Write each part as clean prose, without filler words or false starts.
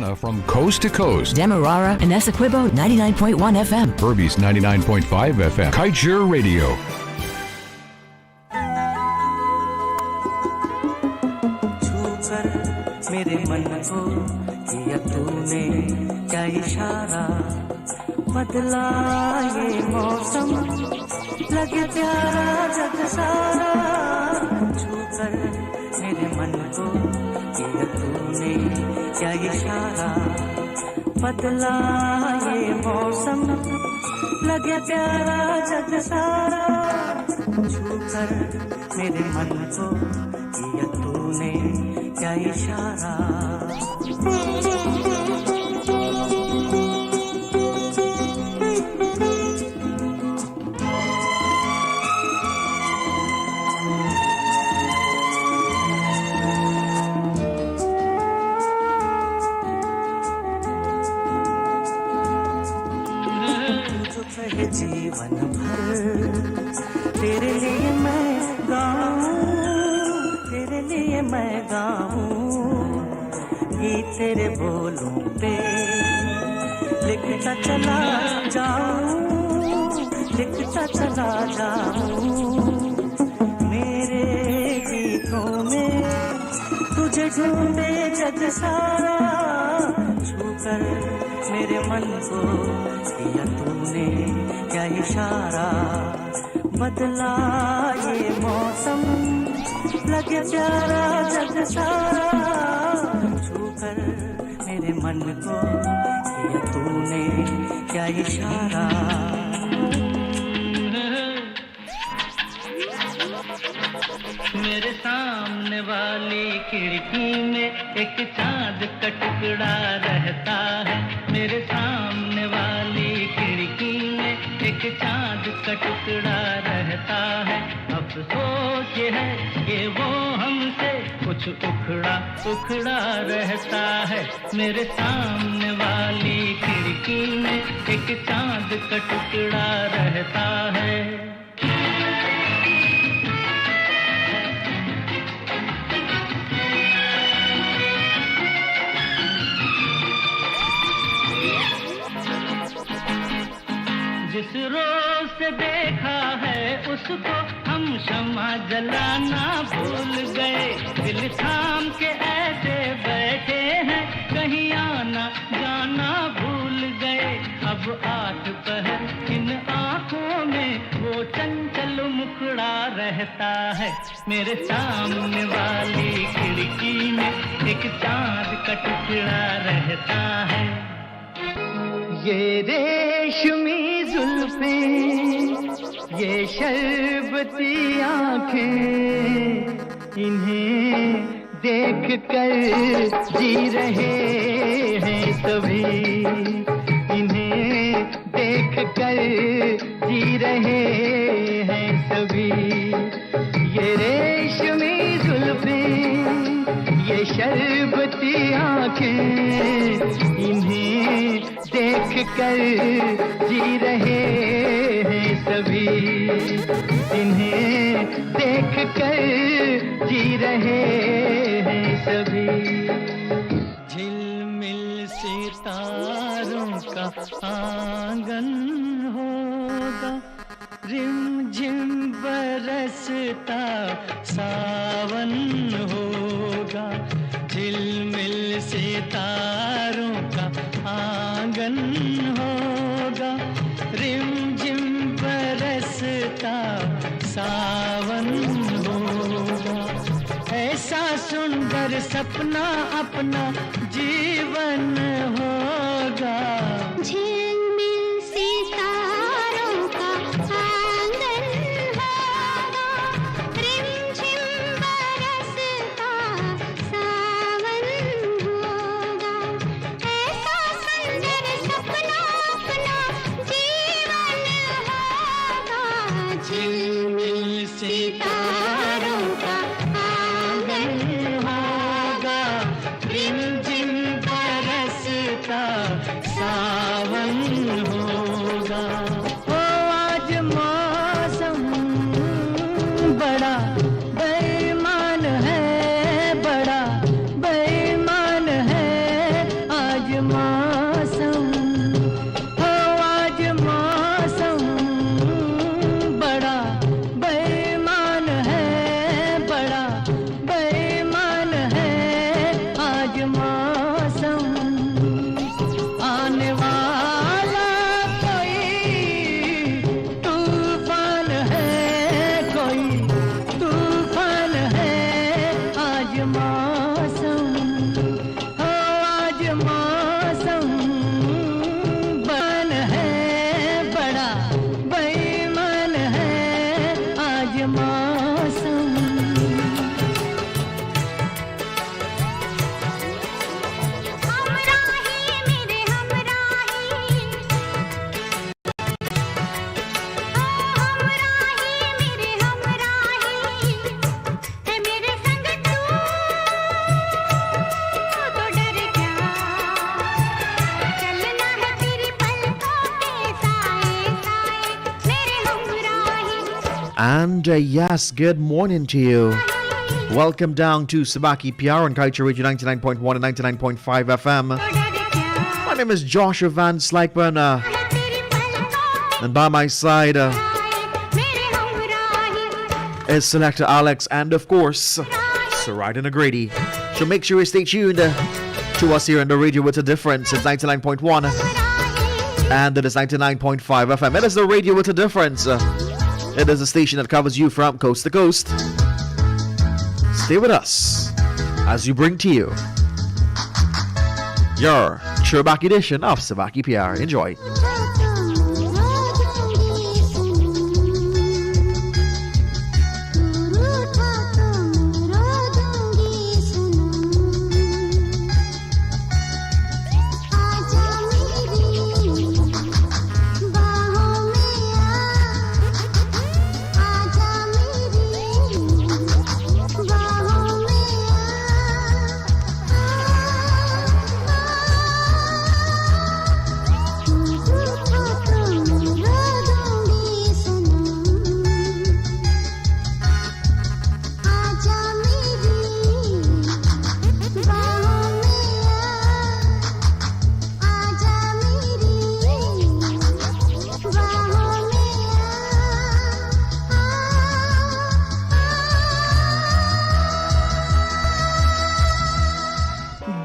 Surida from coast to coast. Demerara and Essequibo 99.1 FM. Berbice 99.5 FM. Kaieteur Radio. मेरे मन को किया तूने क्या इशारा, बदला ये मौसम लगे प्यारा जग सारा। छूकर मेरे मन को किया तूने क्या इशारा, बदला ये मौसम लगे प्यारा जग सारा। छूकर मेरे मन को किया तूने क्या इशारा। जो कहे जीवन भर तेरे लिए मैं गाऊं, तेरे लिए मैं गाऊं गीत तेरे बोलों पे लिखता चला जाऊं, लिखता चला जाऊं। मेरे गीतों में तुझे ढूंढे जग सारा। छूकर मेरे मन को किया तूने क्या इशारा, बदला ये मौसम लगे प्यारा जग सारा। छूकर मेरे मन को किया तूने क्या इशारा। मेरे सामने वाली खिड़की में एक चांद का टुकड़ा रहता है। मेरे सामने वाली खिड़की में एक चांद का टुकड़ा रहता है। अफसोस ये है कि वो हमसे कुछ उखड़ा उखड़ा रहता है। मेरे सामने वाली खिड़की में एक चांद का टुकड़ा रहता है। जिस रोज से देखा है उसको हम शम्मा जलाना भूल गए। दिल थाम के ऐसे बैठे हैं कहीं आना जाना भूल गए। अब 8 पहर इन आँखों में वो चंचल मुखड़ा रहता है। मेरे सामने वाली खिड़की में एक चांद का टुकड़ा रहता है। ये रेशमी जुल्फें, ये शरबती आँखें, इन्हें देख कर जी रहे हैं सभी। इन्हें देख कर जी रहे हैं सभी। ये रेशमी जुल्फें, ये शरबती आँखें, इन्हें देख कर जी रहे हैं सभी। इन्हें देख कर जी रहे हैं सभी। झिलमिल सितारों का आंगन होगा, रिमझिम बरसता सावन होगा। झिलमिल सितारों का आंगन होगा, रिमझिम बरसता सावन होगा। ऐसा सुंदर सपना अपना जीवन होगा। झिलमिल सितारों का आंगन होगा, रिमझिम बरसता सावन होगा। ऐसा सुंदर सपना अपना जीवन होगा। झिलमिल सितारों का आंगन होगा, रिमझिम बरसता सावन And yes, good morning to you. Welcome down to Subah Pyar on Kaieteur Radio 99.1 and 99.5 FM. My name is Joshua Van Slykeburn, and by my side is Selector Alex and of course Surida Grady. So make sure you stay tuned to us here on the radio with a difference. It's 99.1 and it is 99.5 FM. It is the radio with a difference. It is a station that covers you from coast to coast. Stay with us as we bring to you your throwback edition of Subah Pyar. Enjoy.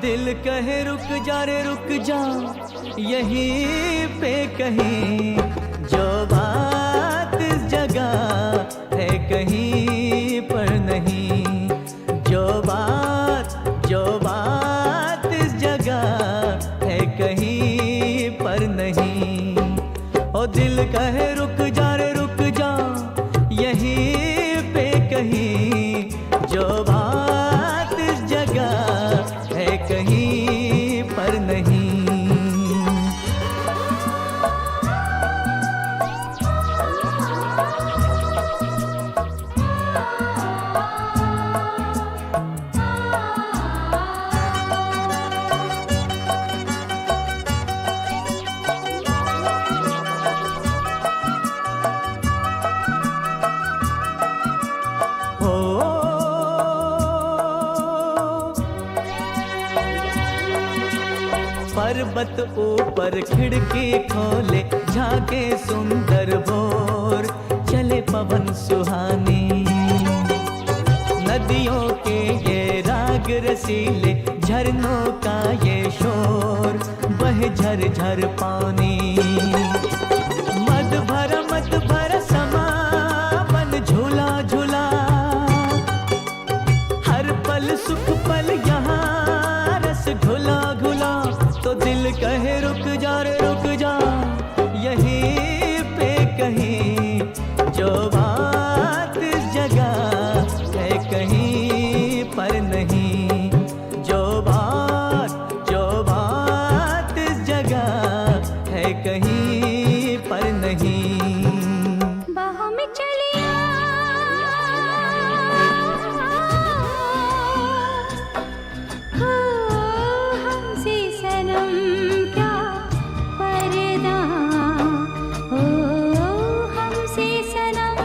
दिल कहे रुक जा रे रुक जा यहीं पे कहीं जो बात इस जगह है कहीं पर नहीं जो बात इस जगह है कहीं पर नहीं ओ दिल कहे रुक जा रे रुक जा यहीं पे कहीं जो बात इस जगह है कहीं पर नहीं पर्वत ऊपर खिड़की खोले झाके सुंदर भोर चले पवन सुहानी नदियों के ये राग रसीले झरनों का ये शोर बहे झर झर पानी मत भर समा बन झूला झूला हर पल सुख पल यहाँ रस घुला घुला तो दिल कहे रुक जा रे रुक जा यहीं पे कहीं जो बात इस जगह है कहीं पर नहीं जो बात इस जगह है कहीं पर नहीं बाहों में चलिया हमसे सनम क्या पर्दा हो हमसे सनम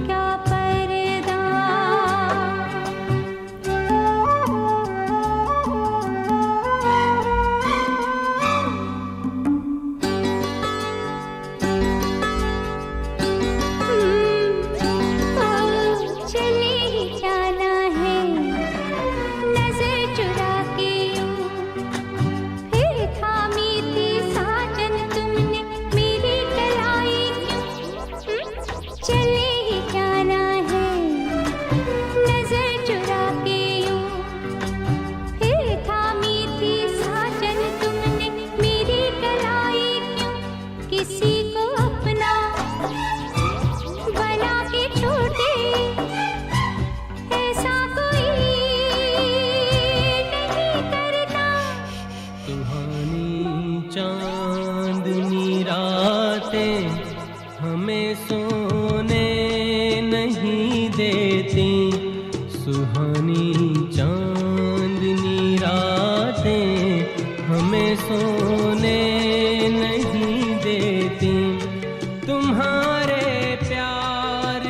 क्या पर्दा चले ही जाना है नजर चुरा के यूं फिर थामी थी साजन तुमने मेरी कलाई क्यों चले ही जाना है नजर चुरा के यूं फिर थामी थी साजन तुमने मेरी कलाई क्यों किसी को अपना बना के छोड़े ऐसा कोई नहीं करता सुहानी चांदनी रातें हमें सोने नहीं देती सुहानी चांदनी रातें हमें सोने नहीं देती तुम्हारे प्यार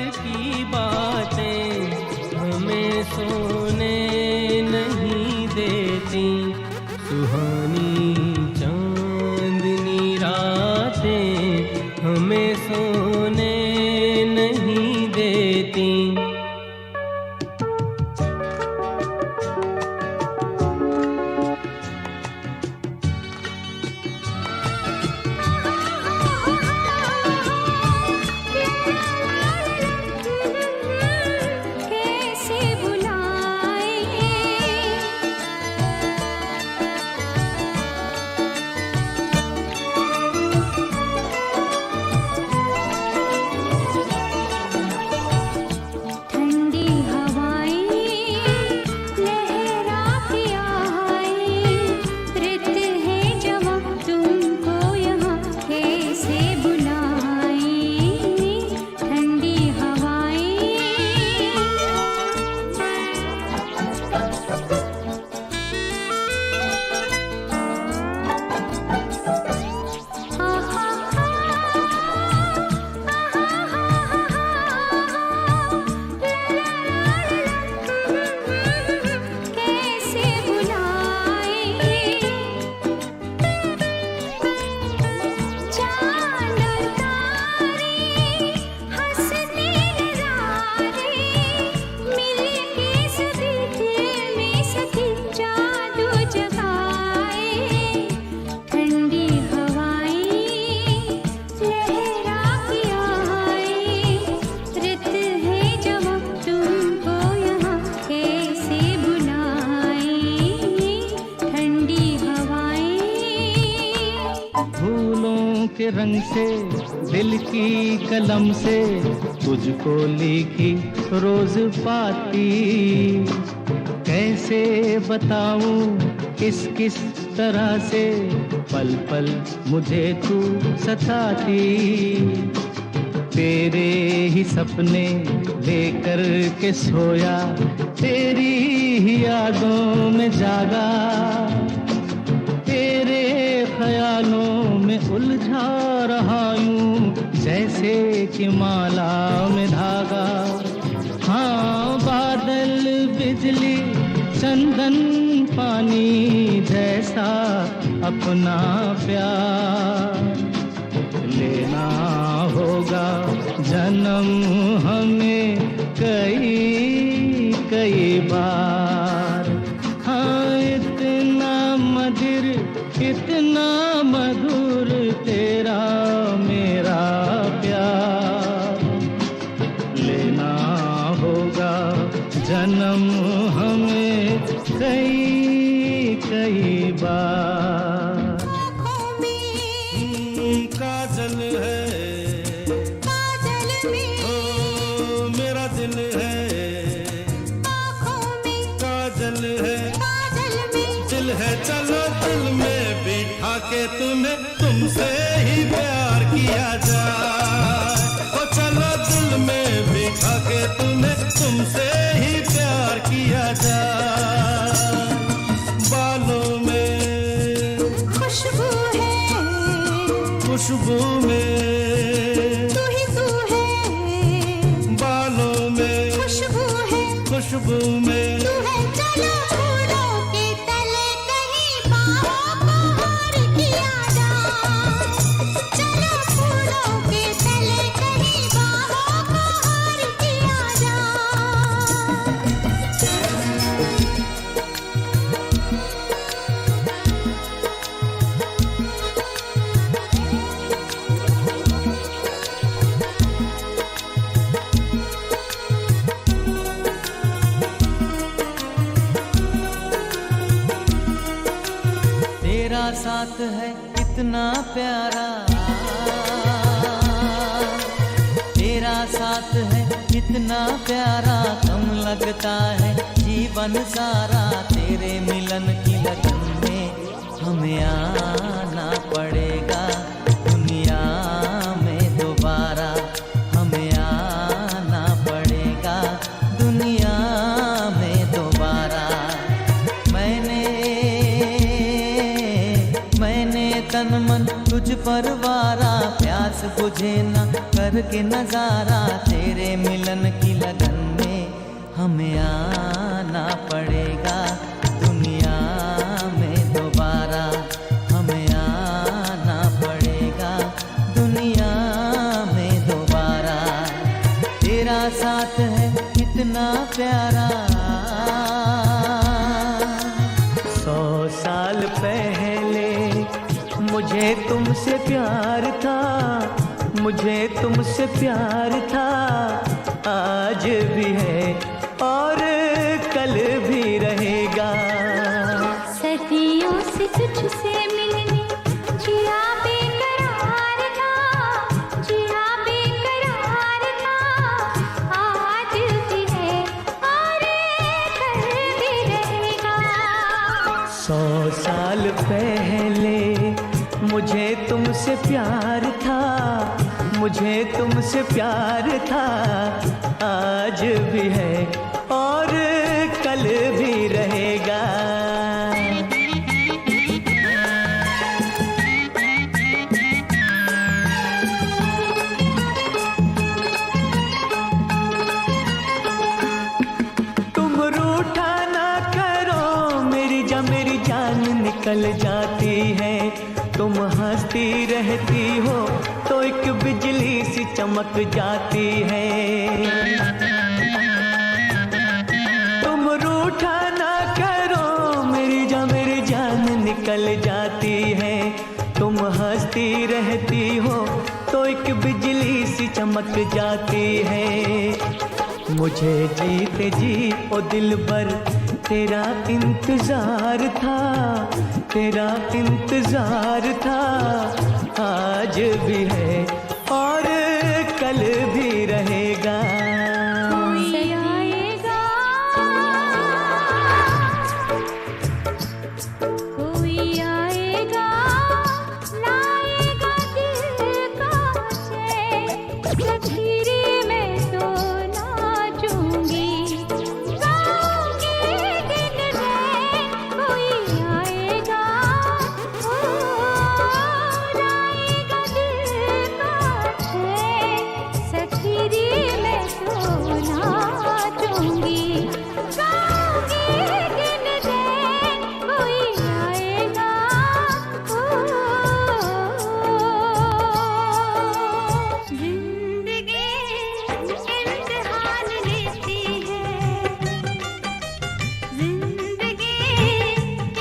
हमें सोने नहीं देती। कैसे बुलाए ठंडी हवाएं लहरा के आए रित है जवां तुमको यहाँ कैसे बुलाए ठंडी हवाएं कैसे बुलाए चांद तारे हंसते नजारे मिलके सभी दिल में सखी जादू जगाए ठंडी हवाएं लहरा के आए रित है जवां तुमको यहाँ कैसे बुलाए ठंडी हवाएं फूलों के रंग से दिल की कलम से तुझको लिखी रोज पाती। कैसे बताऊं किस किस तरह से पल पल मुझे तू सताती। तेरे ही सपने लेकर के सोया तेरी ही यादों में जागा। तेरे ख्यालों में उलझा रहा यूं जैसे कि माला में धागा। हाँ बादल बिजली चंदन पानी जैसा अपना प्यार लेना होगा जन्म हमें कई कई बार। हाँ इतना मधुर तेरा मेरा प्यार लेना होगा जन्म हमें कई कई बार। काजल है काजल में ओ मेरा दिल है आँखों में काजल है काजल में दिल है चलो दिल में बिठा के तुम्हें तुमसे ही प्यार किया जाए। ओ चलो दिल में बिठा के तुम्हें तुमसे ही प्यार किया जाए। बालों में खुशबू है खुशबू में तू ही तू है बालों में खुशबू है खुशबू में तू है चलो फूलों के तले कहीं बाहों को हार किया जाए। चलो फूलों के तले कहीं बाहों को हार किया जाए। तेरा साथ है इतना प्यारा, तेरा साथ है इतना प्यारा, कम लगता है जीवन सारा। तेरे मिलन की लगन में हमें आना पड़ेगा दुनिया में दोबारा। हमें आना पड़ेगा दुनिया में दोबारा। मैंने तन मन तुझ पर वारा, प्यास बुझे न करके नजारा। तेरे मिलन की लगन में हमें आना पड़ेगा दुनिया में दोबारा। हमें आना पड़ेगा दुनिया तेरा साथ है कितना प्यारा। 100 साल पहले मुझे तुमसे प्यार था, मुझे तुमसे प्यार था, आज भी है और कल भी रहेगा। सदियों से तुझसे मिलने जिया बेकरार था, जिया बेकरार था, आज भी है और कल भी रहेगा। 100 साल पहले मुझे तुमसे प्यार था, मुझे तुमसे प्यार था, आज भी है और कल भी रहेगा। तुम रूठा ना करो मेरी जान निकल जाती है। तुम हंसती रहती हो तो एक बिजली सी चमक जाती है। तुम रूठा ना करो मेरी जान निकल जाती है। तुम हंसती रहती हो तो एक बिजली सी चमक जाती है। मुझे जीते जी ओ दिलबर तेरा इंतजार था, तेरा इंतजार था, आज भी है और कल भी रहेगा। कोई आएगा, कोई आएगा, लाएगा दिल का चैन, सखीरी में तो नाचूंगी, गाऊंगी दिन रैन। कोई आएगा, लाएगा दिल का चैन, सखीरी में तो नाचूंगी, गाऊंगी दिन रैन। कोई आएगा, जिंदगी इम्तिहान लेती है, जिंदगी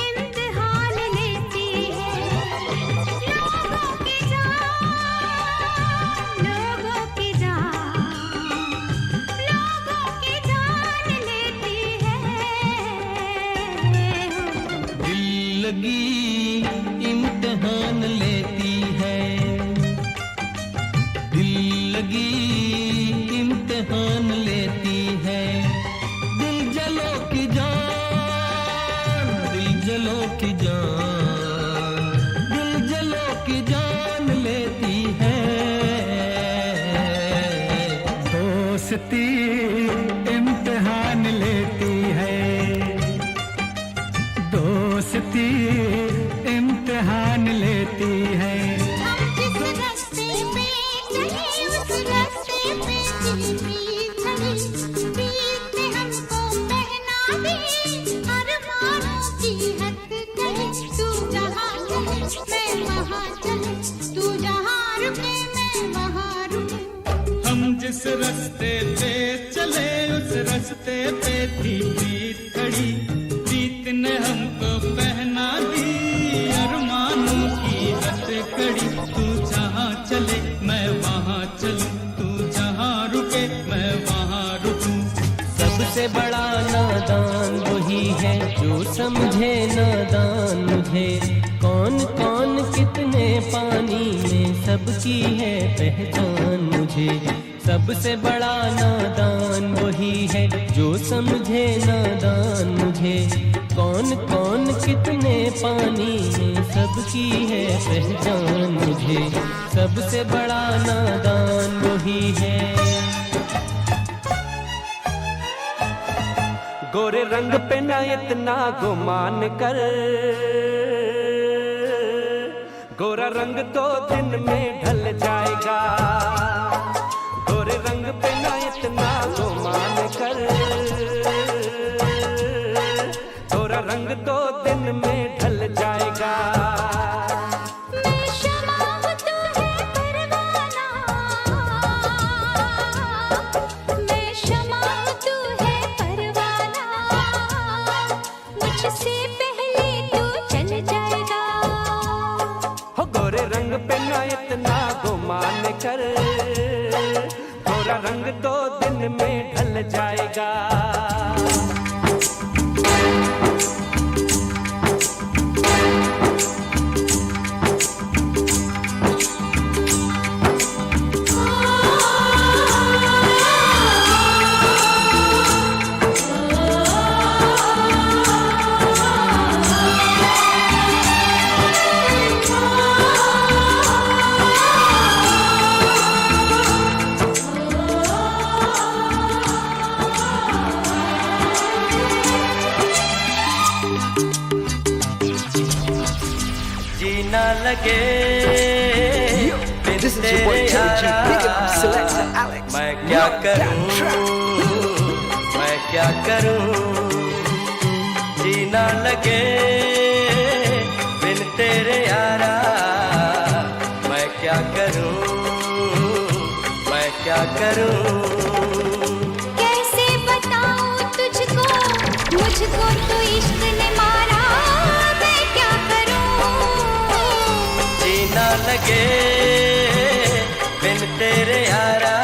इम्तिहान लेती है। लोगों की जान, लोगों की जान, लोगों की जान लेती है। दिल लगी इम्तिहान लेती है, दिल लगी इम्तिहान लेती है। दिल जलो की जान, दिल जलो की जान, दिल जलो की जान लेती है। दोस्ती इम्तिहान लेती है, दोस्ती इम्तिहान लेती है। हम जिस रास्ते पे चले उस रास्ते पे तेरी खड़ी, प्रीत ने हमको पहना दी अरमानों की हथकड़ी। तू जहाँ चले मैं वहाँ चले, तू जहाँ रुके मैं वहाँ रुकूं। हम जिस रास्ते पे चले उस रास्ते पे थी प्रीत खड़ी, प्रीत ने हमको पहना दी अरमानों की हथकड़ी। तू जहाँ चले मैं वहाँ चलूं, तू जहाँ रुके मैं वहाँ रुकूं। सबसे बड़ा नादान वही है जो समझे नादान मुझे। कौन कौन कितने पानी में सबकी है पहचान मुझे। सबसे बड़ा नादान वही है जो समझे नादान मुझे। कौन कौन कितने पानी में सबकी है पहचान मुझे। सबसे बड़ा नादान वही है। गोरे रंग पे ना इतना गुमान कर, गोरा रंग 2 दिन में ढल जाएगा। गोरे रंग पे ना इतना गुमान कर, गोरा रंग 2 दिन में ढल जाएगा। मैं शमा हूँ तू है परवाना, मैं गोरा रंग 2 दिन में ढल जाएगा जीना लगे बिन तेरे यारा मैं क्या करूं जीना लगे बिन तेरे यारा मैं क्या करूं कैसे बताऊं तुझको मुझको तो इश्क ने मारा मैं क्या करूं जीना लगे बिन तेरे यारा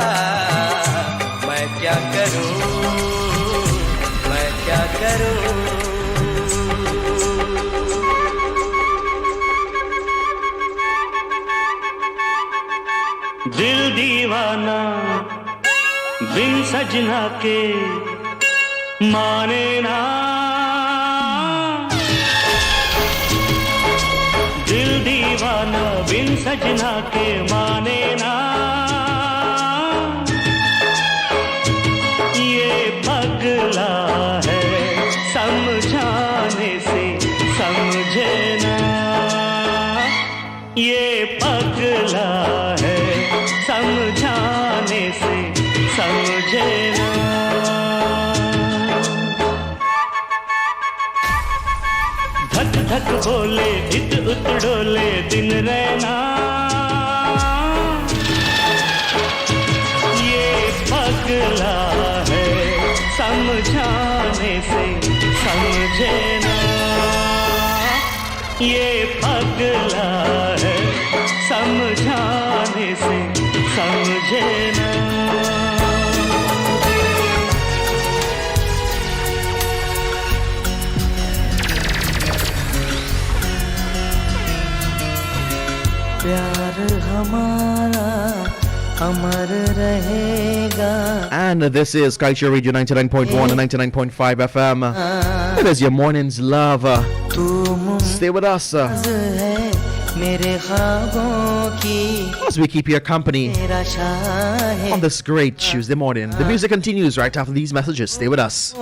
मैं क्या करूं दिल दीवाना बिन सजना के माने ना दिल दीवाना बिन सजना के माने ना ये पगला है समझाने से समझे ना ये पगला है समझाने से समझे ना धक धक बोले इत उत डोले दिन रहना ये पगला है समझाने से समझे ना ये पगला है समझाने से समझे ना प्यार हमारा अमर रहेगा And this is Kaieteur Radio 99.1 and 99.5 FM. It is your morning's love. Stay with us है मेरे ख्वाबों की as we keep your company तेरा शाह है on this great Tuesday morning. The music continues right after these messages. Stay with us.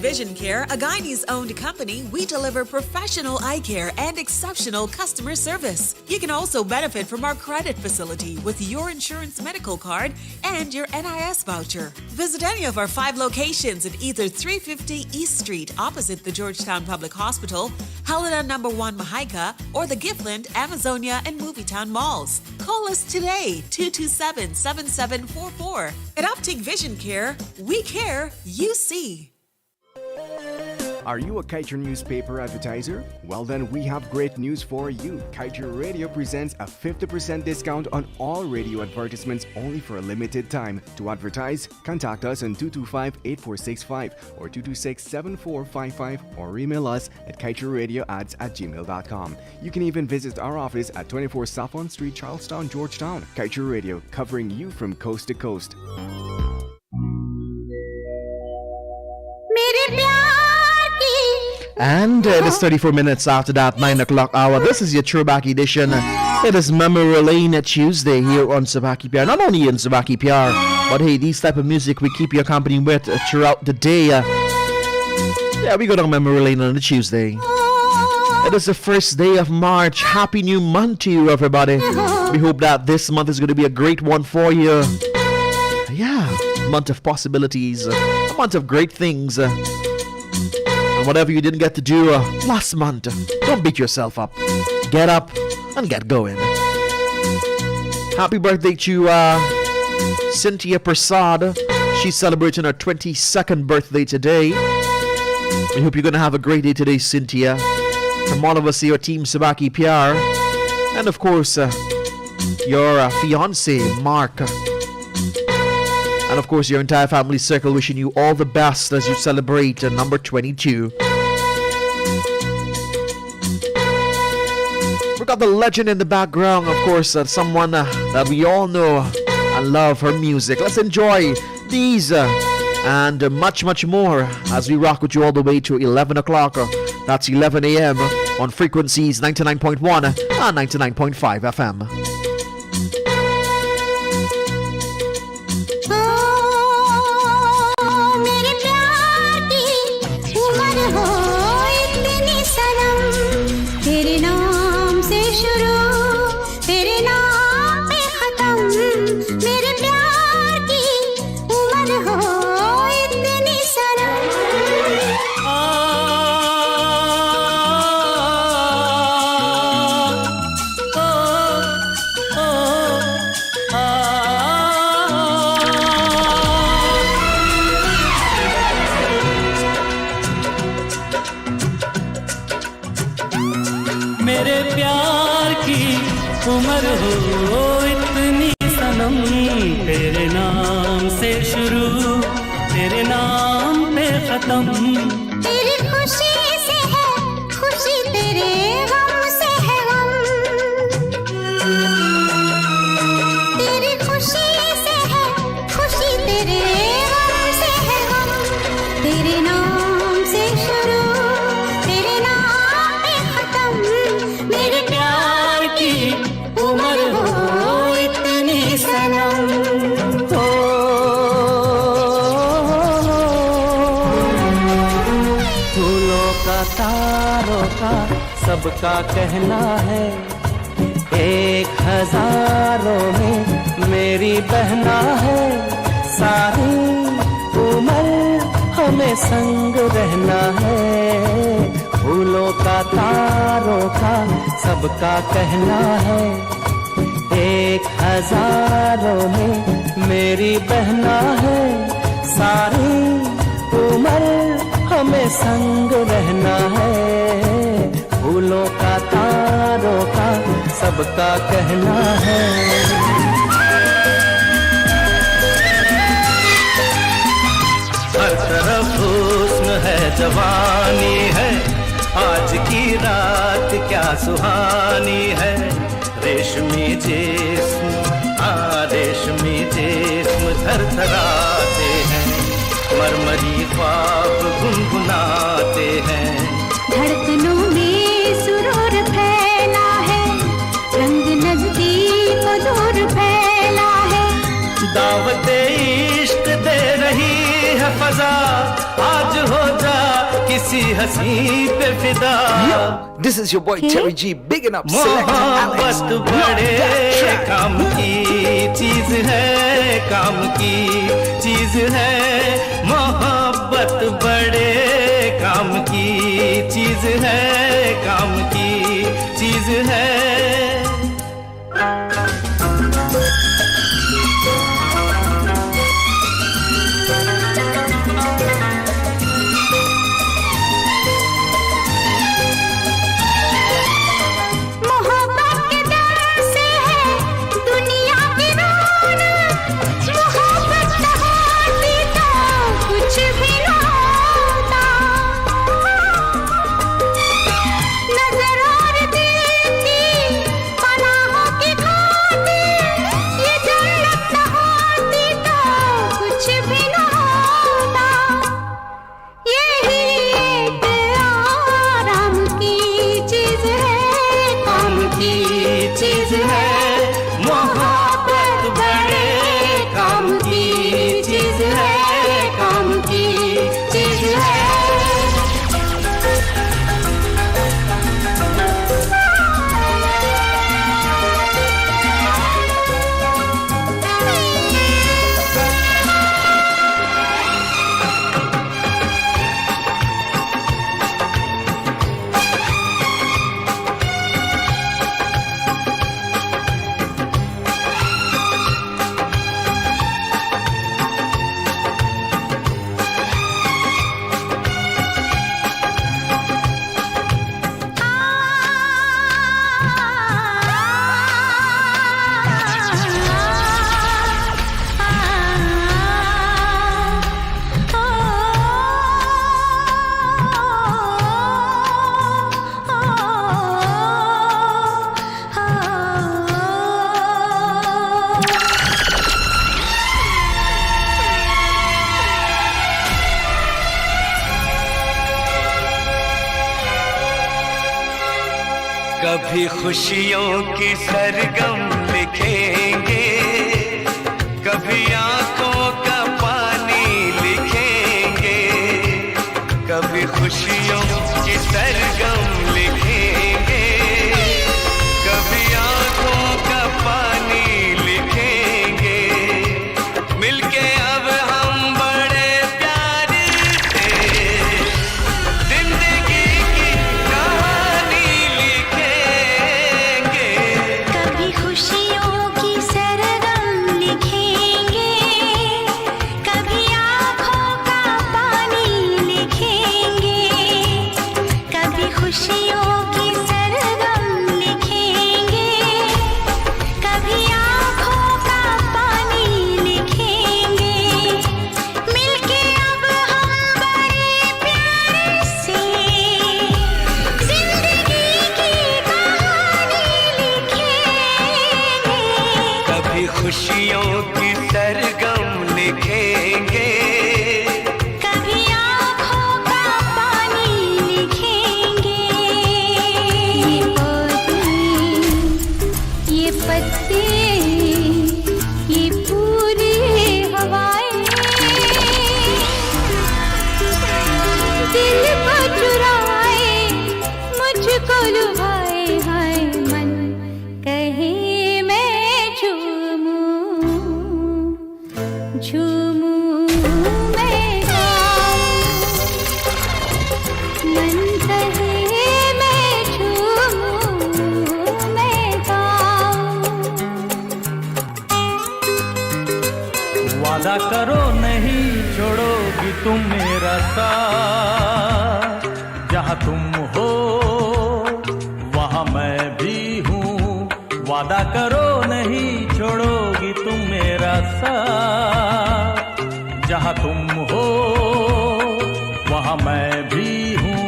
Vision Care, a Guyanese-owned company, we deliver professional eye care and exceptional customer service. You can also benefit from our credit facility with your insurance medical card and your NIS voucher. Visit any of our 5 locations at either 350 East Street opposite the Georgetown Public Hospital, Helena No. 1 Mahaika, or the Giftland, Amazonia, and Movietown malls. Call us today, 227-7744. At Optic Vision Care, we care, you see. Are you a Kaieteur newspaper advertiser? Well then, we have great news for you. Kaieteur Radio presents a 50% discount on all radio advertisements only for a limited time. To advertise, contact us on 225-8465 or 226-7455 or email us at kaieteurradioads@gmail.com. You can even visit our office at 24 Saffron Street, Charlestown, Georgetown. Kaieteur Radio, covering you from coast to coast. मेरे प्यार की And it is 34 minutes after that 9 o'clock hour. This is your throwback edition. It is Memory Lane Tuesday here on Subah Pyar. Not only in Subah Pyar, but hey, these type of music we keep you company with throughout the day. Yeah, we go down Memory Lane on a Tuesday. It is the first day of March. Happy new month to you, everybody. We hope that this month is going to be a great one for you. Yeah, month of possibilities, a month of great things. And whatever you didn't get to do last month, don't beat yourself up. Get up and get going. Happy birthday to Cynthia Prasad. She's celebrating her 22nd birthday today. We hope you're going to have a great day today, Cynthia. From all of us here, Team Subah, Pyar, and of course, your fiance, Mark. And of course, your entire family circle, wishing you all the best as you celebrate number 22. We got the legend in the background, of course, someone that we all know and love her music. Let's enjoy these and much, much more as we rock with you all the way to 11 o'clock. That's 11 a.m. on frequencies 99.1 and 99.5 FM. मेरे प्यार की उम्र हो इतनी सनम तेरे नाम से शुरू तेरे नाम पे खत्म मेरे प्यार की उम्र हो इतनी सनम मेरे प्यार की उम्र हो इतनी सनम तेरे नाम से शुरू तेरे नाम पे खत्म तेरी खुशी से है खुशी तेरे गम से है गम तेरी खुशी से है खुशी तेरे गम से है गम तेरे नाम से शुरू तेरे नाम पे खत्म मेरे प्यार की उम्र हो इतनी सनम फूलों का तारों का सबका कहना है एक हजारों में मेरी बहना है सारी उम्र हमें संग रहना है फूलों का तारों का सबका कहना है एक हजारों में मेरी बहना है सारी उम्र हमें संग रहना है फूलों का तारों का सबका कहना है हर तरफ हुस्न है जवानी है आज की रात क्या सुहानी है रेशमी जिस्म रेशमी जिस्म थरथराते हैं मरमरी ख्वाब गुनगुनाते हैं धड़कनों में सुरूर फैला है रंग नजदीक दूर फैला है दावत इश्क दे रही है फजा आज हो जा किसी हंसी पे फिदा This is your boy Terry G, bigging up Selector Alex. मोहब्बत बड़े काम की चीज है काम की चीज है मोहब्बत बड़े काम की चीज है काम की चीज है नजर और दिल की कभी खुशियों की सरगम लिखेंगे, कभी आंखों का पानी लिखेंगे, कभी खुशियों की सरगम लिखेंगे, कभी आंखों का पानी लिखेंगे, मिलके अब हम बड़े प्यार से जिंदगी की कहानी लिखेंगे। कभी खुशियों की सरगम लिखेंगे, कभी आँखों का पानी लिखेंगे, कभी खुशियों की सरगम लिखेंगे, कभी आँखों का पानी लिखेंगे, मिलके अब हम बड़े प्यार से जिंदगी की कहानी लिखेंगे। कभी खुशियों की सरगम लिखेंगे, कभी आँखों का पानी लिखेंगे। ये पौधे, ये पत्ते, ये पूरी हवाएं दिल को चुराए, मुझको लुभाए, हाय मन कहे मैं झूमूं, झूमूं मैं गाऊं, मन कहे मैं झूमूं मैं गाऊं। वादा करो नहीं छोड़ोगी तुम मेरा साथ, जहाँ तुम हो वहाँ मैं भी हूँ। वादा करो नहीं छोड़ोगी तुम मेरा साथ, जहाँ तुम हो वहाँ मैं भी हूँ।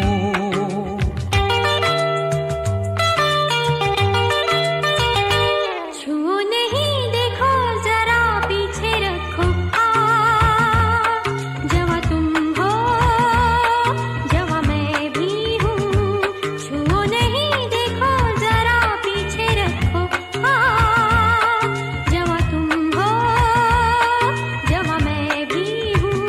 छू नहीं देखो जरा पीछे रखो हाथ, जहाँ तुम हो जहाँ मैं भी हूँ। छू नहीं देखो जरा पीछे रखो हाथ, जहाँ तुम हो जहाँ मैं भी हूँ।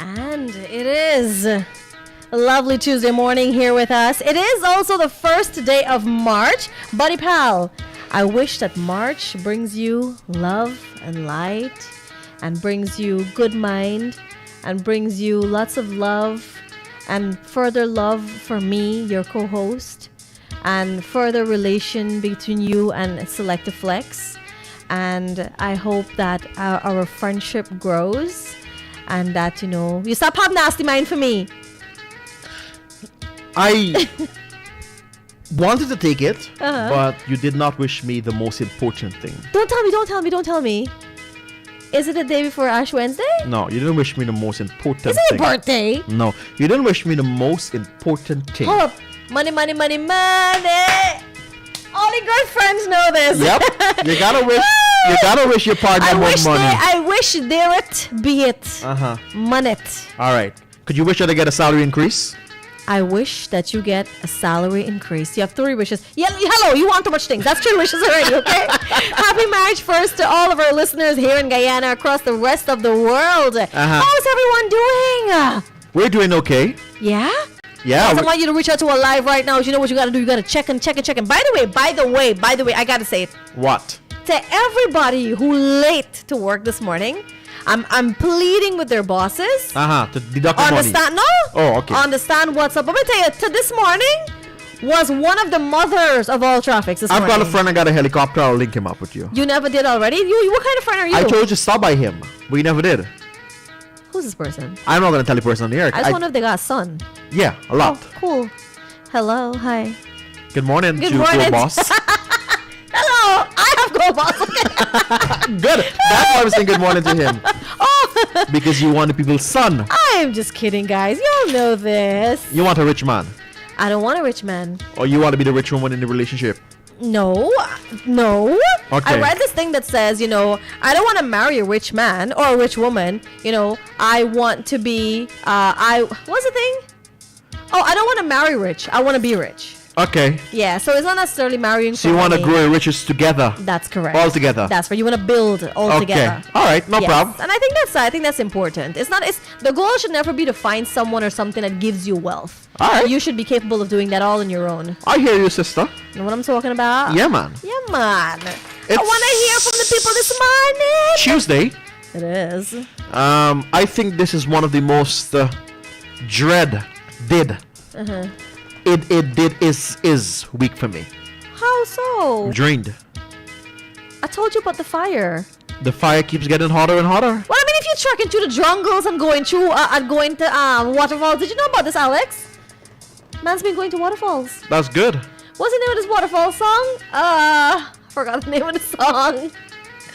And it is a lovely Tuesday morning here with us. It is also the first day of March. Buddy Pal, I wish that March brings you love and light and brings you good mind and brings you lots of love and further love for me, your co-host, and further relation between you and Selective Flex. And I hope that our friendship grows and that, you stop having nasty mind for me. I wanted to take it, Uh-huh. but you did not wish me the most important thing. Don't tell me. Is it the day before Ash Wednesday? No, you didn't wish me the most important Is it thing. your birthday? No, you didn't wish me the most important thing. Hold up. Money. Only good friends know this. Yep. You gotta wish your partner more money. I wish there it be it. Uh-huh. Money. All right. Could you wish her to get a salary increase? I wish that you get a salary increase. You have 3 wishes. Yeah, hello, you want too much things. That's 3 wishes already, okay? Happy March 1st to all of our listeners here in Guyana, across the rest of the world. How's everyone doing? We're doing okay. Yeah? Yeah. I want you to reach out to our live right now. You know what you got to do? You got to check and. By the way, I got to say it. What? To everybody who late to work this morning, I'm pleading with their bosses. To deduct the money. Understand? No. Oh, okay. Understand what's up. Let me tell you, to this morning was one of the mothers of all traffics this I've morning. got a friend that got a helicopter. I'll link him up with you. You never did already? You what kind of friend are you? I told you to stop by him, but you never did. Who's this person? I'm not going to tell you person on the air. I just wonder if they got a son. Yeah, a lot. Oh, cool. Hello. Hi. Good morning, Good to morning. your boss. Hello. I have go boss. Good. That's why I was saying good morning to him. Oh, Because you want the people's son. I'm just kidding, guys. Y'all know this. You want a rich man. I don't want a rich man. Or you want to be the rich woman in the relationship. No, no. Okay. I read this thing that says, I don't want to marry a rich man or a rich woman. I want to be, what's the thing? Oh, I don't want to marry rich. I want to be rich. Okay. Yeah, so it's not necessarily marrying. So you want to money. grow your riches together. That's correct. All together. That's right. You want to build all together. Okay. All right. No Yes. problem. And I think that's important. It's the goal should never be to find someone or something that gives you wealth. All right. You should be capable of doing that all on your own. I hear you, sister. You know what I'm talking about? Yeah, man. Yeah, man. I It's want to hear from the people this morning. Tuesday. It is. I think this is one of the most dreaded. Is weak for me. How so? Drained. I told you about the fire. The fire keeps getting hotter and hotter. Well, I mean, if you're trekking through the jungles and going to waterfalls, did you know about this, Alex? Man's been going to waterfalls. That's good. What's the name of this waterfall song? I forgot the name of the song.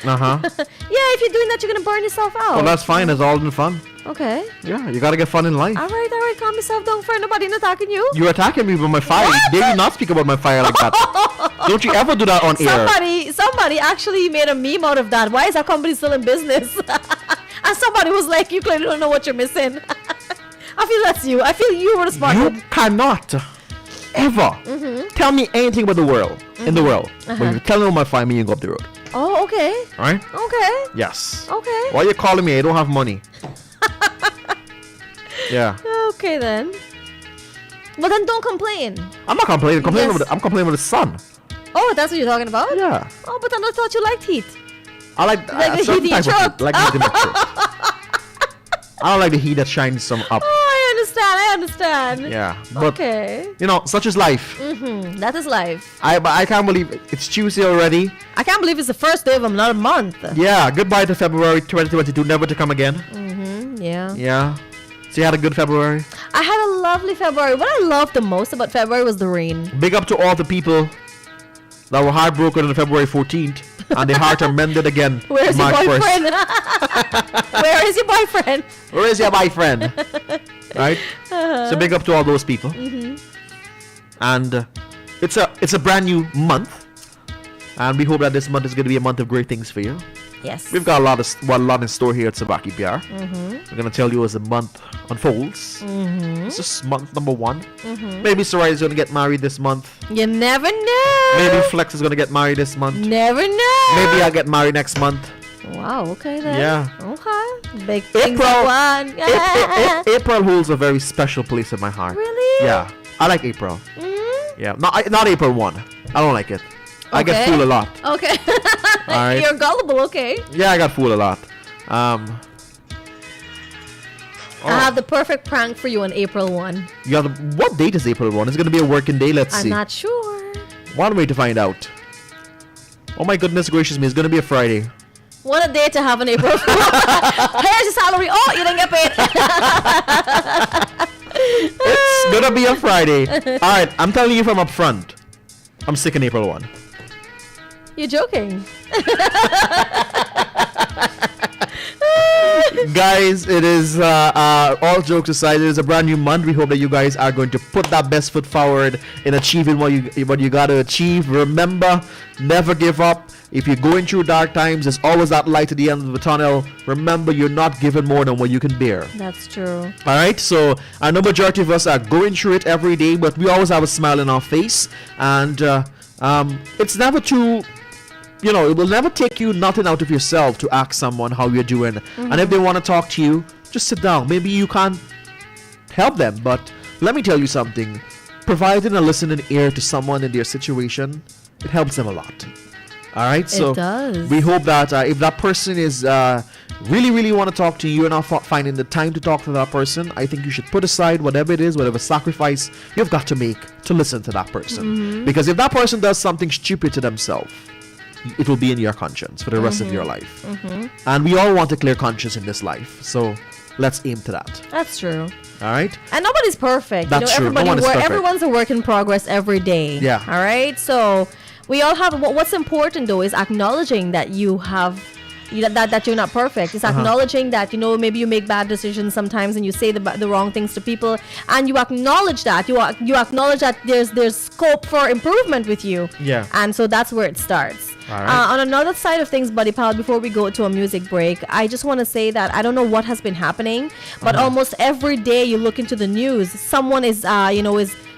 Uh-huh. Yeah, if you're doing that, you're gonna burn yourself out. Well, that's fine. It's all in fun. Okay. Yeah, you gotta get fun in life. All right. Calm yourself down, friend. Nobody attacking you. You're attacking me with my fire. What? Dare you not speak about my fire like that? Don't you ever do that on air. Somebody actually made a meme out of that. Why is that company still in business? And somebody was like, "You clearly don't know what you're missing." I feel that's you. I feel you were responded. You cannot ever tell me anything about the world in the world. But if you tell me about my fire, me you go up the road. Oh, okay. All right? Okay. Yes. Okay. Why are you calling me? I don't have money. Yeah. Okay then. Well then, don't complain. I'm not complaining. Yes. I'm complaining with the sun. Oh, that's what you're talking about? Yeah. Oh, but I thought you liked heat. I like Like the certain heat in your type of truck. heat. Like heat in my truck. I don't like the heat that shines some up. I understand. Yeah. But, okay. such is life. That is life. But I can't believe it's Tuesday already. I can't believe it's the first day of another month. Yeah. Goodbye to February 2022. Never to come again. Yeah. Yeah. So you had a good February? I had a lovely February. What I loved the most about February was the rain. Big up to all the people that were heartbroken on February 14th. And their heart are mended again. Where's your March boyfriend? 1st. Where is your boyfriend? Where is your boyfriend? Right? So big up to all those people. And it's a brand new month. And we hope that this month is going to be a month of great things for you. Yes. We've got a lot in store here at Subah, Pyar. We're going to tell you as the month unfolds. It's just month number 1. Maybe Surida is going to get married this month. You never know. Maybe Flex is going to get married this month. Never know. Maybe I'll get married next month. Wow, okay then. Yeah. Okay. Big things are one. April holds a very special place in my heart. Really? Yeah. I like April. Yeah. Not April 1. I don't like it. I get fooled a lot. Okay. Alright. You're gullible, okay. Yeah, I got fooled a lot. I have the perfect prank for you on April 1. What date is April 1? It's going to be a working day. Let's see. I'm not sure. One way to find out. Oh my goodness gracious me. It's going to be a Friday. What a day to have an April Fool. Here's your salary. Oh, you didn't get paid. It's going to be a Friday. Alright, I'm telling you from up front. I'm sick in April 1. You're joking. Guys, it is all jokes aside, it is a brand new month. We hope that you guys are going to put that best foot forward in achieving what you got to achieve. Remember, never give up. If you're going through dark times, there's always that light at the end of the tunnel. Remember, you're not given more than what you can bear. That's true. All right, so I know majority of us are going through it every day, but we always have a smile in our face, and it's never too. It will never take you nothing out of yourself to ask someone how you're doing. And if they want to talk to you, just sit down. Maybe you can't help them, but let me tell you something. Providing a listening ear to someone in their situation, it helps them a lot. All right, so it does. We hope that if that person is really want to talk to you and not finding the time to talk to that person, I think you should put aside whatever it is, whatever sacrifice you've got to make to listen to that person. Because if that person does something stupid to themselves, it will be in your conscience for the rest of your life. And we all want a clear conscience in this life, so let's aim to that. That's true. All right, and nobody's perfect. That's true. No one is perfect. Everyone's a work in progress every day. Yeah. All right, so We all have. What's important though is acknowledging that you have. That you're not perfect. It's acknowledging that, you know, maybe you make bad decisions sometimes and you say the wrong things to people, and you acknowledge that. You acknowledge that there's scope for improvement with you. Yeah. And so that's where it starts. All right. On another side of things, Buddy Pal, before we go to a music break, I just want to say that I don't know what has been happening, but almost every day you look into the news, someone is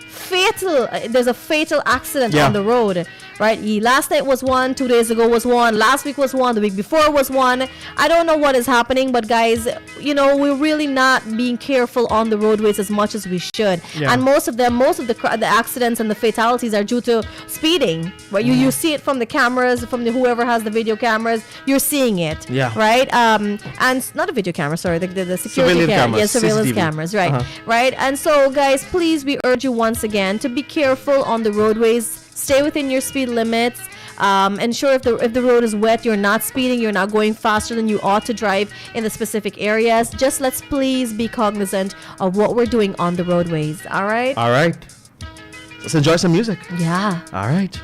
fatal. There's a fatal accident on the road. Right? Last night was one, 2 days ago was one, last week was one, the week before was one. I don't know what is happening, but guys, you know, we're really not being careful on the roadways as much as we should. Yeah. And most of the accidents and the fatalities are due to speeding. Right? You see it from the cameras, from whoever has the video cameras. You're seeing it. Yeah. Right? And not a video camera, sorry, the security cameras. Yeah, surveillance cameras. Right. Right. And so, guys, please, we urge you once again to be careful on the roadways. Stay within your speed limits. Ensure if the road is wet, you're not speeding, you're not going faster than you ought to drive in the specific areas. Just let's please be cognizant of what we're doing on the roadways. All right? All right. Let's enjoy some music. Yeah. All right.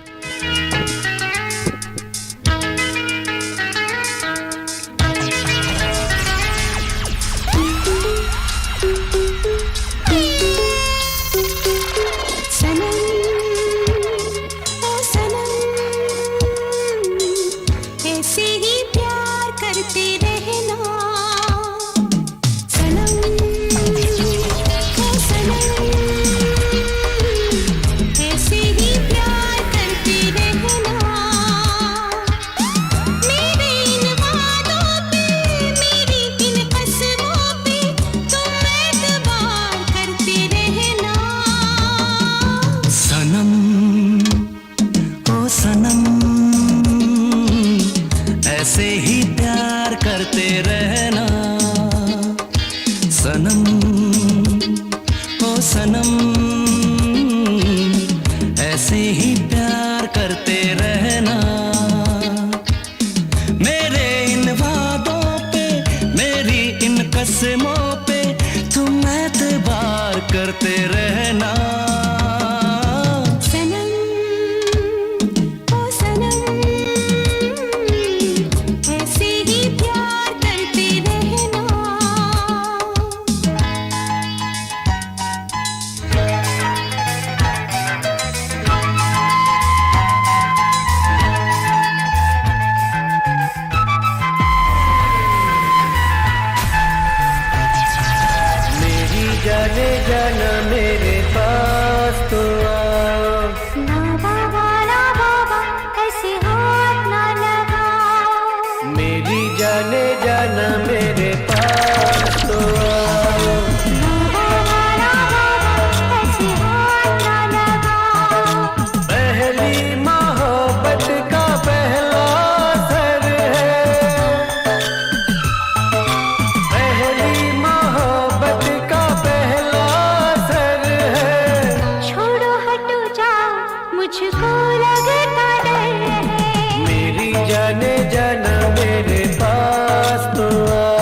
जाने जाना मेरे पास तो आ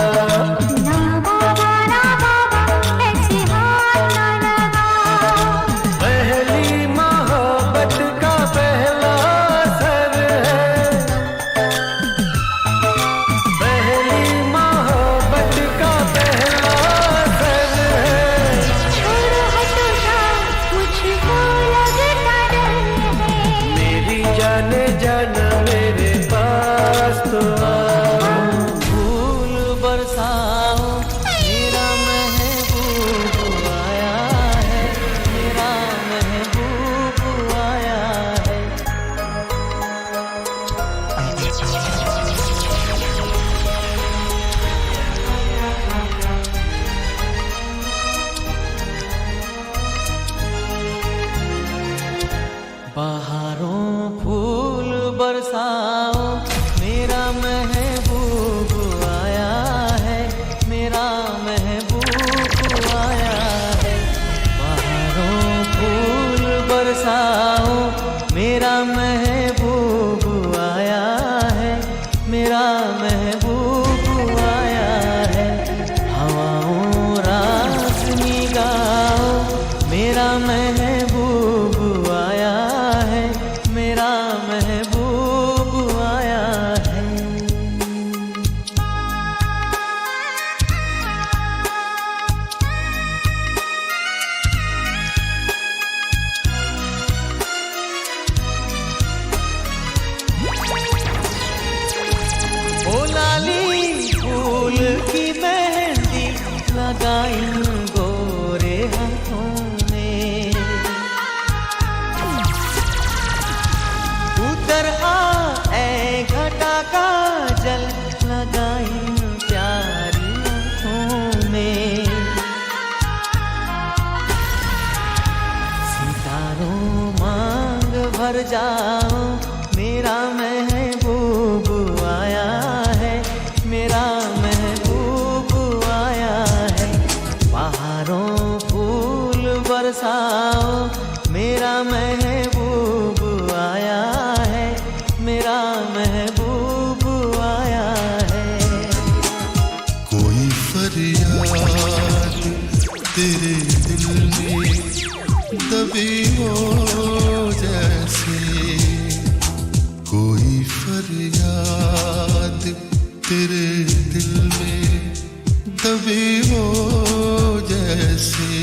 धागा इन गोरे हाथों में उतर आ ऐ घटा का जल लगा इन प्यारी आँखों में सितारों मांग भर जाओ मेरा महबूब आया है मेरा महबूब आया है पहाड़ों फूल बरसाओ मेरा महबूब आया है मेरा महबूब आया है कोई फरियाद तेरे दिल में दबी हो जैसे कोई फरियाद तेरे दिल में दबी हो जैसे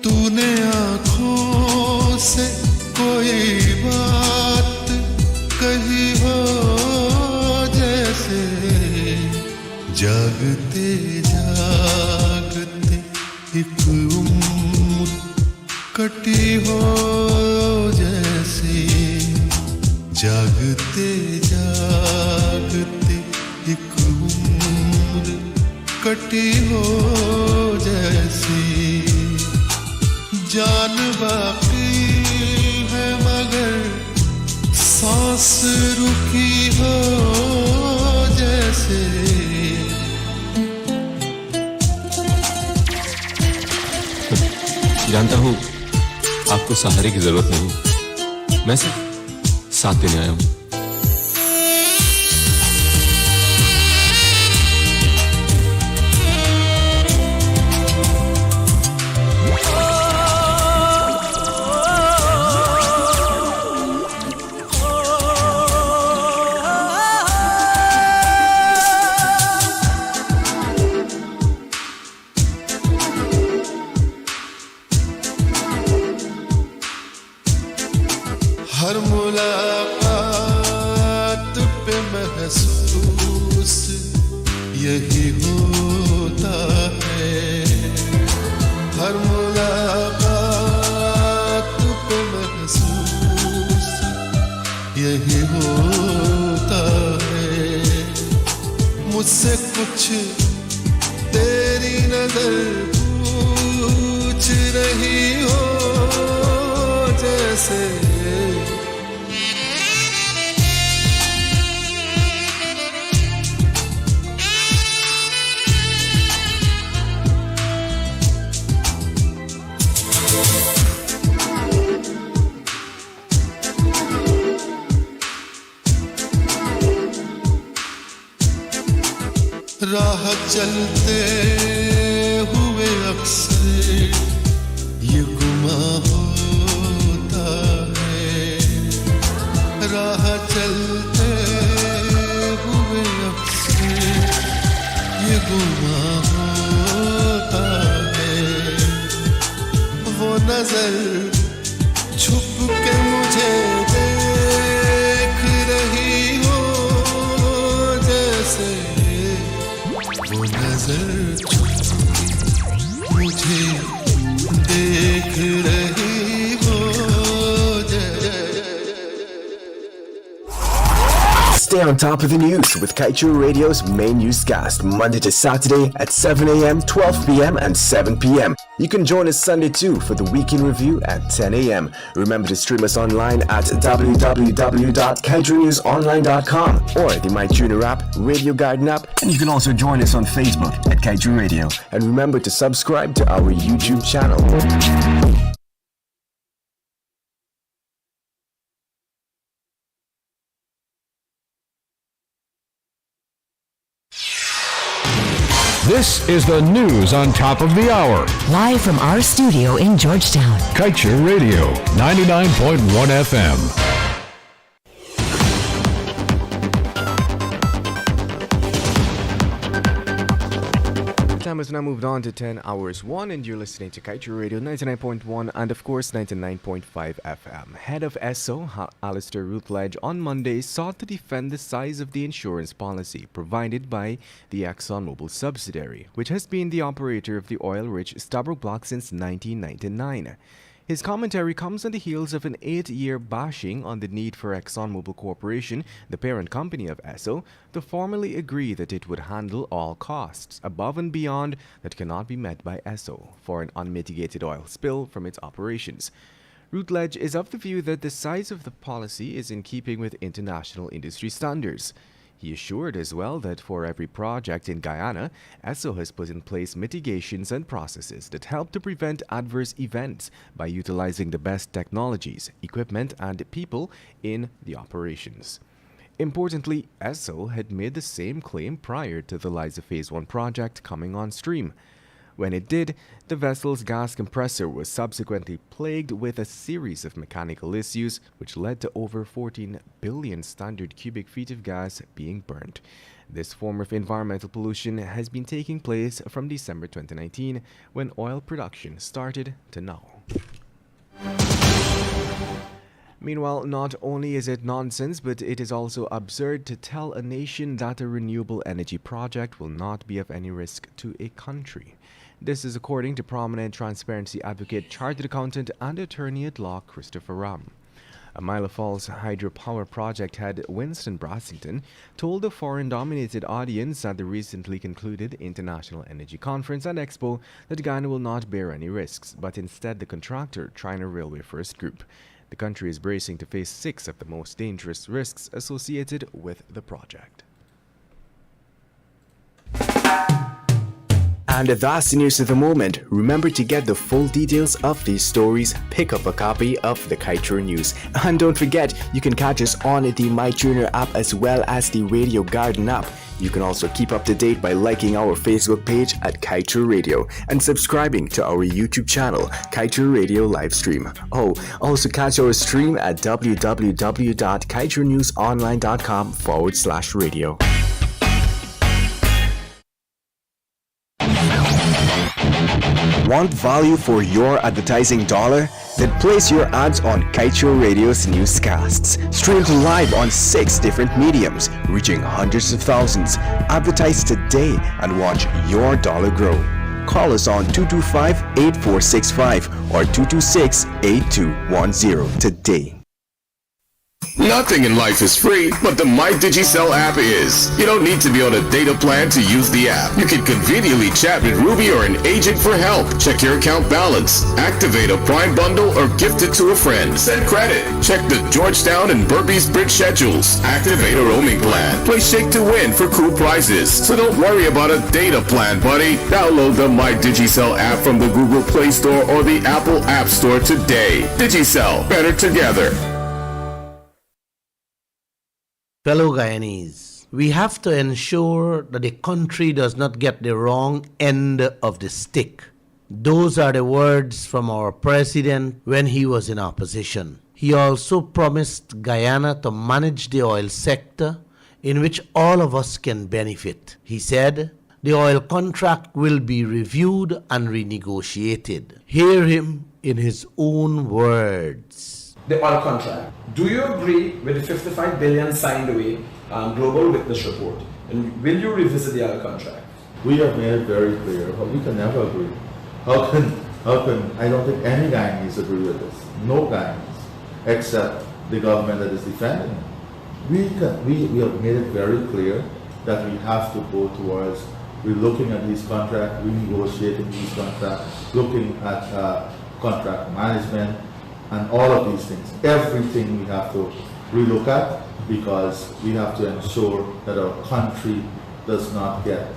तूने आँखों से कोई बात कही हो जैसे जागते जागते एक उम्र कटी हो जैसे जागते जागते एक उम्र कटी हो जैसे जान बाकी है मगर सांस रुकी हो जैसे जानता हूँ आपको सहारे की जरूरत नहीं मैं सिर्फ साथ देने आया हूँ हर मुलाकात पे महसूस यही होता है हर मुलाकात पे महसूस यही होता है मुझसे कुछ तेरी नजर पूछ रही हो जैसे राह चलते हुए अक्सर ये गुमा होता है राह चलते हुए अक्सर ये गुमा होता है वो नजर छुप के मुझे देख रही हो जैसे वो नजर मुझे देख रही हो Stay on top of the news with Kaieteur Radio's main newscast Monday to Saturday at 7 a.m., 12 p.m. and 7 p.m. You can join us Sunday too for the weekend review at 10 a.m. Remember to stream us online at www.kaieteurnewsonline.com or the MyTuner app, Radio Garden app, and you can also join us on Facebook at Kaieteur Radio. And remember to subscribe to our YouTube channel. This is the news on top of the hour. Live from our studio in Georgetown. Kaieteur Radio, 99.1 FM. time has now moved on to 10 hours 1, and you're listening to Kaieteur Radio 99.1 and of course 99.5 FM. Head of ESSO, Alistair Rutledge, on Monday sought to defend the size of the insurance policy provided by the ExxonMobil subsidiary, which has been the operator of the oil-rich Stabroek Block since 1999. His commentary comes on the heels of an 8-year bashing on the need for ExxonMobil Corporation, the parent company of ESSO, to formally agree that it would handle all costs above and beyond that cannot be met by ESSO for an unmitigated oil spill from its operations. Rutledge is of the view that the size of the policy is in keeping with international industry standards. He assured as well that for every project in Guyana, ESSO has put in place mitigations and processes that help to prevent adverse events by utilizing the best technologies, equipment, and people in the operations. Importantly, ESSO had made the same claim prior to the Liza Phase 1 project coming on stream. When it did, the vessel's gas compressor was subsequently plagued with a series of mechanical issues, which led to over 14 billion standard cubic feet of gas being burnt. This form of environmental pollution has been taking place from December 2019, when oil production started, to now. Meanwhile, not only is it nonsense, but it is also absurd to tell a nation that a renewable energy project will not be of any risk to a country. This is according to prominent transparency advocate, chartered accountant, and attorney at law Christopher Ram. A Mila Falls hydropower project head, Winston Brassington, told a foreign-dominated audience at the recently concluded International Energy Conference and Expo that Ghana will not bear any risks, but instead the contractor, China Railway First Group. The country is bracing to face 6 of the most dangerous risks associated with the project. And that's the news of the moment. Remember to get the full details of these stories, pick up a copy of the Kaieteur News. And don't forget, you can catch us on the MyTuner app as well as the Radio Garden app. You can also keep up to date by liking our Facebook page at Kaieteur Radio and subscribing to our YouTube channel, Kaieteur Radio Livestream. Oh, also catch our stream at www.kaieteurnewsonline.com/radio. Want value for your advertising dollar? Then place your ads on Kaieteur Radio's newscasts. Streamed live on 6 different mediums, reaching hundreds of thousands. Advertise today and watch your dollar grow. Call us on 225-8465 or 226-8210 today. Nothing in life is free, but the MyDigiCell app is. You don't need to be on a data plan to use the app. You can conveniently chat with Ruby or an agent for help. Check your account balance, activate a Prime bundle, or gift it to a friend. Send credit. Check the Georgetown and Burpees Bridge schedules. Activate a roaming plan. Play Shake to win for cool prizes. So don't worry about a data plan, buddy. Download the MyDigiCell app from the Google Play Store or the Apple App Store today. Digicel, better together. Fellow Guyanese, we have to ensure that the country does not get the wrong end of the stick. Those are the words from our president when he was in opposition. He also promised Guyana to manage the oil sector in which all of us can benefit. He said the oil contract will be reviewed and renegotiated. Hear him in his own words. The oil contract. Do you agree with the 55 billion signed away Global Witness report? And will you revisit the oil contract? We have made it very clear, but we can never agree. How can I don't think any Guyanese agree with this. No Guyanese, except the government that is defending it. We have made it very clear that we have to go towards relooking at these contracts, renegotiating these contracts, looking at contract management, and all of these things. Everything we have to relook at, because we have to ensure that our country does not get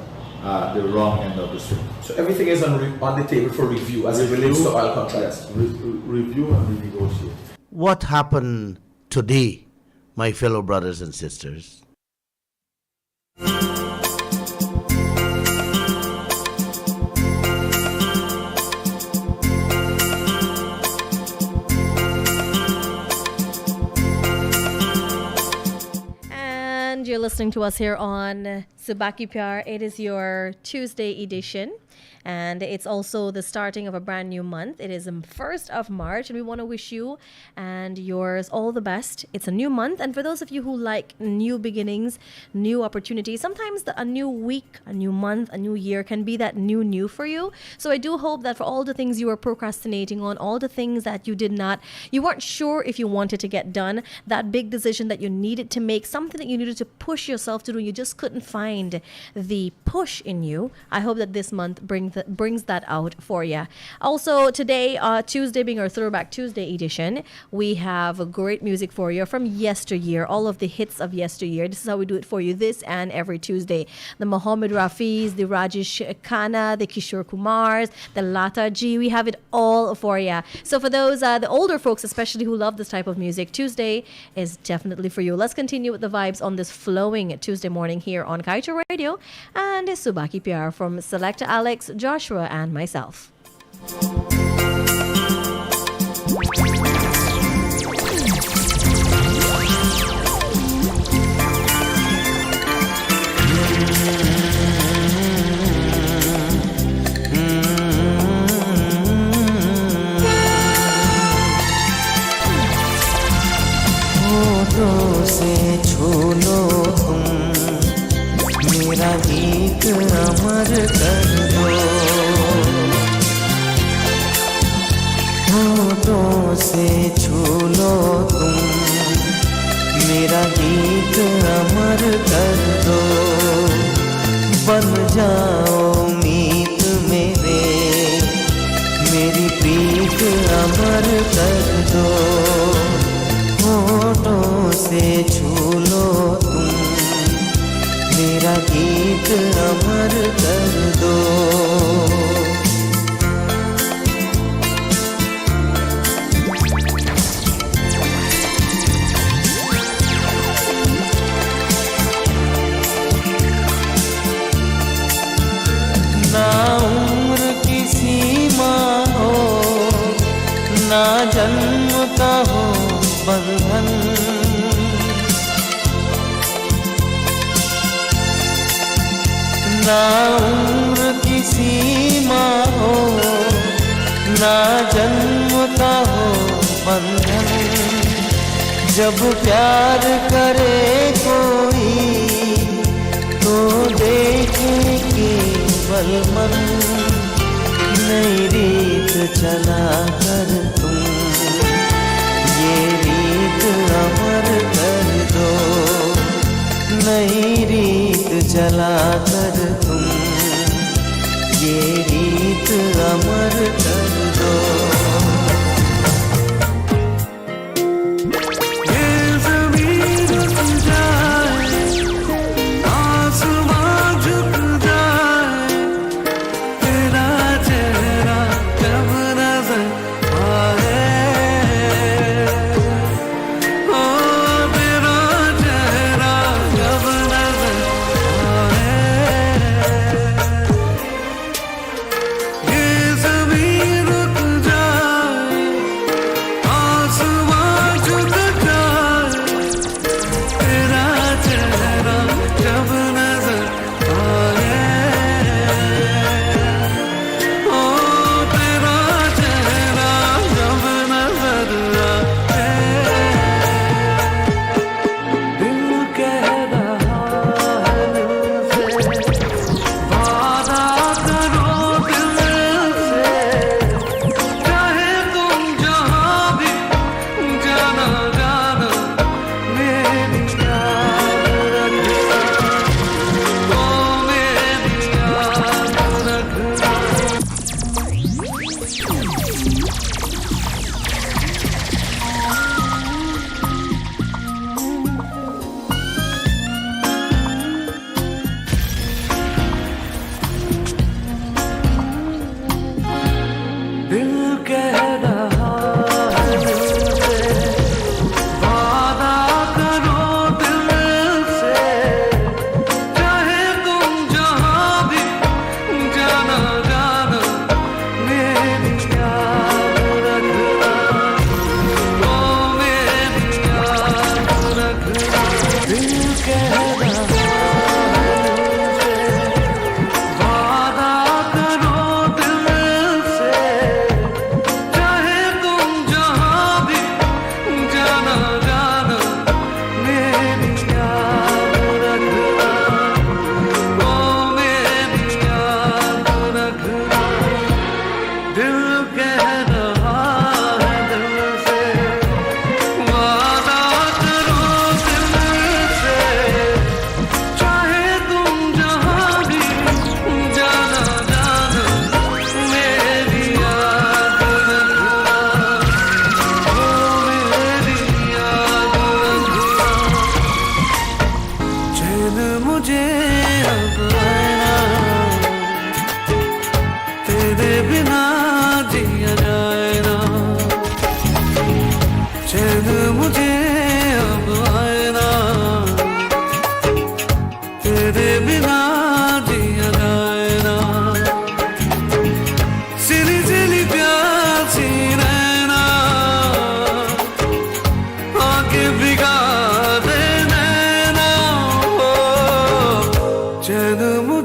the wrong end of the stick. So everything is on the table for review as it relates to oil contracts? Yes, review and renegotiate. What happened today, my fellow brothers and sisters? You're listening to us here on Subah Pyar. It is your Tuesday edition. And it's also the starting of a brand new month. It is the 1st of March, and we want to wish you and yours all the best. It's a new month, and for those of you who like new beginnings, new opportunities, sometimes a new week, a new month, a new year can be that new for you. So I do hope that for all the things you were procrastinating on, all the things that you weren't sure if you wanted to get done, that big decision that you needed to make, something that you needed to push yourself to do, and you just couldn't find the push in you. I hope that this month brings that out for you. Also, today, Tuesday being our Throwback Tuesday edition, we have great music for you from yesteryear, all of the hits of yesteryear. This is how we do it for you this and every Tuesday. The Mohammed Rafi's, the Rajesh Khanna, the Kishore Kumars, the Lata Ji, we have it all for you. So for those, the older folks especially who love this type of music, Tuesday is definitely for you. Let's continue with the vibes on this flowing Tuesday morning here on Kaieteur Radio and Subah Pyar from Selector Alex, Joshua, and myself. होठों से छू लो तुम मेरा गीत अमर कर दो होठों से छू लो तुम मेरा गीत अमर कर दो बन जाओ मीत मेरी प्रीत अमर कर दो होठों से छू लो तुम मेरा गीत अमर कर दो ना उम्र की सीमा हो ना जन्म का हो बंधन ना उम्र की सीमा हो ना जन्म का हो बंधन जब प्यार करे कोई तो देखे केवल मन नई रीत चला कर तुम ये रीत अमर कर दो नई रीत चला कर तुम ये रीत अमर कर दो ये ज़मीन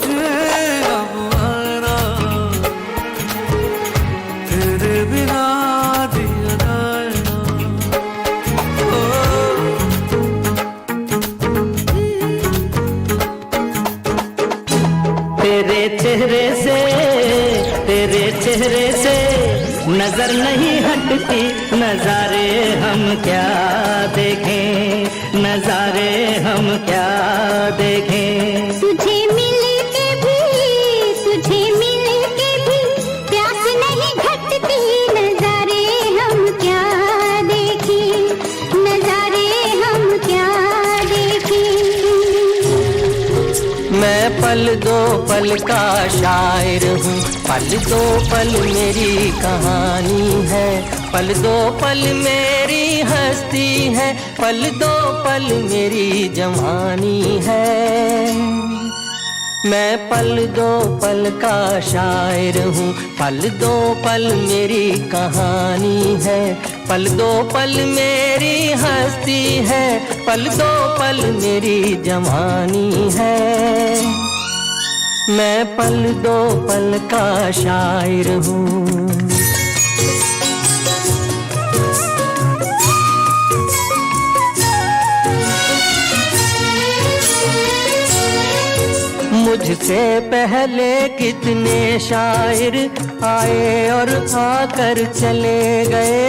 मुझे अब आना तेरे बिना जिया जाना तेरे चेहरे से नजर नहीं हटती नजारे हम क्या देखें नजारे हम क्या देखें तुझे मिल के भी प्यास नहीं घटती नजारे हम क्या देखें नजारे हम क्या देखें मैं पल दो पल का शायर हूँ पल दो पल मेरी कहानी है पल दो पल मेरी हस्ती है पल दो पल मेरी जवानी है मैं पल दो पल का शायर हूँ पल दो पल मेरी कहानी है पल दो पल मेरी हस्ती है पल दो पल मेरी जवानी है मैं पल दो पल का शायर हूँ मुझसे पहले कितने शायर आए और आकर चले गए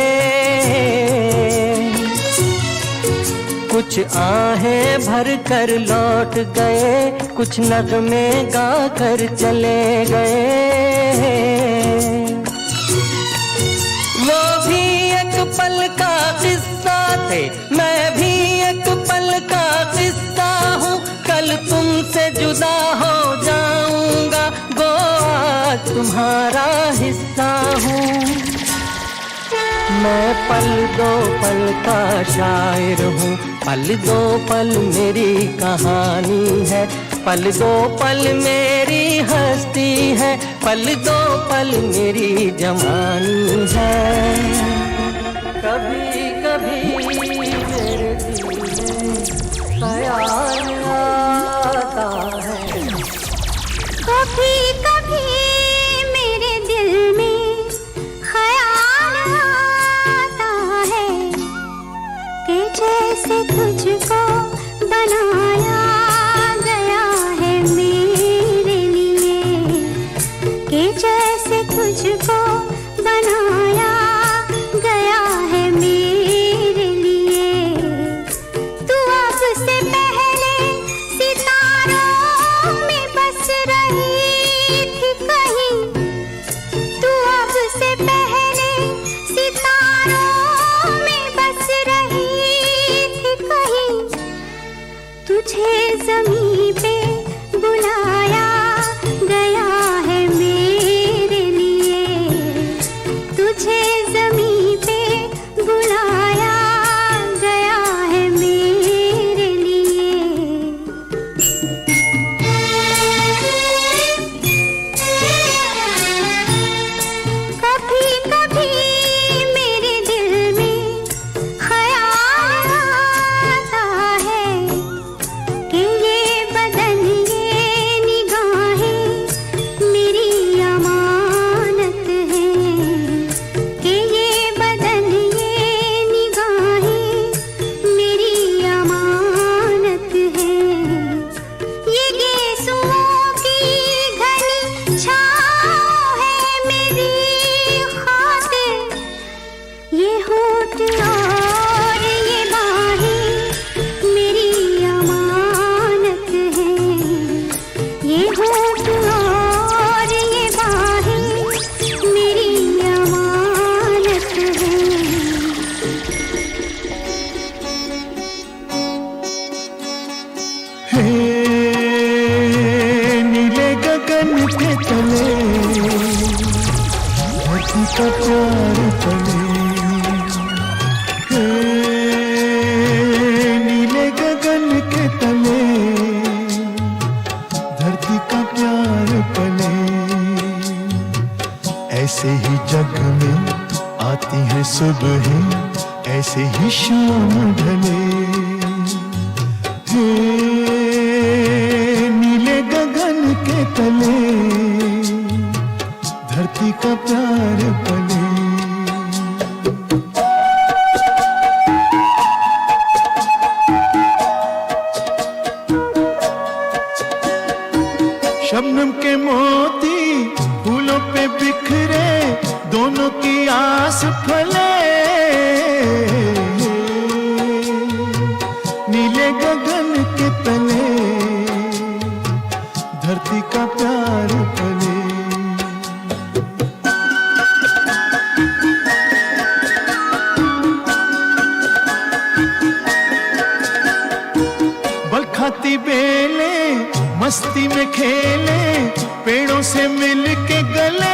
कुछ आहें भर कर लौट गए कुछ नगमे गा कर चले गए वो भी एक पल का किस्सा थे मैं भी एक पल का किस्सा हूँ कल तुमसे जुदा हो जाऊंगा गो आज तुम्हारा हिस्सा हूँ मैं पल दो पल का शायर हूँ पल दो पल मेरी कहानी है पल दो पल मेरी हस्ती है पल दो पल मेरी जवानी है कभी कभी मेरे दिल में ख्याल आता है कभी कभी मेरे दिल में ख्याल आता है कि जैसे तुझको बनाया गया है मेरे लिए कि जैसे तुझको बनाया गया है मेरे लिए तू अब से पहले सितारों में बस रही थी कहीं तू अब से पहले सितारों में बस रही थी कहीं तुझे ज़मीं पे बुलाया गया है मेरे लिए तुझे ज़मीं पे बुलाया गया है मेरे लिए कभी कभी मेरे दिल में ख्याल आता है कि ये बदन ये निगाहें मेरी अमानत है कि ये बदन ये निगाहें मेरी अमानत है ये गेसुओं की घनी छाँव है मेरी खातिर ये होठ और ये बाहें मेरी अमानत है ये होठ और ये बाहें मेरी अमानत है नीले गगन के तले धरती का प्यार पले नीले गगन के तले धरती का प्यार पले ऐसे ही जग में आती है सुबह ऐसे ही शाम ढले नीले गगन के के मोती फूलों पे बिखरे दोनों की आस फले नीले गगन के तले धरती का प्यार पले बल खाती बेले मस्ती में खेले पेड़ों से मिल के गले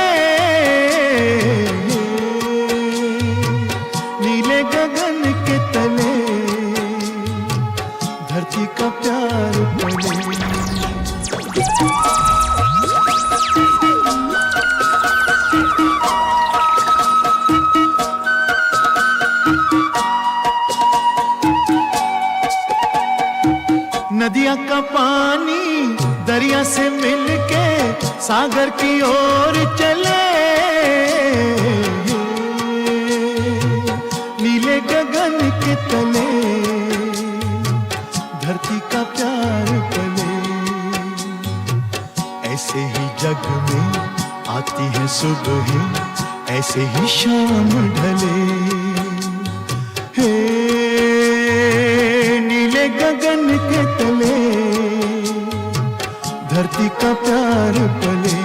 नीले गगन के तले धरती का प्यार पले नदिया का पानी दरिया से मिलके सागर की ओर चले नीले गगन के तले धरती का प्यार पले ऐसे ही जग में आती है सुबह ऐसे ही शाम ढले हे नीले गगन के तले धरती का प्यार पले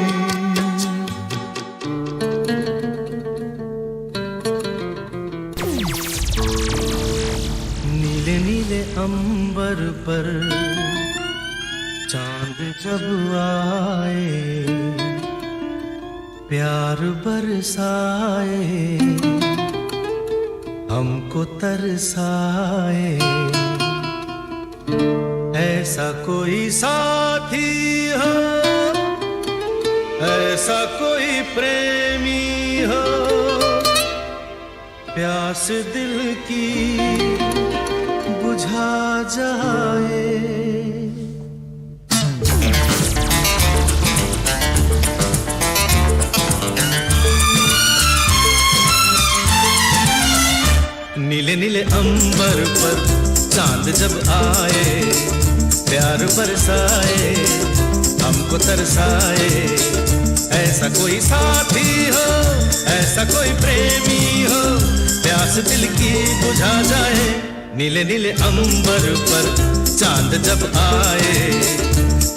नीले नीले अंबर पर चांद जब आए प्यार बरसाए हमको तरसाए ऐसा कोई साथी हो ऐसा कोई प्रेमी हो प्यास दिल की बुझा जाए नीले नीले अंबर पर चांद जब आए प्यार बरसाए हमको तरसाए ऐसा कोई साथी हो ऐसा कोई प्रेमी हो प्यास दिल की बुझा जाए नीले नीले अंबर पर चांद जब आए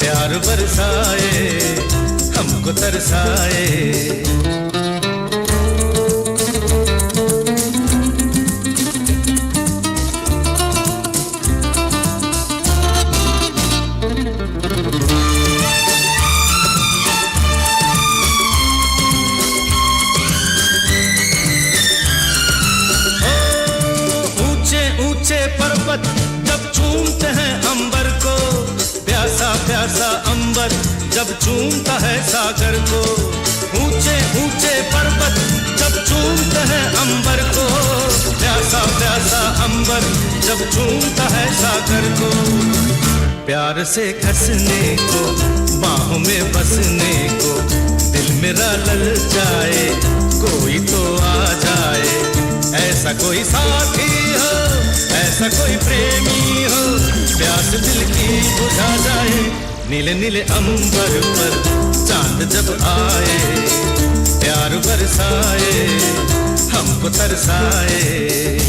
प्यार बरसाए हमको तरसाए पर्वत जब चूमते हैं अंबर को प्यासा प्यासा अंबर जब चूमता है सागर को ऊंचे ऊंचे पर्वत जब चूमते हैं अंबर को प्यासा प्यासा अंबर जब चूमता है सागर को प्यार से खसने को बाहों में बसने को दिल मेरा ललचाए कोई तो आ जाए ऐसा कोई साथी हो ऐसा कोई प्रेमी हो प्यास दिल की बुझा जाए नीले नीले अंबर पर चांद जब आए प्यार बरसाए हमको तरसाए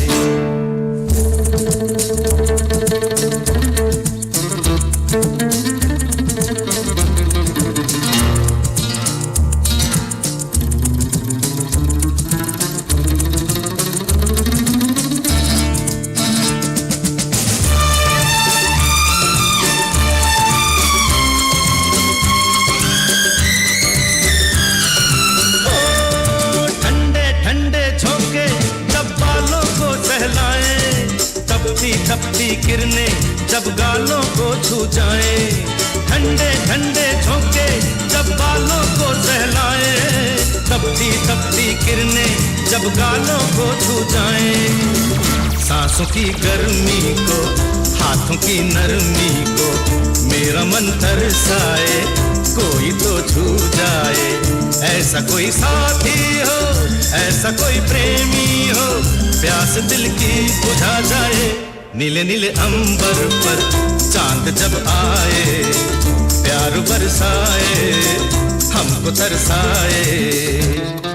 तपती किरणें जब गालों को छू जाए ठंडे ठंडे झोंके जब बालों को सहलाए तपती तपती किरणें जब गालों को छू जाए सांसों की गर्मी को हाथों की नरमी को मेरा मन तरसाए कोई तो छू जाए ऐसा कोई साथी हो ऐसा कोई प्रेमी हो प्यास दिल की बुझा जाए नीले नीले अंबर पर चांद जब आए प्यार बरसाए हमको तरसाए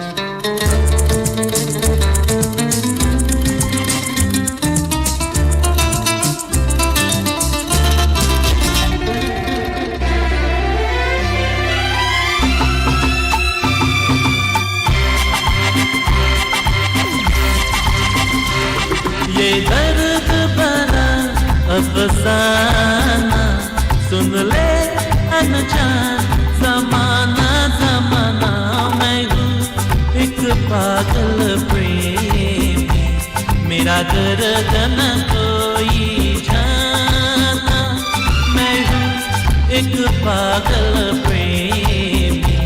ये दर्द भरा अफसाना सुन ले अनजान ज़माना ज़माना मैं हूँ एक पागल प्रेमी मेरा दर्द न कोई जाना मैं हूँ एक पागल प्रेमी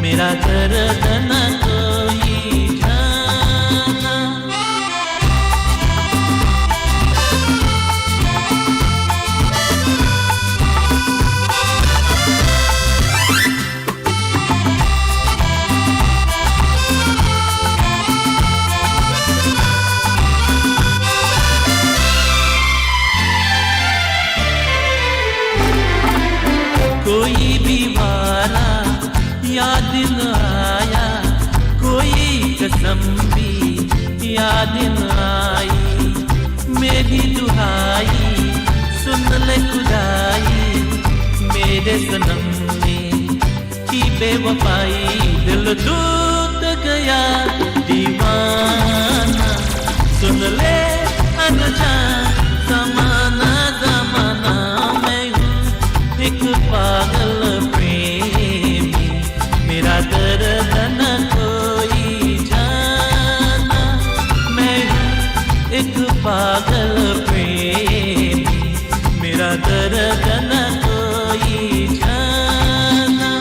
मेरा दर्द न कोई जाना कोई भी वारा याद न आया कोई कसम भी याद न आई मेरी दुहाई सुन ले खुदाई मेरे सनम में की बेवफाई दिल टूट गया दीवाना सुन ले अनजान ज़माना ज़माना मैं हूँ एक पागल प्रेमी मेरा दर्द न कोई जाना मैं हूँ एक पागल प्रेमी मेरा दर्द न कोई जाना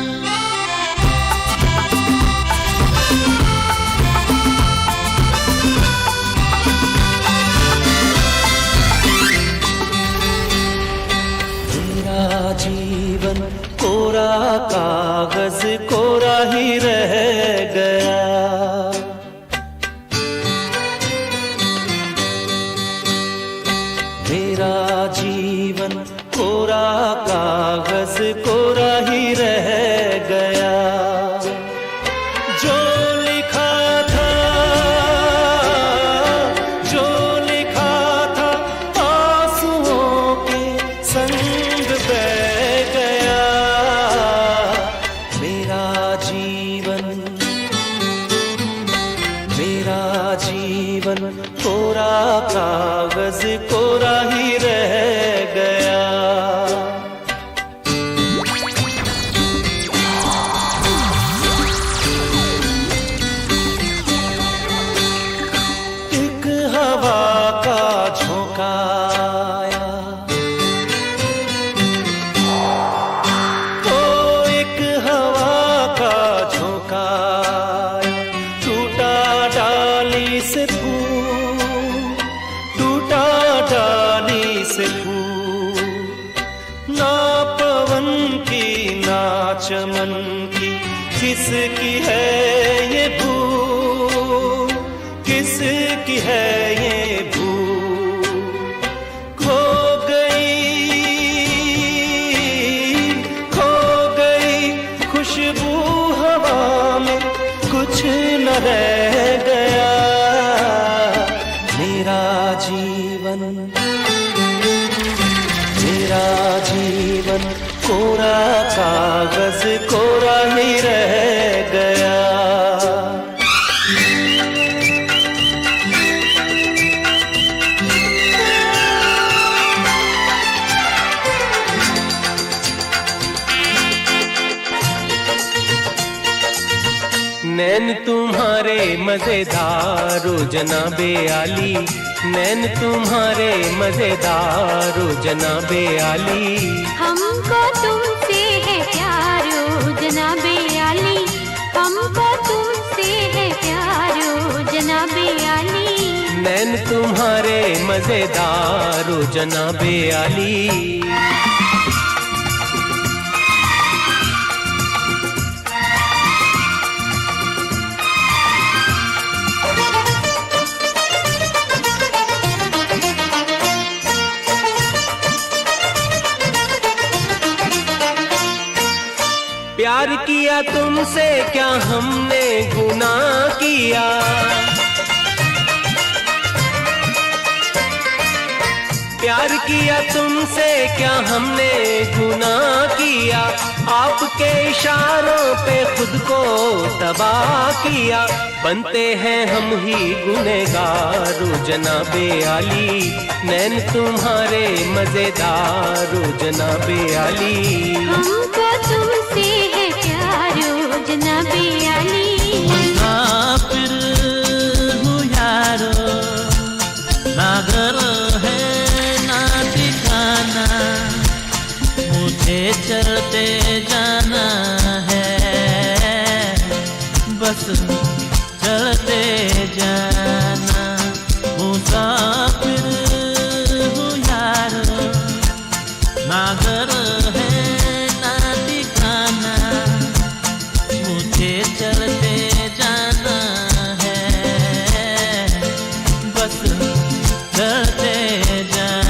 मेरा जीवन कोरा कागज कोरा ही रह गया मेरा जीवन कोरा कागज कोरा ही रह गया जो लिखा था जो लिखा था आंसुओं के संग बह गया मेरा जीवन कोरा कागज कोरा ही रह गया एक हवा का झोंका आया ओ एक हवा का झोंका आया टूटा डाली से फूल टूटा डाली से फूल ना पवन की ना चमन की किसकी है ये भूल किसकी है ये भूल खो गई खुशबू हवा में कुछ न रह गया मेरा जीवन कोरा कागज कोरा ही रह गया नैन तुम्हारे मजेदारो जनाबे आली नैन तुम्हारे मजेदारो जनाबे आली हमको तुमसे है प्यारो जनाबे आली हमको तुमसे है प्यारो जनाबे आली नैन तुम्हारे मजेदारो जनाबे आली प्यार किया तुमसे क्या हमने गुनाह किया प्यार किया तुमसे क्या हमने गुनाह किया आपके इशारों पे खुद को तबाह किया बनते हैं हम ही गुनहगार जनाबे आली नैन तुम्हारे मजेदार जनाबे आली हमको तुमसे है प्यार जनाबे आली मुसाफिर हूँ यारो ना घर है ना ठिकाना मुझे चलते जाना है बस चलते जाना मुसाफिर हूँ यारो ना घर है ना ठिकाना मुझे चलते जाना है बस चलते जाना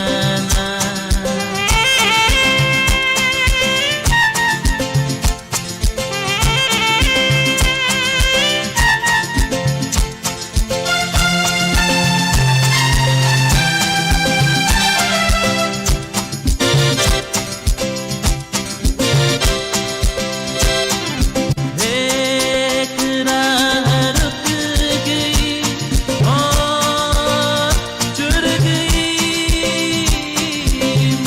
एक राह रुक गई और चुर गई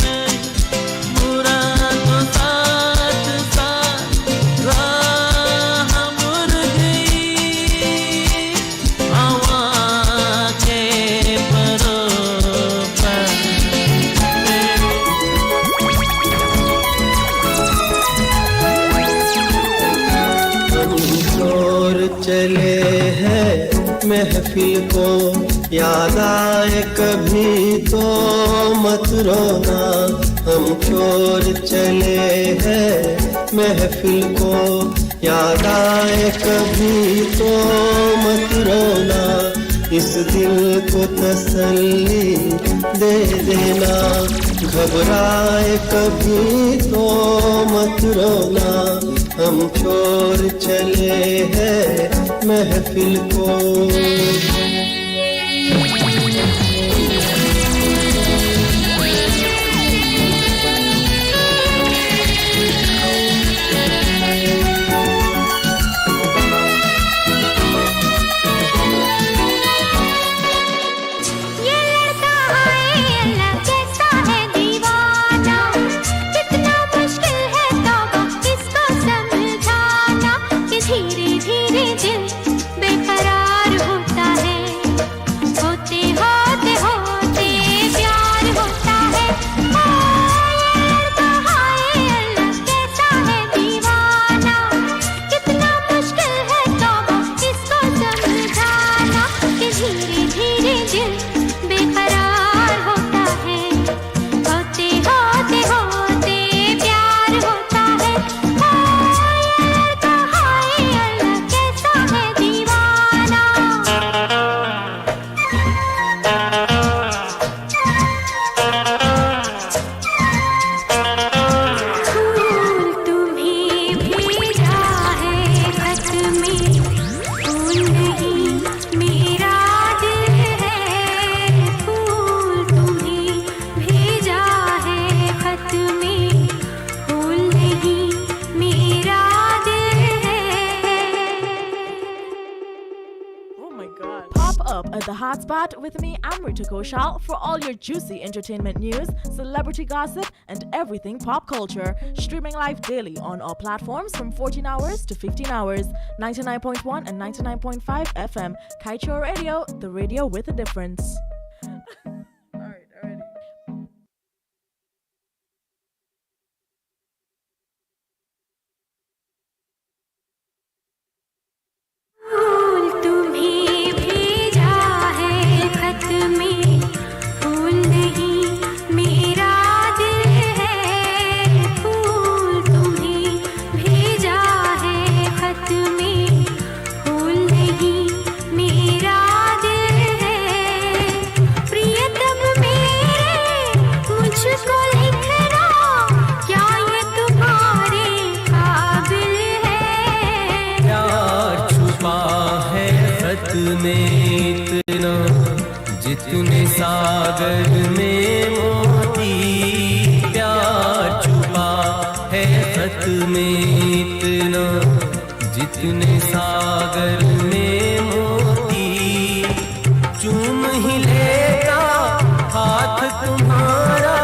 मैं बुरा तो साथ साथ राह मुड़ गई हवा के बरोबर चोर चले हैं महफिल को याद आए कभी तो मत रोना हम चोर चले हैं महफिल को याद आए कभी तो मत रोना इस दिल को तसल्ली दे देना घबराए कभी तो मत रोना हम चोर चले हैं महफिल को ये लड़का है अल्लाह कैसा है दीवाना कितना मुश्किल है तौबा इसको समझाना कि धीरे धीरे दिल बेकरार होता है होते होते होते प्यार होता है ओ ये लड़का है अल्लाह कैसा है दीवाना कितना मुश्किल है तौबा इसको समझाना कि धीरे धीरे दिल बेकरार होता है होते होते होते प्यार होता है ओ ये लड़का है अल्लाह कैसा है दीवाना फूल तुम्हें भेजा है खत में फूल नहीं मेरा दिल है फूल तुम्हें भेजा है खत में फूल नहीं मेरा दिल है Oh my god. Pop up at the hotspot with me, Amrita Koshal, for all your juicy entertainment news, celebrity gossip, and everything pop culture. Streaming live daily on all platforms from 14 hours to 15 hours. 99.1 and 99.5 FM. Kaieteur Radio, the radio with a difference. फूल तुम्हें भेजा है खत में फूल नहीं मेरा दिल है फूल तुम्हें भेजा है खत में फूल नहीं मेरा दिल है में इतना जितने सागर में मोती प्यार छुपा है खत में इतना जितने सागर में मोती चूम ही लेता हाथ तुम्हारा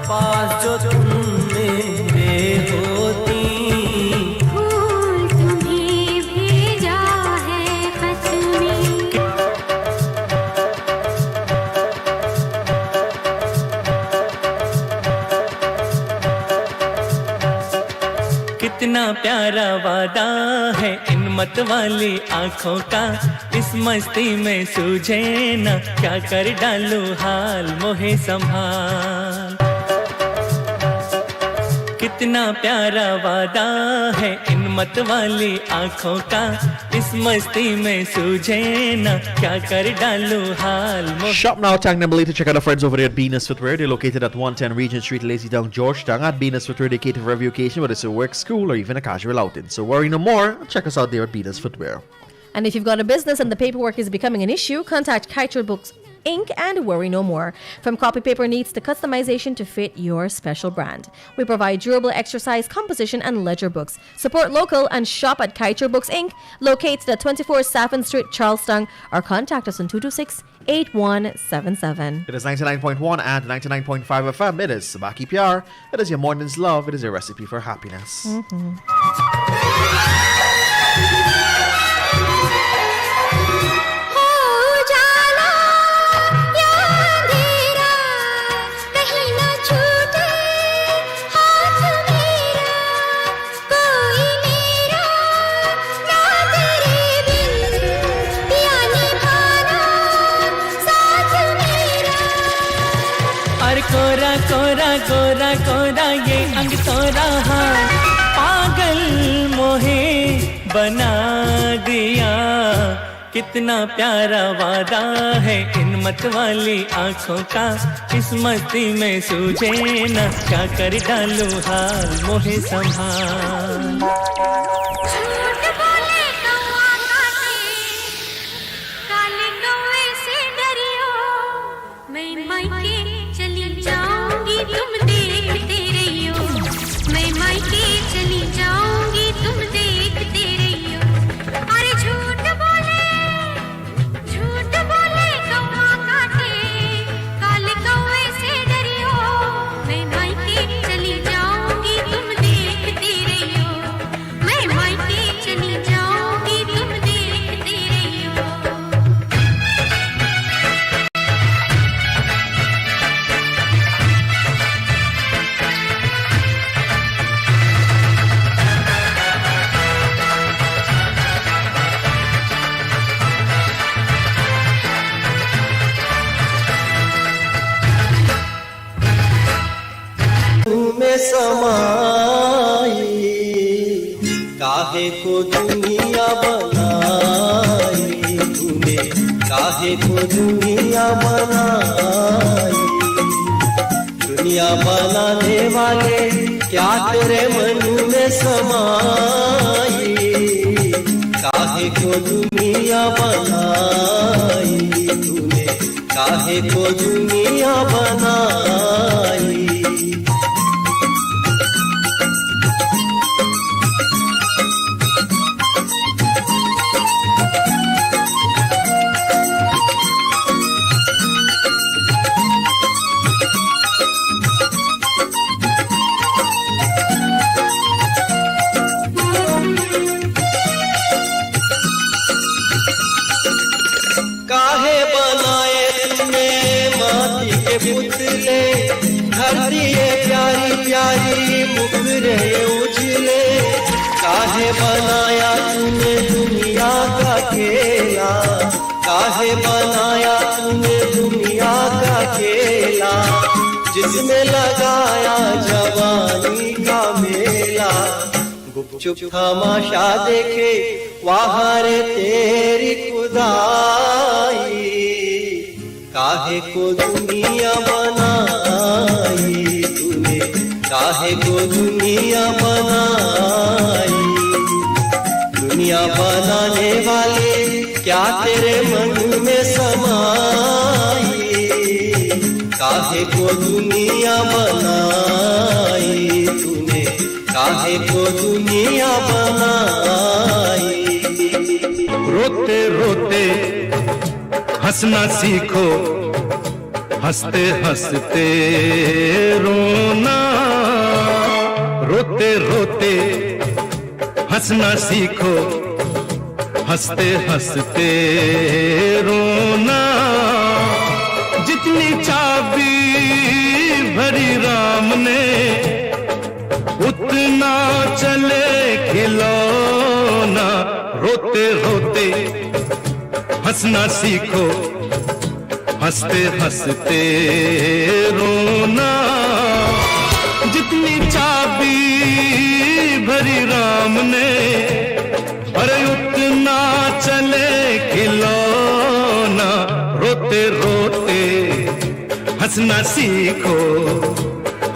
पास जो तुम मेरे होती फूल तुम्हें भेजा है खत में कितना प्यारा वादा है इन मत वाली आंखों का इस मस्ती में सूझे ना क्या कर डालू हाल मोहे संभाल कितना प्यारा वादा है इन मत वाली आंखों का इस मस्ती में सूझे ना क्या कर डालू हाल Shop now, tag Namely to check out our friends over there at Venus Footwear. They're located at 110 Regent Street, Lazytown, Georgetown. At Venus Footwear, they cater for every occasion, whether it's a work, school, or even a casual outing. So worry no more. Check us out there at Venus Footwear. And if you've got a business and the paperwork is becoming an issue, contact Kaieteur Books Inc. and worry no more. From copy paper needs to customization to fit your special brand. We provide durable exercise, composition, and ledger books. Support local and shop at Kaieteur Books Inc. located at 24 Saffron Street, Charlestown, or contact us on 226-8177. It is 99.1 and 99.5 FM. It is Subah Pyar. It is your morning's love. It is your recipe for happiness. कोरा कोरा कोरा कोरा ये अंग तोरा हाथ पागल मोहे बना दिया कितना प्यारा वादा है इन मत वाली आंखों का इस मस्ती में सूझे ना क्या कर डालू हाल मोहे संभाल तुम देखते रहियो मैं मायके चली जाऊंगी तुम देखते रहियो अरे झूठ बोले कौवा काटे काले कौवे से डरियो मैं मायके चली जाऊंगी तुम देखते रहियो मैं मायके चली जाऊंगी तुम देखते रहियो में समाई काहे को दुनिया बनाई तूने काहे को दुनिया बनाई दुनिया बनाने वाले क्या तेरे मन में समाई काहे को दुनिया बनाई तूने काहे को दुनिया बनाई काहे बनाए तुमने माटी के पुतले धरती ये प्यारी प्यारी मुखरे उजले काहे बनाया तूने दुनिया का खेला काहे बनाया तूने दुनिया का खेला जिसमें लगाया जवानी का मेला गुपचुप तमाशा देखे वहाँ रे तेरी खुदाई काहे को दुनिया बनाई तूने काहे को दुनिया बनाई दुनिया बनाने वाले क्या तेरे मन में समाई, काहे को दुनिया बनाई तूने, काहे को दुनिया बनाई। रोते रोते हंसना सीखो, हंसते हंसते रोना, रोते रोते हंसना सीखो, हंसते हंसते रोना। जितनी चाबी भरी राम ने उतना चले खिलौना। रोते रोते हंसना सीखो, हंसते हंसते रोना। जितनी चाबी भरी राम ने अरे उतना चले खिलौना। रोते रोते हंसना सीखो,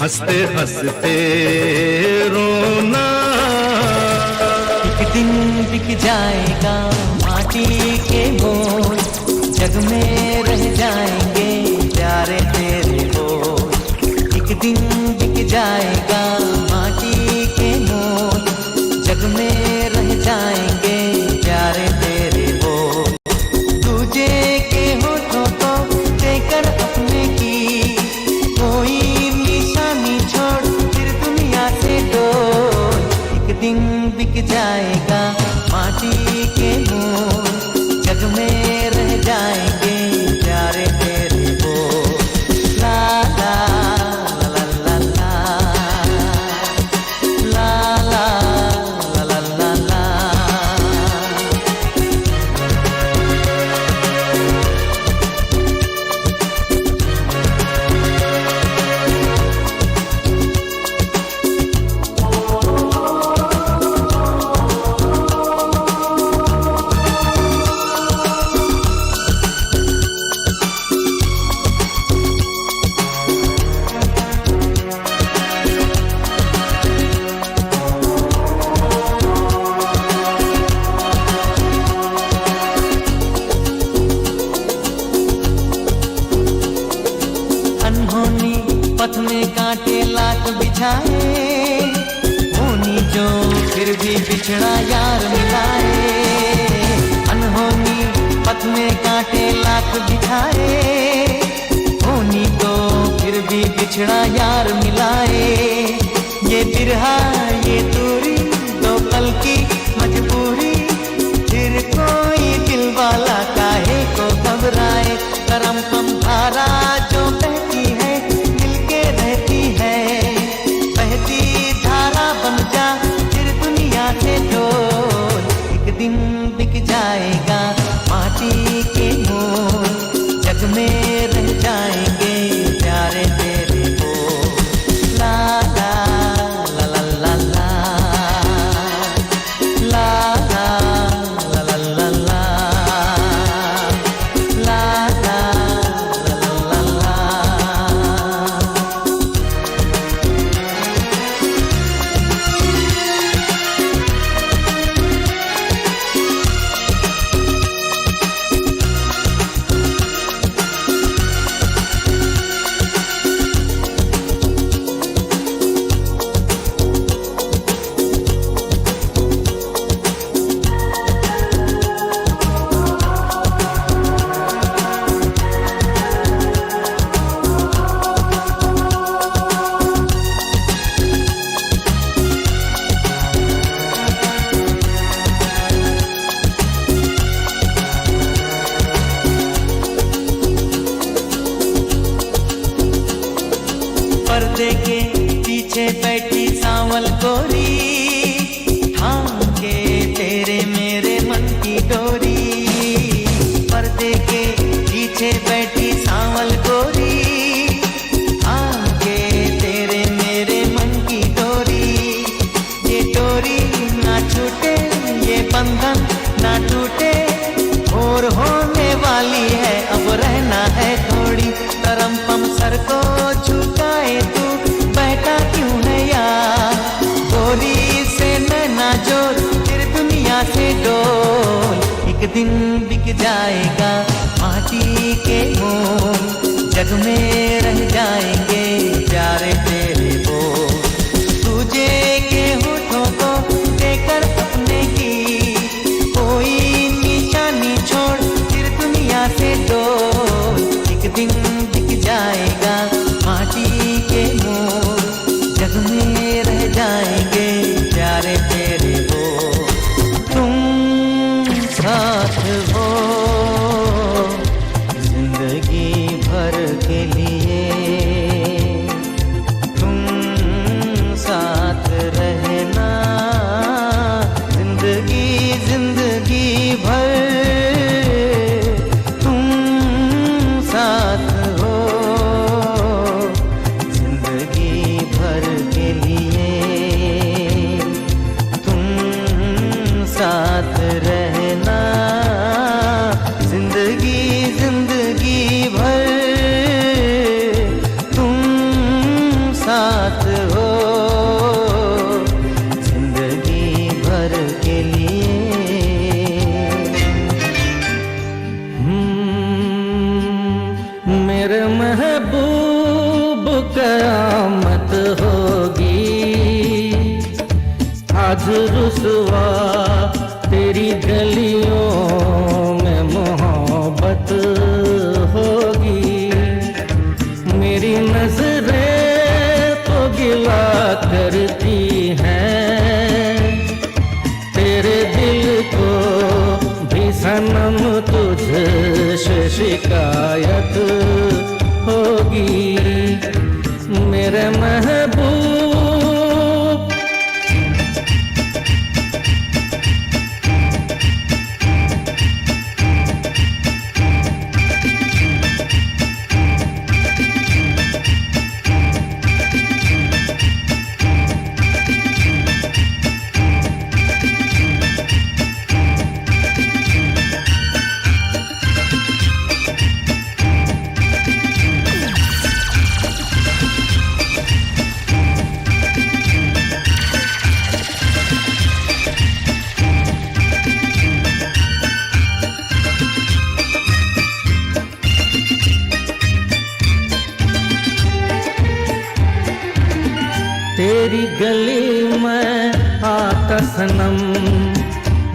हंसते हंसते रोना। एक दिन बिक जाएगा माटी के मोल, जग में रह जाएंगे प्यारे तेरे बोल। एक दिन बिक जाएगा माटी के मोल, जग में रह जाएंगे प्यारे तेरे बोल। दूजे के होठों को देकर अपने की कोई निशानी छोड़ फिर दुनिया से डोल। एक दिन बिक जाएगा माटी के मोल, जग में रह जाएंगे प्यारे तेरे बोल। ला ला ला ला ला ला ला ला ला ला। अनहोनी पथ में कांटे लाख बिछाए, होनी जो फिर भी बिछड़ा यार मिलाए। अनहोनी पथ में कांटे लाख बिछाए, होनी तो फिर भी बिछड़ा यार मिलाए। ये बिरहा ये दूरी दो पल की मजबूरी, फिर कोई दिल वाला काहे को घबराए। करम पम धारा जो बहती है मिलके रहती है, बहती धारा बन जा फिर दुनिया से ढोल। एक दिन बिक जाएगा माटी के मोल, जग में रह जाएंगे प्यारे तेरे बोल। ला ला ला ला ला ला ला ला ला ला ला ला ला। पर्दे के पीछे बैठी सांवल गोरी, थाम के तेरे मेरे मन की डोरी। पर्दे के पीछे बैठी सांवल गोरी, थाम के तेरे मेरे मन की डोरी। ये डोरी ना छूटे, ये बंधन ना टूटे, और होने वाली है अब रहना है थोड़ी। करम पम सर को झुकाए तू बैठा क्यों है यार, गोरी से नैना जोड़ फिर दुनिया से डोल। एक दिन बिक जाएगा माटी के मोम जग में रह जाएंगे प्यारे तेरे वो तुझे के होठों को देकर अपने की कोई निशानी छोड़ फिर दुनिया से डोल एक दिन बिक जाएगा माटी के मोम जग में रह जाएंगे प्यारे तेरे वो तुम साथ हो जिंदगी भर के लिए तुम साथ रहना जिंदगी जिंदगी भर तुम साथ हो जिंदगी भर के लिए तुम साथ रहना जिंदगी जिंदगी भर तुम साथ हो जिंदगी भर के लिए मेरे महबूब कयामत होगी आज रुसवा तेरी गलियों में मोहब्बत होगी मेरी नजरें तो गिला करती हैं तेरे दिल को भी सनम तुझसे शिकायत होगी मेरे महबूब तेरी गली में आता सनम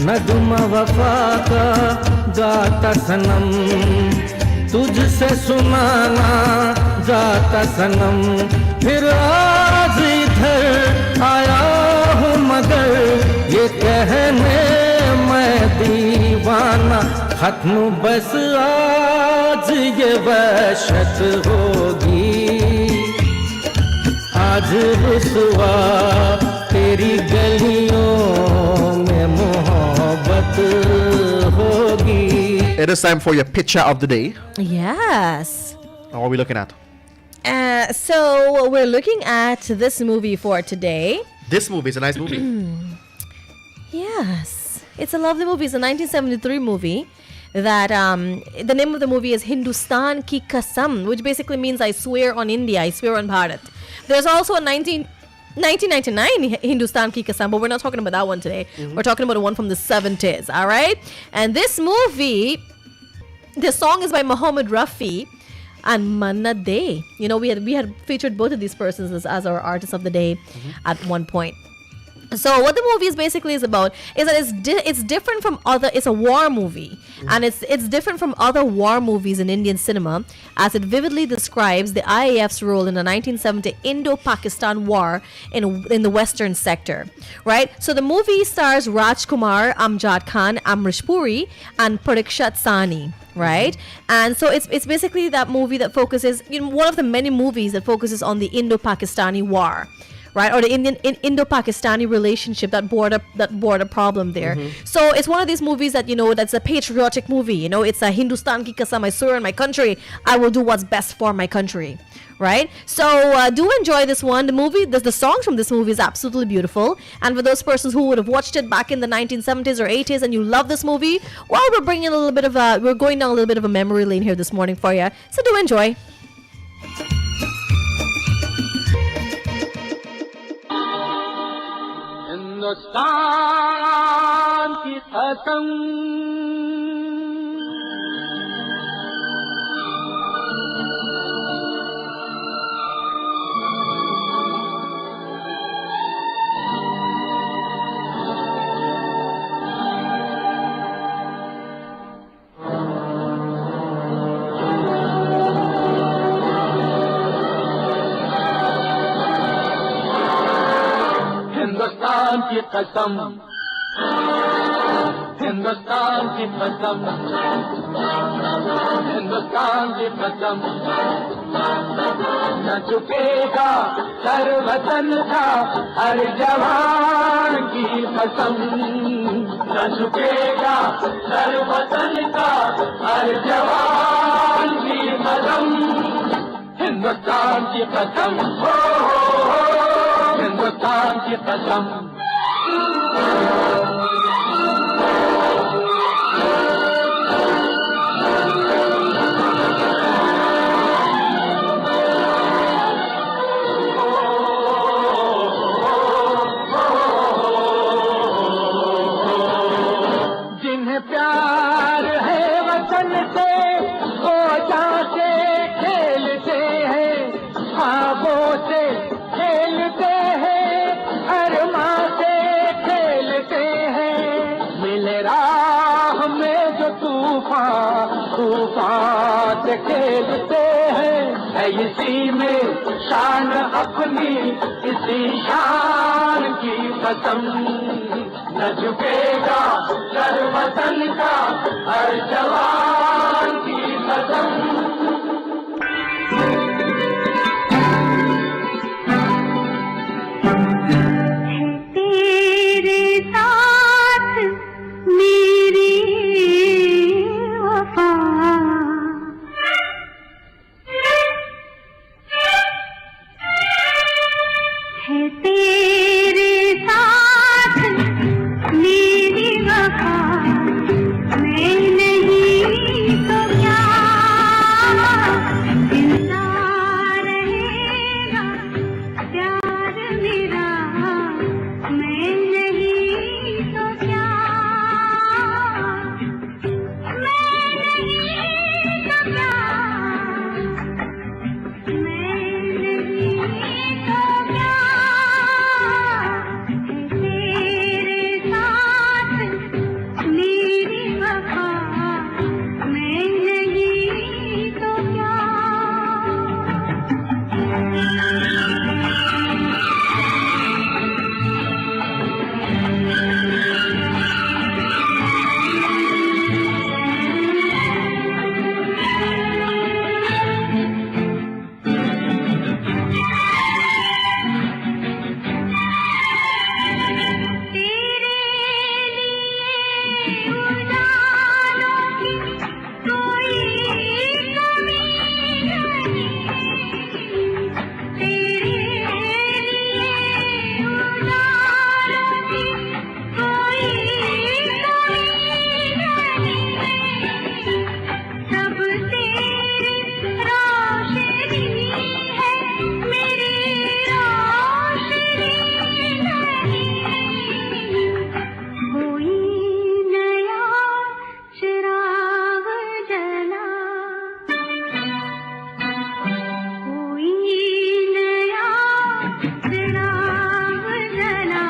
नगमा वफा का गाता सनम तुझसे सुनाना जाता सनम फिर आज इधर आया हूँ मगर ये कहने मैं दीवाना खत्म बस आज ये वहशत होगी आज रुसवा तेरी गलियों में मोहब्बत होगी. It is time for your picture of the day. Yes. What are we looking at? So we're looking at this movie for today. This movie is a nice movie. Yes. It's a lovely movie. It's a 1973 movie that the name of the movie is Hindustan Ki Kasam, which basically means I swear on India, I swear on Bharat. There's also a 1999 Hindustan Ki Kasam, but we're not talking about that one today. We're talking about the one from the 70s, all right? And this movie, the song is by Mohammed Rafi and Manna Day. You know, we had featured both of these persons as our artists of the day at one point. So what the movie is basically is about is that it's different from other. It's a war movie, and it's different from other war movies in Indian cinema, as it vividly describes the IAF's role in the 1970 Indo-Pakistan War in the Western sector. Right. So the movie stars Rajkumar, Amjad Khan, Amrish Puri, and Parikshat Sahni. Right. And so it's basically that movie that focuses, one of the many movies that focuses on the Indo-Pakistani War. Right, or the Indo-Pakistani relationship that bore a problem there. So it's one of these movies that, that's a patriotic movie. It's a Hindustan Ki Kasam, I swear on my country, I will do what's best for my country. Right? So do enjoy this one. The songs from this movie is absolutely beautiful. And for those persons who would have watched it back in the 1970s or 80s and you love this movie, well, we're going down a little bit of a memory lane here this morning for you. So do enjoy. Hindustan की कसम कसम, हिंदुस्तान की कसम, हिंदुस्तान की कसम, न झुकेगा sir वतन का हर जवान की कसम, न झुकेगा सर वतन का हर जवान की कसम, हिंदुस्तान की कसम, हो हिंदुस्तान की कसम। जिन्हें प्यार है वतन से वो जाके खेलते हैं, ख्वाबों से खेलते हैं, अरमां से खेलते हैं। मिले राह में जो तूफान तूफान से खेलते हैं, है इसी में शान अपनी, इसी शान की कसम, न झुकेगा सर वतन का हर जवान की कसम। तेरे साथ मेरी वफा, है तेरे साथ मेरी वफा, मैं नहीं तो क्या जिंदा रहेगा प्यार मेरा, मैं नहीं तो क्या, मैं नहीं तो क्या, मैं नहीं तो क्या, तेरे साथ मेरी वफा, मैं नहीं तो क्या। तेरे लिए उजालों की कोई कमी नहीं, तेरे लिए उजालों की कोई कमी नहीं, सब तेरी रोशनी है, मेरी रोशनी नहीं, कोई नया चिराग जला, कोई नया चिराग जला,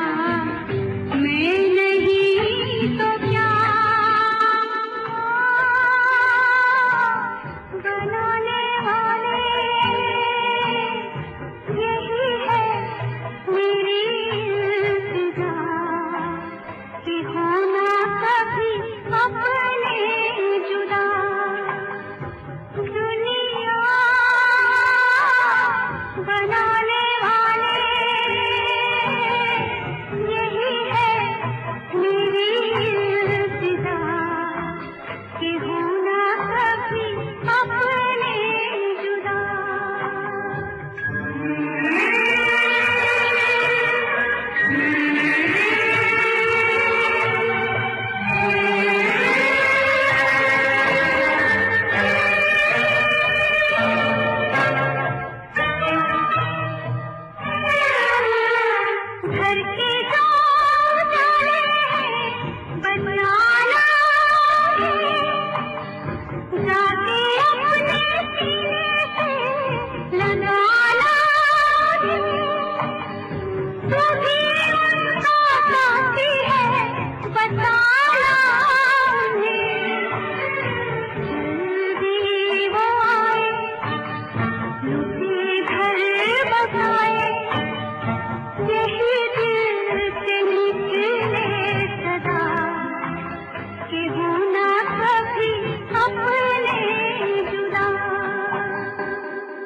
मैं नहीं तो क्या, बनाने वाले यही है मेरी इल्तिजा, कि होना कभी अपने जुदा, दुनिया बनाने वाले यही है मेरी इल्तिजा, कि होना कभी अपने जुदा।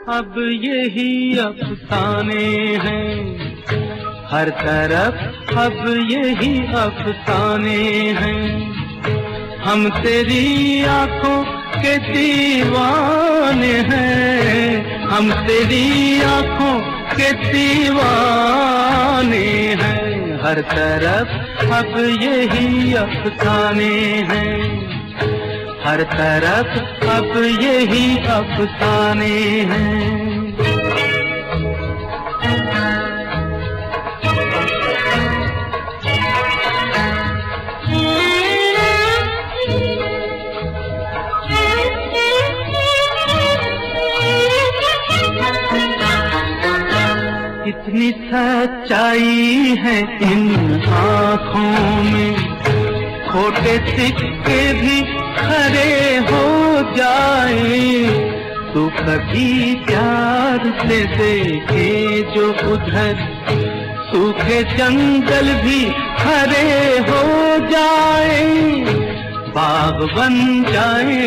अब यही अफसाने हैं, हर तरफ अब यही अफसाने हैं। हम तेरी आंखों के दीवाने हैं, हम तेरी आंखों के दीवाने हैं। हर तरफ अब यही अफसाने हैं, हर तरफ अब यही अफसाने हैं। इतनी सच्चाई है इन आँखों में, खोटे सिक्के भी खरे हो जाए। तो कभी प्यार से देखे जो उधर, सूखे जंगल भी हरे हो जाए। बाग बन जाए,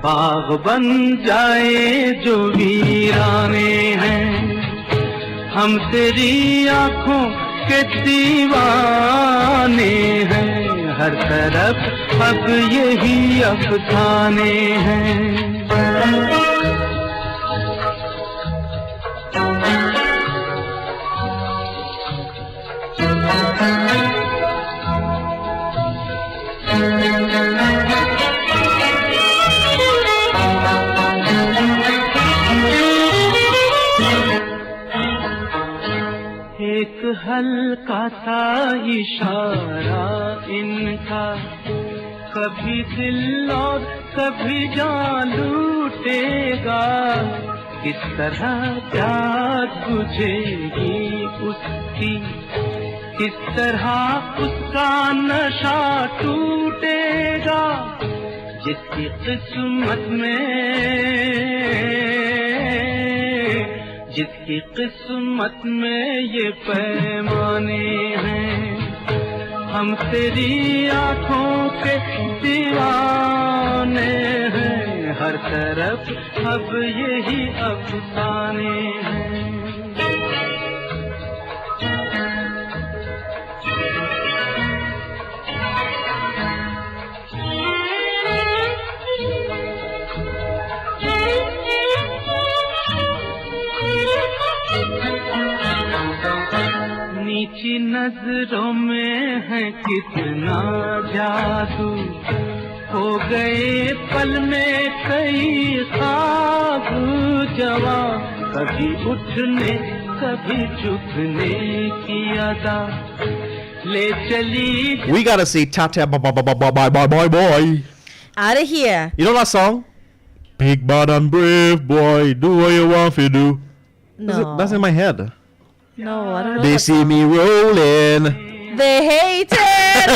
बाग बन जाए जो वीराने हैं। हम तेरी आँखों के दीवाने हैं, हर तरफ अब यही अफसाने हैं। एक हल्का सा इशारा इनका, कभी दिल और कभी जान लूटेगा। किस तरह प्यार बुझेगी उसकी, किस तरह उसका नशा टूटेगा। जिसकी किस्मत में, जिसकी किस्मत में ये पैमाने हैं। हम तेरी आँखों के दीवाने हैं, हर तरफ अब यही अफसाने हैं। नीची नजरों में है कितना जादू, हो गए पल में कई ख्वाब जवां। कभी उठने कभी झुकने की अदा ले चली। We gotta say tata bye bye. Out of here. You know that song? Big bad and brave boy, do what you want to do. No. That's in my head. No, I don't know. They see me rolling. They hate it.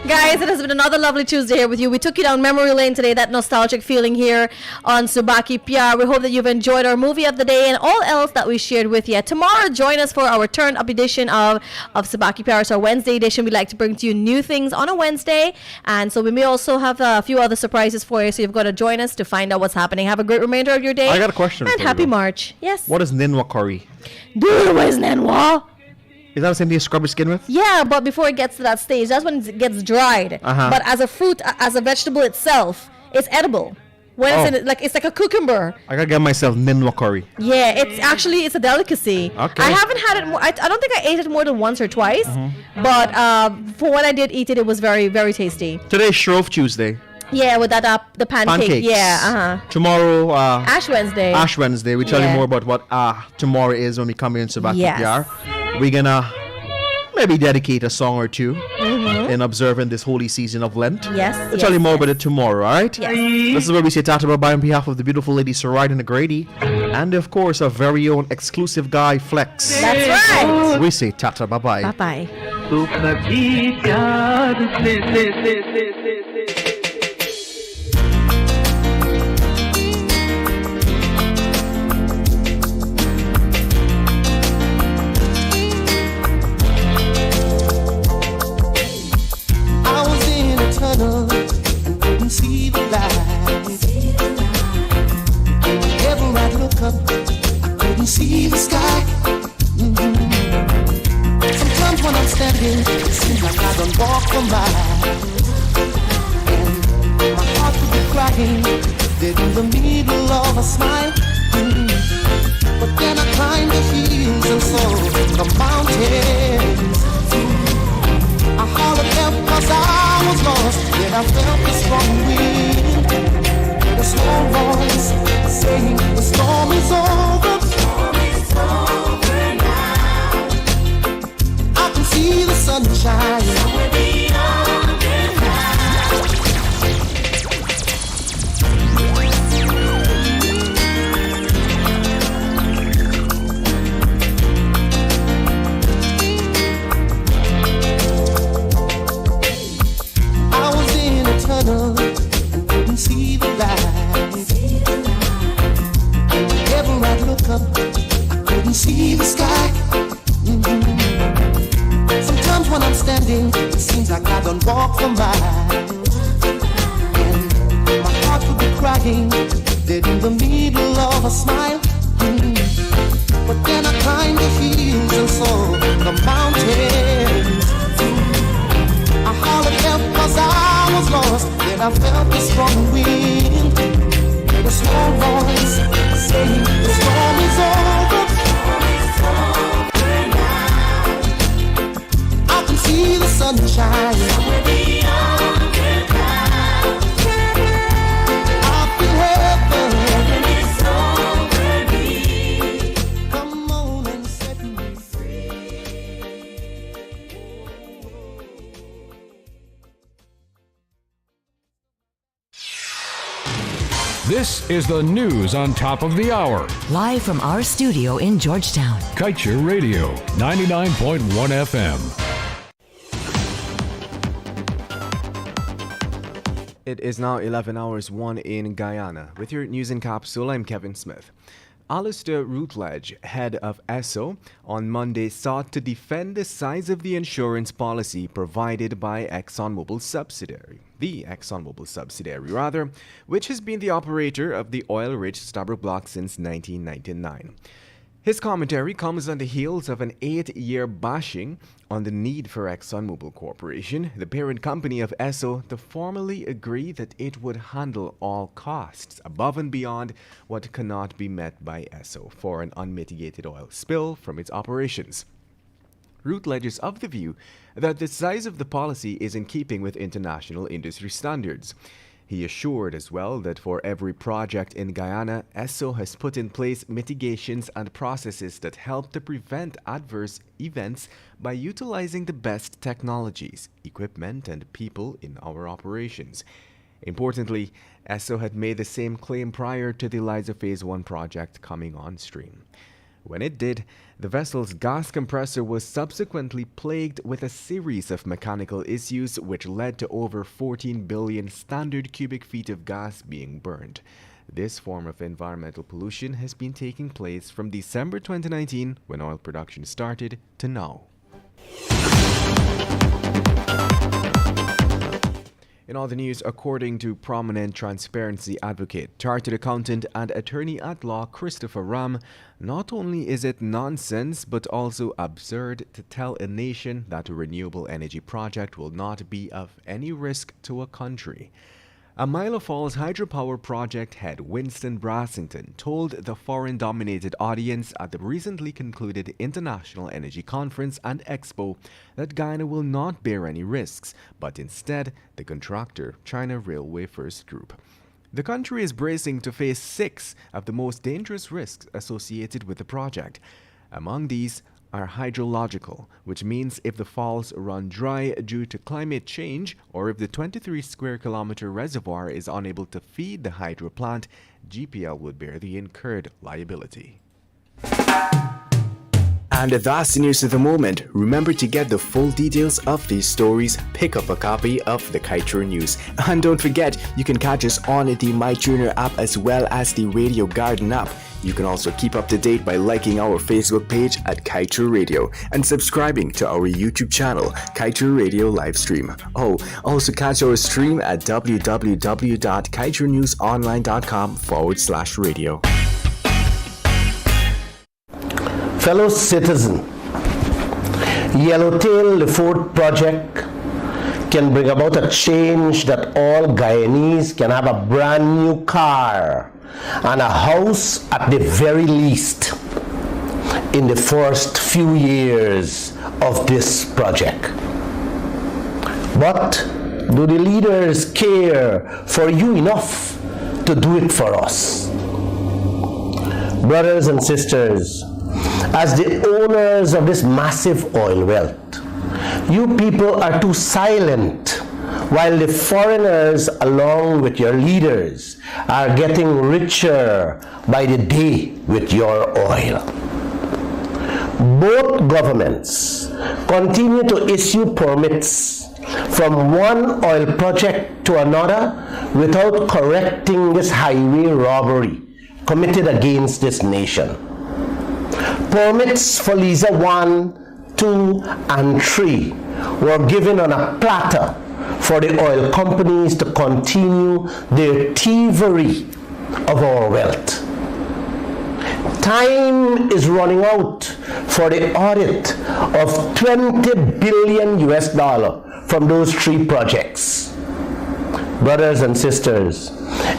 Guys, it has been another lovely Tuesday here with you. We took you down memory lane today, that nostalgic feeling here on Subah Pyar. We hope that you've enjoyed our movie of the day and all else that we shared with you. Tomorrow, join us for our turn-up edition of Subah Pyar. It's our Wednesday edition. We like to bring to you new things on a Wednesday. And so we may also have a few other surprises for you. So you've got to join us to find out what's happening. Have a great remainder of your day. I got a question And for happy you. March. Yes. What is ninwa curry? Dude, what is Nenwa? Is that the same thing you scrub your skin with? Yeah, but before it gets to that stage, that's when it gets dried. But as a fruit, as a vegetable itself, it's edible. When it's in, it's like a cucumber. I gotta get myself ninwa curry. Yeah, it's a delicacy. Okay. I haven't had it. I don't think I ate it more than once or twice. But for when I did eat it, it was very, very tasty. Today's Shrove Tuesday. Yeah, with that the pancake. Yeah, Tomorrow, Ash Wednesday. Ash Wednesday. We tell you more about what tomorrow is when we come here in Subah Pyar. We're gonna maybe dedicate a song or two in observing this holy season of Lent. Yes. We'll tell you more about it tomorrow, all right? Yes. This is where we say tata bye-bye on behalf of the beautiful lady Surida and Grady, and of course our very own exclusive guy Flex. That's right. We say tata bye-bye. Bye-bye. तो कभी प्यार से I was in a tunnel and couldn't see the light. when I'm standing, it seems like I don't walk for miles. And my heart could be crying, dead in the middle of a smile. But then I climbed the hills and saw the mountains. I hollered help 'cause I was lost, yet I felt the strong wind. The small voice saying the storm is over. I can see the sunshine. I was in a tunnel and couldn't see the light. And whenever I look up, I couldn't see the sky. Sometimes when I'm standing, it seems like I don't walk for miles. And my heart could be crying, dead in the middle of a smile. But then I climbed the hills and saw the mountains. I hollered help 'cause I was lost, then I felt the strong wind. A small voice saying the storm is over. I can see the sunshine. I feel heaven. Come on and set me free. This is the news on top of the hour. Live from our studio in Georgetown. Kaieteur Radio, 99.1 FM. It is now 11 hours 1 in Guyana. With your news in capsule, I'm Kevin Smith. Alistair Routledge, head of ESSO, on Monday sought to defend the size of the insurance policy provided by the ExxonMobil subsidiary, which has been the operator of the oil-rich Stabroek Block since 1999. His commentary comes on the heels of an 8-year bashing on the need for ExxonMobil Corporation, the parent company of ESSO, to formally agree that it would handle all costs above and beyond what cannot be met by ESSO for an unmitigated oil spill from its operations. Routledge is of the view that the size of the policy is in keeping with international industry standards. He assured as well that for every project in Guyana, ESSO has put in place mitigations and processes that help to prevent adverse events by utilizing the best technologies, equipment, and people in our operations. Importantly, ESSO had made the same claim prior to the Liza Phase 1 project coming on stream. When it did, the vessel's gas compressor was subsequently plagued with a series of mechanical issues which led to over 14 billion standard cubic feet of gas being burned. This form of environmental pollution has been taking place from December 2019, when oil production started, to now. In all the news, according to prominent transparency advocate, chartered accountant and attorney-at-law Christopher Ram, not only is it nonsense but also absurd to tell a nation that a renewable energy project will not be of any risk to a country. A Milo Falls hydropower project head Winston Brassington told the foreign-dominated audience at the recently concluded International Energy Conference and Expo that Guyana will not bear any risks, but instead the contractor, China Railway First Group. The country is bracing to face 6 of the most dangerous risks associated with the project. Among these are hydrological, which means if the falls run dry due to climate change or if the 23 square kilometer reservoir is unable to feed the hydro plant, GPL would bear the incurred liability. And that's the news of the moment. Remember to get the full details of these stories, pick up a copy of the Kaieteur News. And don't forget, you can catch us on the MyTuner app as well as the Radio Garden app. You can also keep up to date by liking our Facebook page at Kaieteur Radio and subscribing to our YouTube channel, Kaieteur Radio Livestream. Oh, also catch our stream at www.kaieteurnewsonline.com/radio. Fellow citizen, Yellowtail, the fourth project, can bring about a change that all Guyanese can have a brand new car and a house at the very least in the first few years of this project. But do the leaders care for you enough to do it for us? Brothers and sisters, as the owners of this massive oil wealth, you people are too silent while the foreigners, along with your leaders, are getting richer by the day with your oil. Both governments continue to issue permits from one oil project to another without correcting this highway robbery committed against this nation. Permits for Liza 1, 2, and 3 were given on a platter for the oil companies to continue their thievery of our wealth. Time is running out for the audit of 20 billion US dollar from those 3 projects. Brothers and sisters,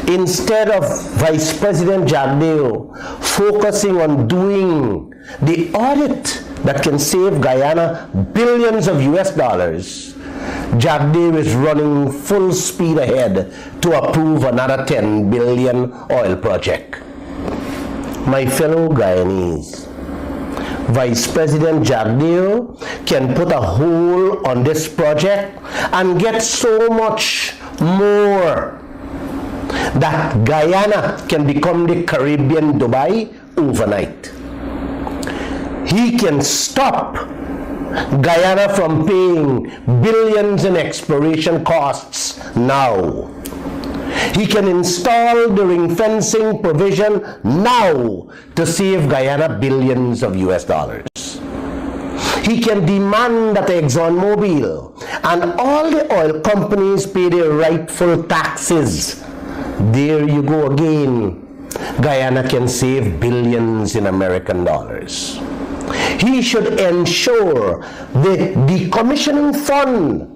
instead of Vice President Jagdeo focusing on doing the audit that can save Guyana billions of US dollars, Jagdeo is running full speed ahead to approve another 10 billion oil project. My fellow Guyanese, Vice President Jagdeo can put a hold on this project and get so much more that Guyana can become the Caribbean Dubai overnight. He can stop Guyana from paying billions in exploration costs now. He can install the ring fencing provision now to save Guyana billions of US dollars. He can demand that ExxonMobil and all the oil companies pay their rightful taxes. There you go again. Guyana can save billions in American dollars. He should ensure the decommissioning fund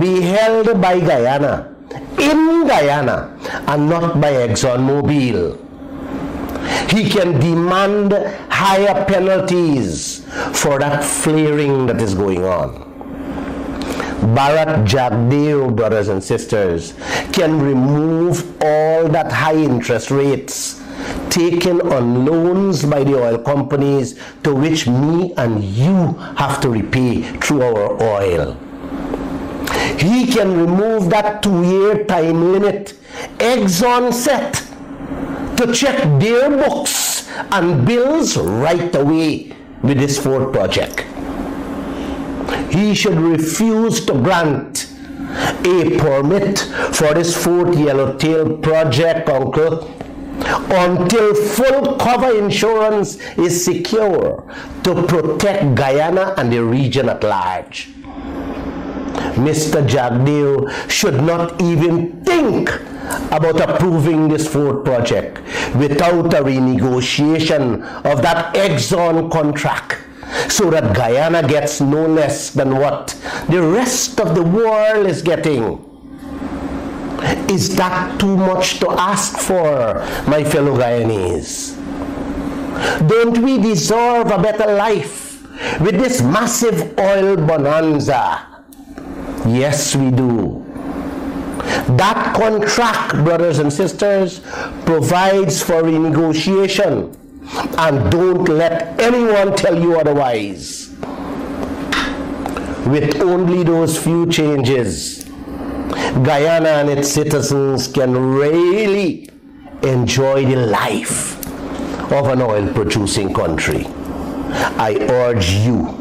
be held by Guyana, in Guyana, and not by ExxonMobil. He can demand higher penalties for that flaring that is going on. Bharat Jagdeo, brothers and sisters, can remove all that high interest rates taken on loans by the oil companies to which me and you have to repay through our oil. He can remove that 2-year time limit Exxon set to check their books and bills right away with this fourth project. He should refuse to grant a permit for this fourth Yellowtail project, uncle, until full cover insurance is secure to protect Guyana and the region at large. Mr. Jagdeo should not even think about approving this fourth project without a renegotiation of that Exxon contract, so that Guyana gets no less than what the rest of the world is getting. Is that too much to ask for, my fellow Guyanese? Don't we deserve a better life with this massive oil bonanza? Yes, we do. That contract, brothers and sisters, provides for renegotiation, and don't let anyone tell you otherwise. With only those few changes, Guyana and its citizens can really enjoy the life of an oil-producing country. I urge you,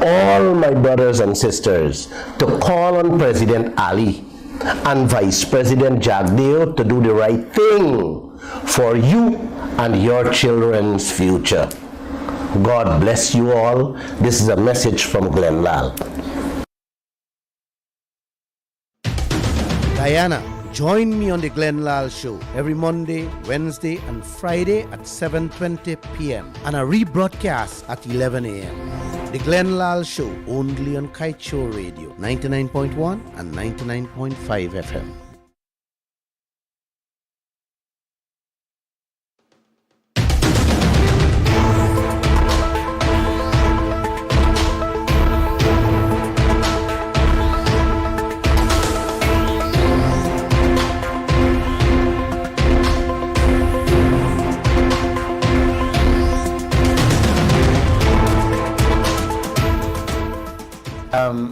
all my brothers and sisters, to call on President Ali and Vice President Jagdeo to do the right thing for you and your children's future. God bless you all. This is a message from Glenn Lal. Guyana Join me on the Glenn Lal Show every Monday, Wednesday, and Friday at 7:20 p.m. and a rebroadcast at 11 a.m. The Glenn Lal Show only on Kaieteur Radio 99.1 and 99.5 FM.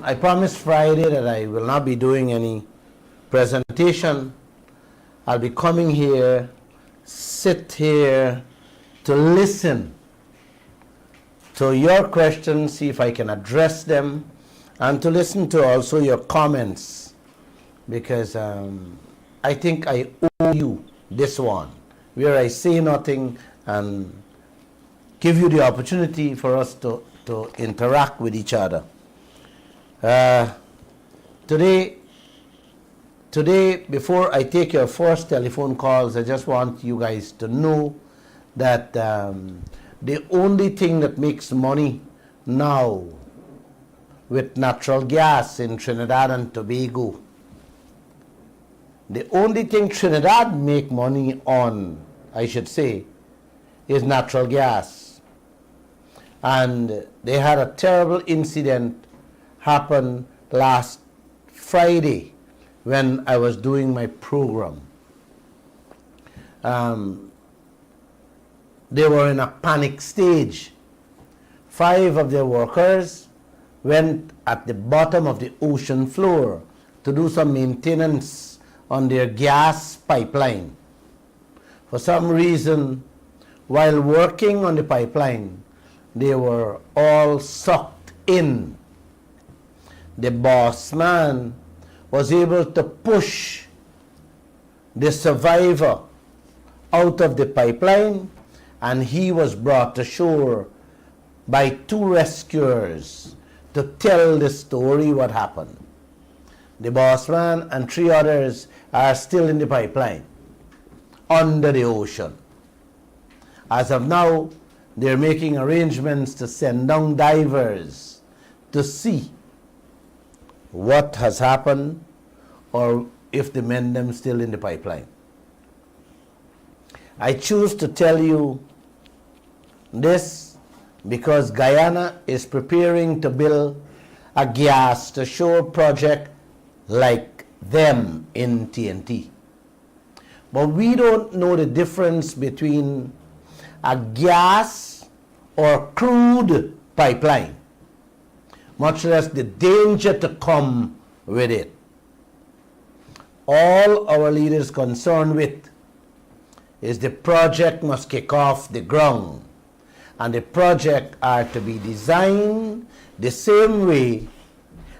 I promised Friday that I will not be doing any presentation. I'll be coming here, sit here to listen to your questions, see if I can address them, and to listen to also your comments, because I think I owe you this one, where I say nothing and give you the opportunity for us to interact with each other. Today, before I take your first telephone calls, I just want you guys to know that the only thing that makes money now with natural gas in Trinidad and Tobago, the only thing Trinidad make money on, I should say, is natural gas. And they had a terrible incident happen last Friday when I was doing my program. They were in a panic stage. 5 of their workers went at the bottom of the ocean floor to do some maintenance on their gas pipeline. For some reason, while working on the pipeline, they were all sucked in. The boss man was able to push the survivor out of the pipeline, and he was brought ashore by 2 rescuers to tell the story what happened. The boss man and 3 others are still in the pipeline under the ocean. As of now, they're making arrangements to send down divers to see what has happened or if the men them still in the pipeline. I choose to tell you this because Guyana is preparing to build a gas to shore project like them in TNT. But we don't know the difference between a gas or crude pipeline, much less the danger to come with it. All our leaders concerned with is the project must kick off the ground, and the project are to be designed the same way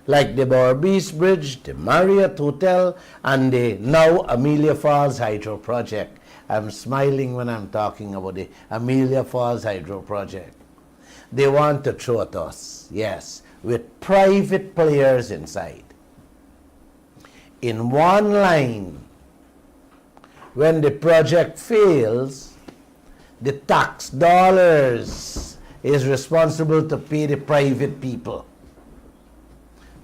like the Borbees Bridge, the Marriott Hotel, and the now Amelia Falls Hydro Project. I'm smiling when I'm talking about the Amelia Falls Hydro Project. They want to throw at us, yes, with private players inside. In one line, when the project fails, the tax dollars is responsible to pay the private people,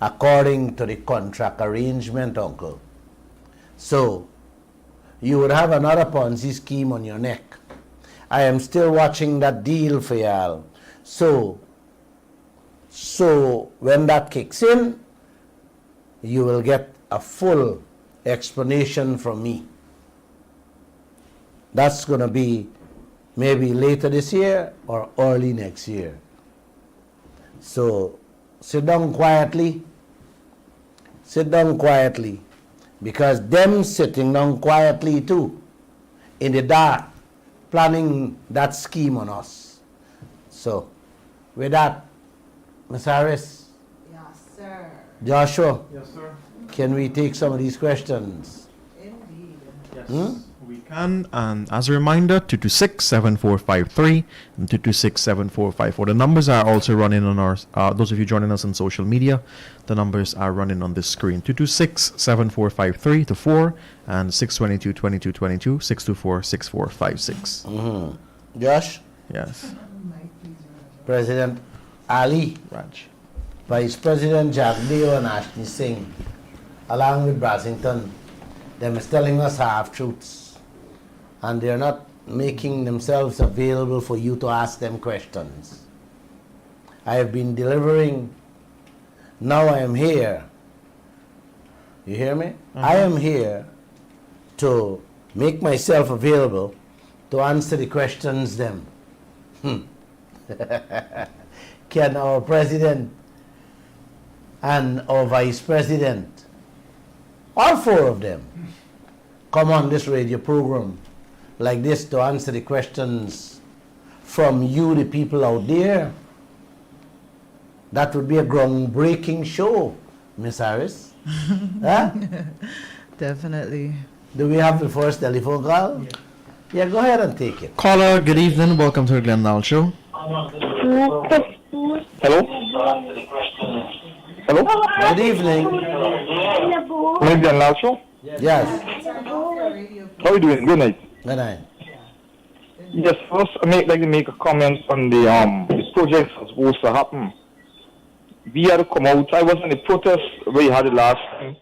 according to the contract arrangement, Uncle. So, you would have another Ponzi scheme on your neck. I am still watching that deal for y'all. So when that kicks in, you will get a full explanation from me. That's going to be maybe later this year or early next year. So sit down quietly, because them sitting down quietly too, in the dark, planning that scheme on us. So with that, Ms. Harris. Yes, sir. Joshua. Yes, sir. Can we take some of these questions? Indeed. Yes. We can, and as a reminder, 226-7453 and 226-7454. The numbers are also running on our, those of you joining us on social media, the numbers are running on this screen. 226-7453 to 4 and 622-2222, 624-6456. Josh? Yes. President Ali, Raj. Vice President Jagdeo and Ashni Singh, along with Brasington, them is telling us half-truths. And they're not making themselves available for you to ask them questions. I have been delivering, now I am here. You hear me? I am here to make myself available to answer the questions them. Can our president and our vice president, all four of them, come on this radio program like this to answer the questions from you, the people out there? That would be a groundbreaking show, Miss Harris. Huh? Definitely. Do we have the first telephone call? Yeah, go ahead and take it. Caller, good evening. Welcome to the Glendale Show. Hello? Hello? Good evening. Maybe Glendale Show? Yes. How are you doing? Good night. Good night. Yes, first I like to make a comment on the project that's supposed to happen. We had to come out. I was in the protest where you had it last time.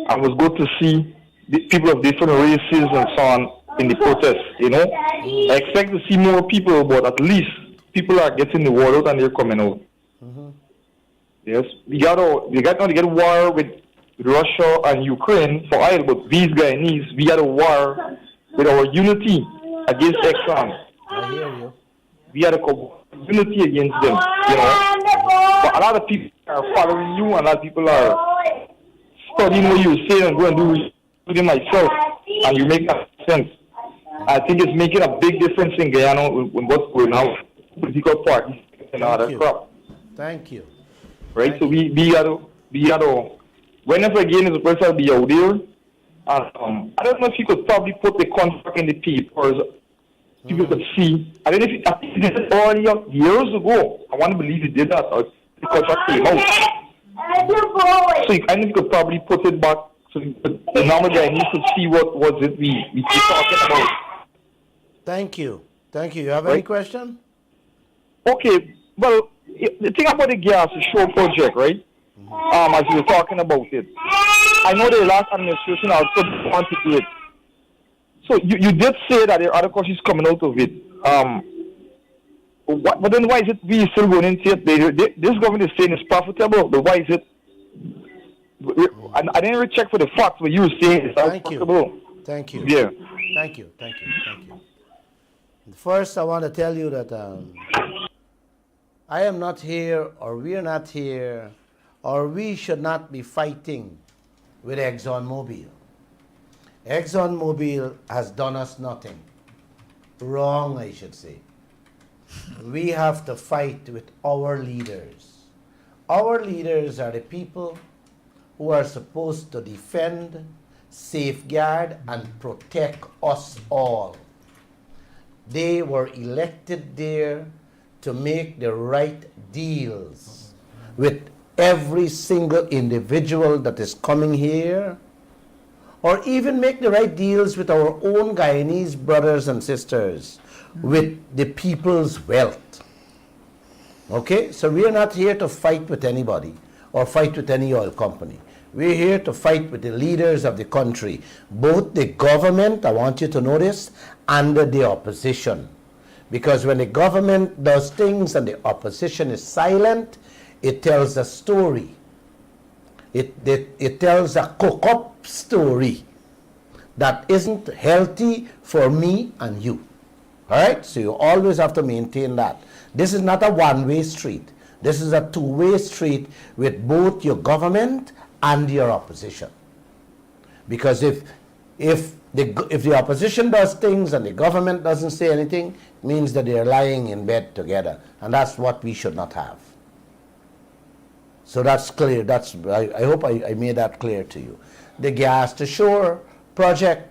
I was good to see the people of different races and so on in the protest, you know. I expect to see more people, but at least people are getting the word out and they're coming out. Yes, we got to get war with Russia and Ukraine for oil, but these Guyanese, we got a war with our unity against Exxon. I hear you. We had a unity against them, you know. But a lot of people are following you, and a lot of people are studying what you say and go and do it myself, and you make that sense. I think it's making a big difference in Guyana with what's going on, political parties and all that crap. Thank you. Right? So we got to, whenever again is a person be out there, I don't know if you could probably put the contract in the papers. People could see. I don't know if I think he did it earlier, years ago. I want to believe he did that. Or the contract came out. So I don't know if you could probably put it back so the normal guy needs to see what was it we keep talking about. Thank you. Thank you. You have any question? Okay. Well, the thing about the gas, the show project, right? As you were talking about it. I know the last administration also want to do it. So you did say that there are other countries coming out of it. But then why is it we still going into it? This government is saying it's profitable, but why is it? I didn't really check for the facts, but you were saying it's profitable. Thank you. Yeah. Thank you. Thank you. Thank you. First, I want to tell you that I am not here, or we are not here, or we should not be fighting with ExxonMobil. ExxonMobil has done us nothing. Wrong, I should say. We have to fight with our leaders. Our leaders are the people who are supposed to defend, safeguard, and protect us all. They were elected there to make the right deals with every single individual that is coming here, or even make the right deals with our own Guyanese brothers and sisters with the people's wealth. Okay? So we are not here to fight with anybody or fight with any oil company. We're here to fight with the leaders of the country, both the government, I want you to notice, and the opposition. Because when the government does things and the opposition is silent, it tells a story. It tells a cook-up story that isn't healthy for me and you. All right? So you always have to maintain that. This is not a one-way street. This is a two-way street with both your government and your opposition. Because if the opposition does things and the government doesn't say anything, it means that they are lying in bed together. And that's what we should not have. So that's clear. I hope I made that clear to you. The gas to shore project,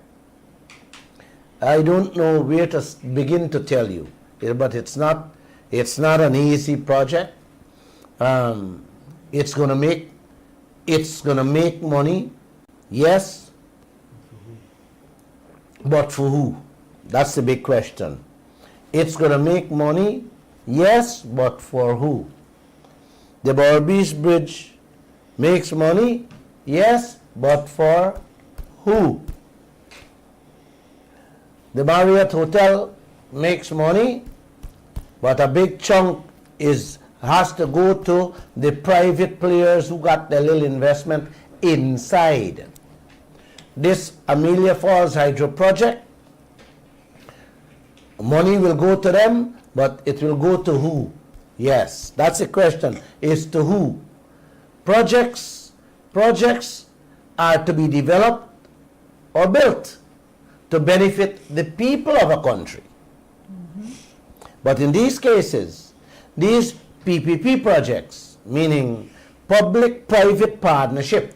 I don't know where to begin to tell you, but it's not an easy project. It's gonna make money, yes, but for who? That's the big question. It's gonna make money, yes, but for who? The Barbies Bridge makes money, yes, but for who? The Marriott Hotel makes money, but a big chunk has to go to the private players who got their little investment inside. This Amelia Falls Hydro project, money will go to them, but it will go to who? Yes, that's the question, is to who? Projects are to be developed or built to benefit the people of a country. But in these cases, these PPP projects, meaning public-private partnership,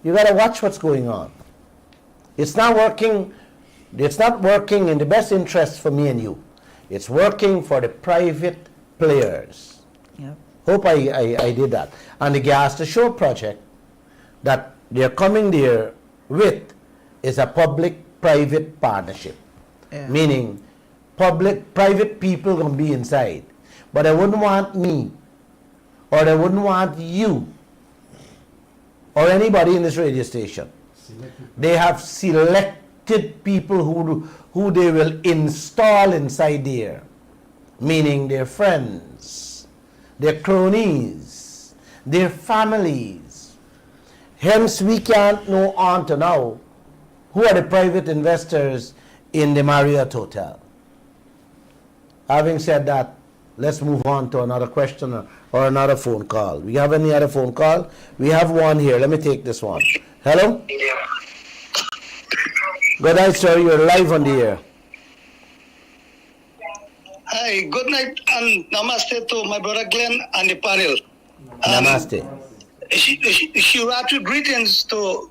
you got to watch what's going on. It's not working in the best interest for me and you. It's working for the private players. Yep. Hope I did that. And the Gas to Shore project that they're coming there with is a public-private partnership. Yeah. Meaning private people going to be inside. But they wouldn't want me, or they wouldn't want you, or anybody in this radio station. They have selected people who they will install inside there, meaning their friends, their cronies, their families. Hence, we can't know on to now who are the private investors in the Marriott Hotel. Having said that, let's move on to another question or another phone call. We have any other phone call? We have one here. Let me take this one. Hello? Good night, sir. You're live on the air. Hi, good night and namaste to my brother Glenn and the panel. Namaste. Shivratri greetings to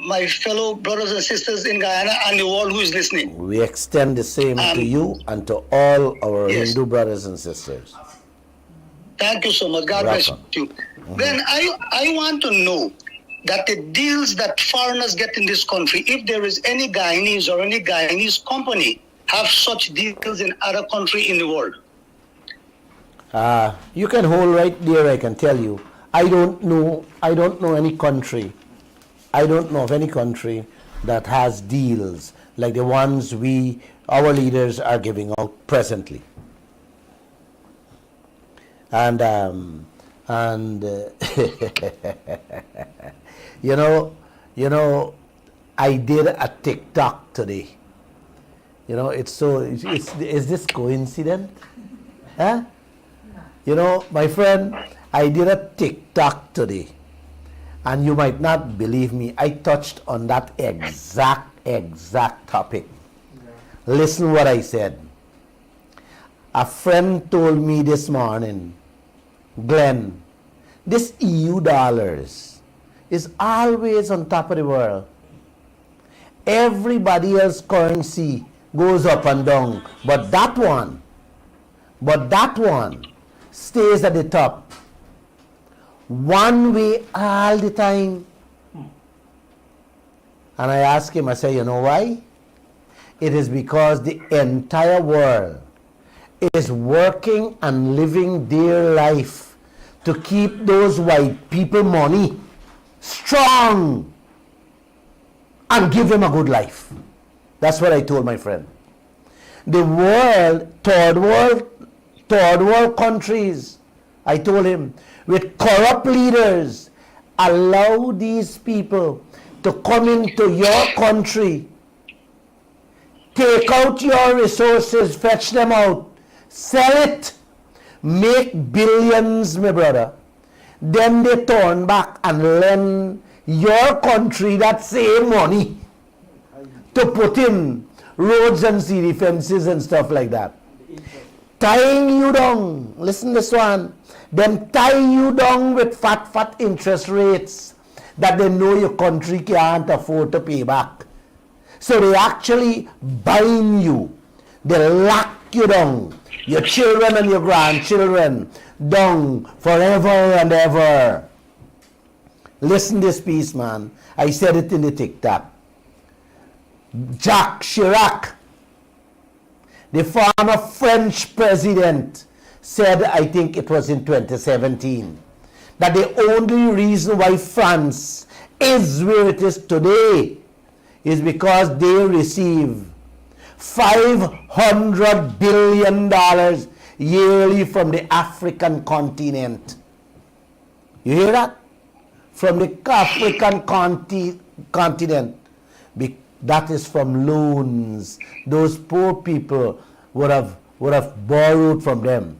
my fellow brothers and sisters in Guyana and the world who is listening. We extend the same to you and to all our Hindu brothers and sisters. Thank you so much. God bless you. Then I want to know that the deals that foreigners get in this country, if there is any Guyanese or any Guyanese company have such deals in other country in the world. You can hold right there, I can tell you. I don't know any country. I don't know of any country that has deals like the ones our leaders are giving out presently. And you know, I did a TikTok today. You know, is this coincident? Huh? You know, my friend, I did a TikTok today. And you might not believe me, I touched on that exact topic. Listen what I said. A friend told me this morning, Glenn, this EU dollars is always on top of the world. Everybody else's currency goes up and down, but that one stays at the top. One way all the time. And I asked him, I said, you know why? It is because the entire world is working and living their life to keep those white people money strong and give them a good life. That's what I told my friend. The world, third world countries, I told him, with corrupt leaders, allow these people to come into your country, take out your resources, fetch them out, sell it, make billions, my brother. Then they turn back and lend your country that same money to put in roads and city fences and stuff like that. Tying you down, listen to this one, them tie you down with fat interest rates. that they know your country can't afford to pay back. So they actually bind you. They lock you down. Your children and your grandchildren down forever and ever. Listen this piece, man. I said it in the TikTok. Jacques Chirac, the former French president, said, I think it was in 2017, that the only reason why France is where it is today is because they receive $500 billion yearly from the African continent. You hear that? From the African continent. That is from loans. Those poor people would have borrowed from them.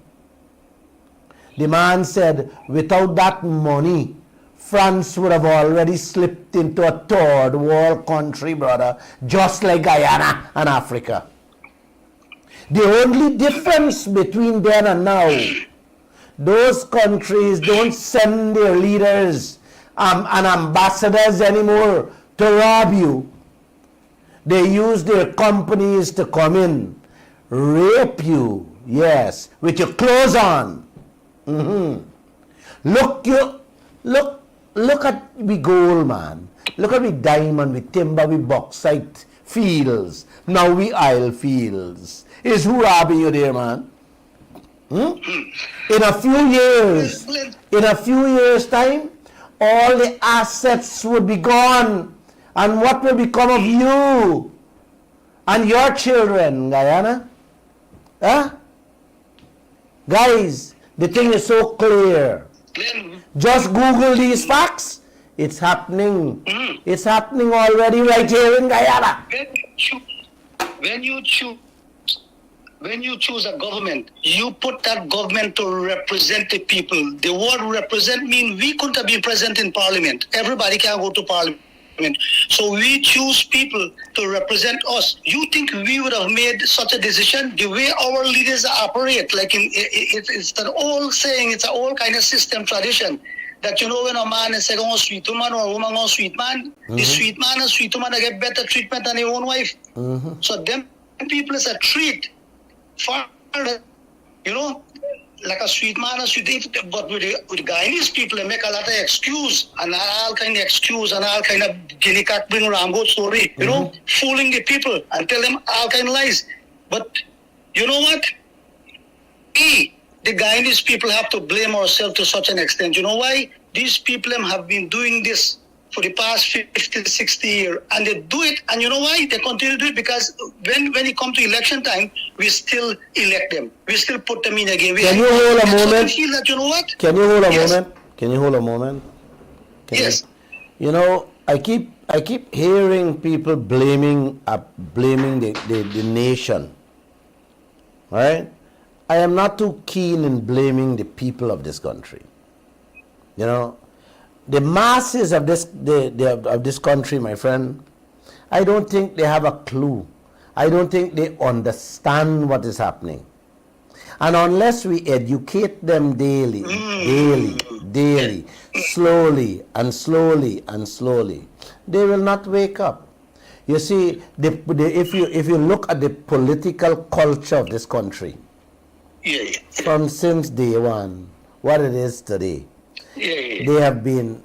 The man said, without that money, France would have already slipped into a third world country, brother, just like Guyana and Africa. The only difference between then and now, those countries don't send their leaders and ambassadors anymore to rob you. They use their companies to come in, rape you, yes, with your clothes on. Look at we gold, man. Look at we diamond, we timber, we bauxite fields. Now we oil fields. Is who robbing you there, man? In a few years time, all the assets would be gone. And what will become of you and your children, Guyana? Huh? Guys, the thing is so clear. Just Google these facts. It's happening. It's happening already right here in Guyana. When you choose a government, you put that government to represent the people. The word represent means we couldn't have been present in parliament. Everybody can go to parliament. So we choose people to represent us. You think we would have made such a decision? The way our leaders operate, like it's an old saying, it's an old kind of system tradition. That when a man is saying, sweet woman or a woman on sweet man, the sweet man and sweet woman get better treatment than their own wife. So them people is a treat for like a sweet man, but with the Guyanese people, they make a lot of excuse and all kind of guinea cat bring Rambo story, fooling the people and tell them all kind of lies. But you know what? The Guyanese people have to blame ourselves to such an extent. You know why? These people have been doing this for the past 50, 60 years. And they do it, and you know why? They continue to do it because when it comes to election time, we still elect them. We still put them in again. Can you hold a moment? Feel that, you know what? Can you hold a moment? Can you hold a moment? Yes. I keep hearing people blaming the nation. Right? I am not too keen in blaming the people of this country. The masses of this country, my friend, I don't think they have a clue. I don't think they understand what is happening. And unless we educate them daily, slowly, they will not wake up. You see, if you look at the political culture of this country, from since day one, what it is today, they have been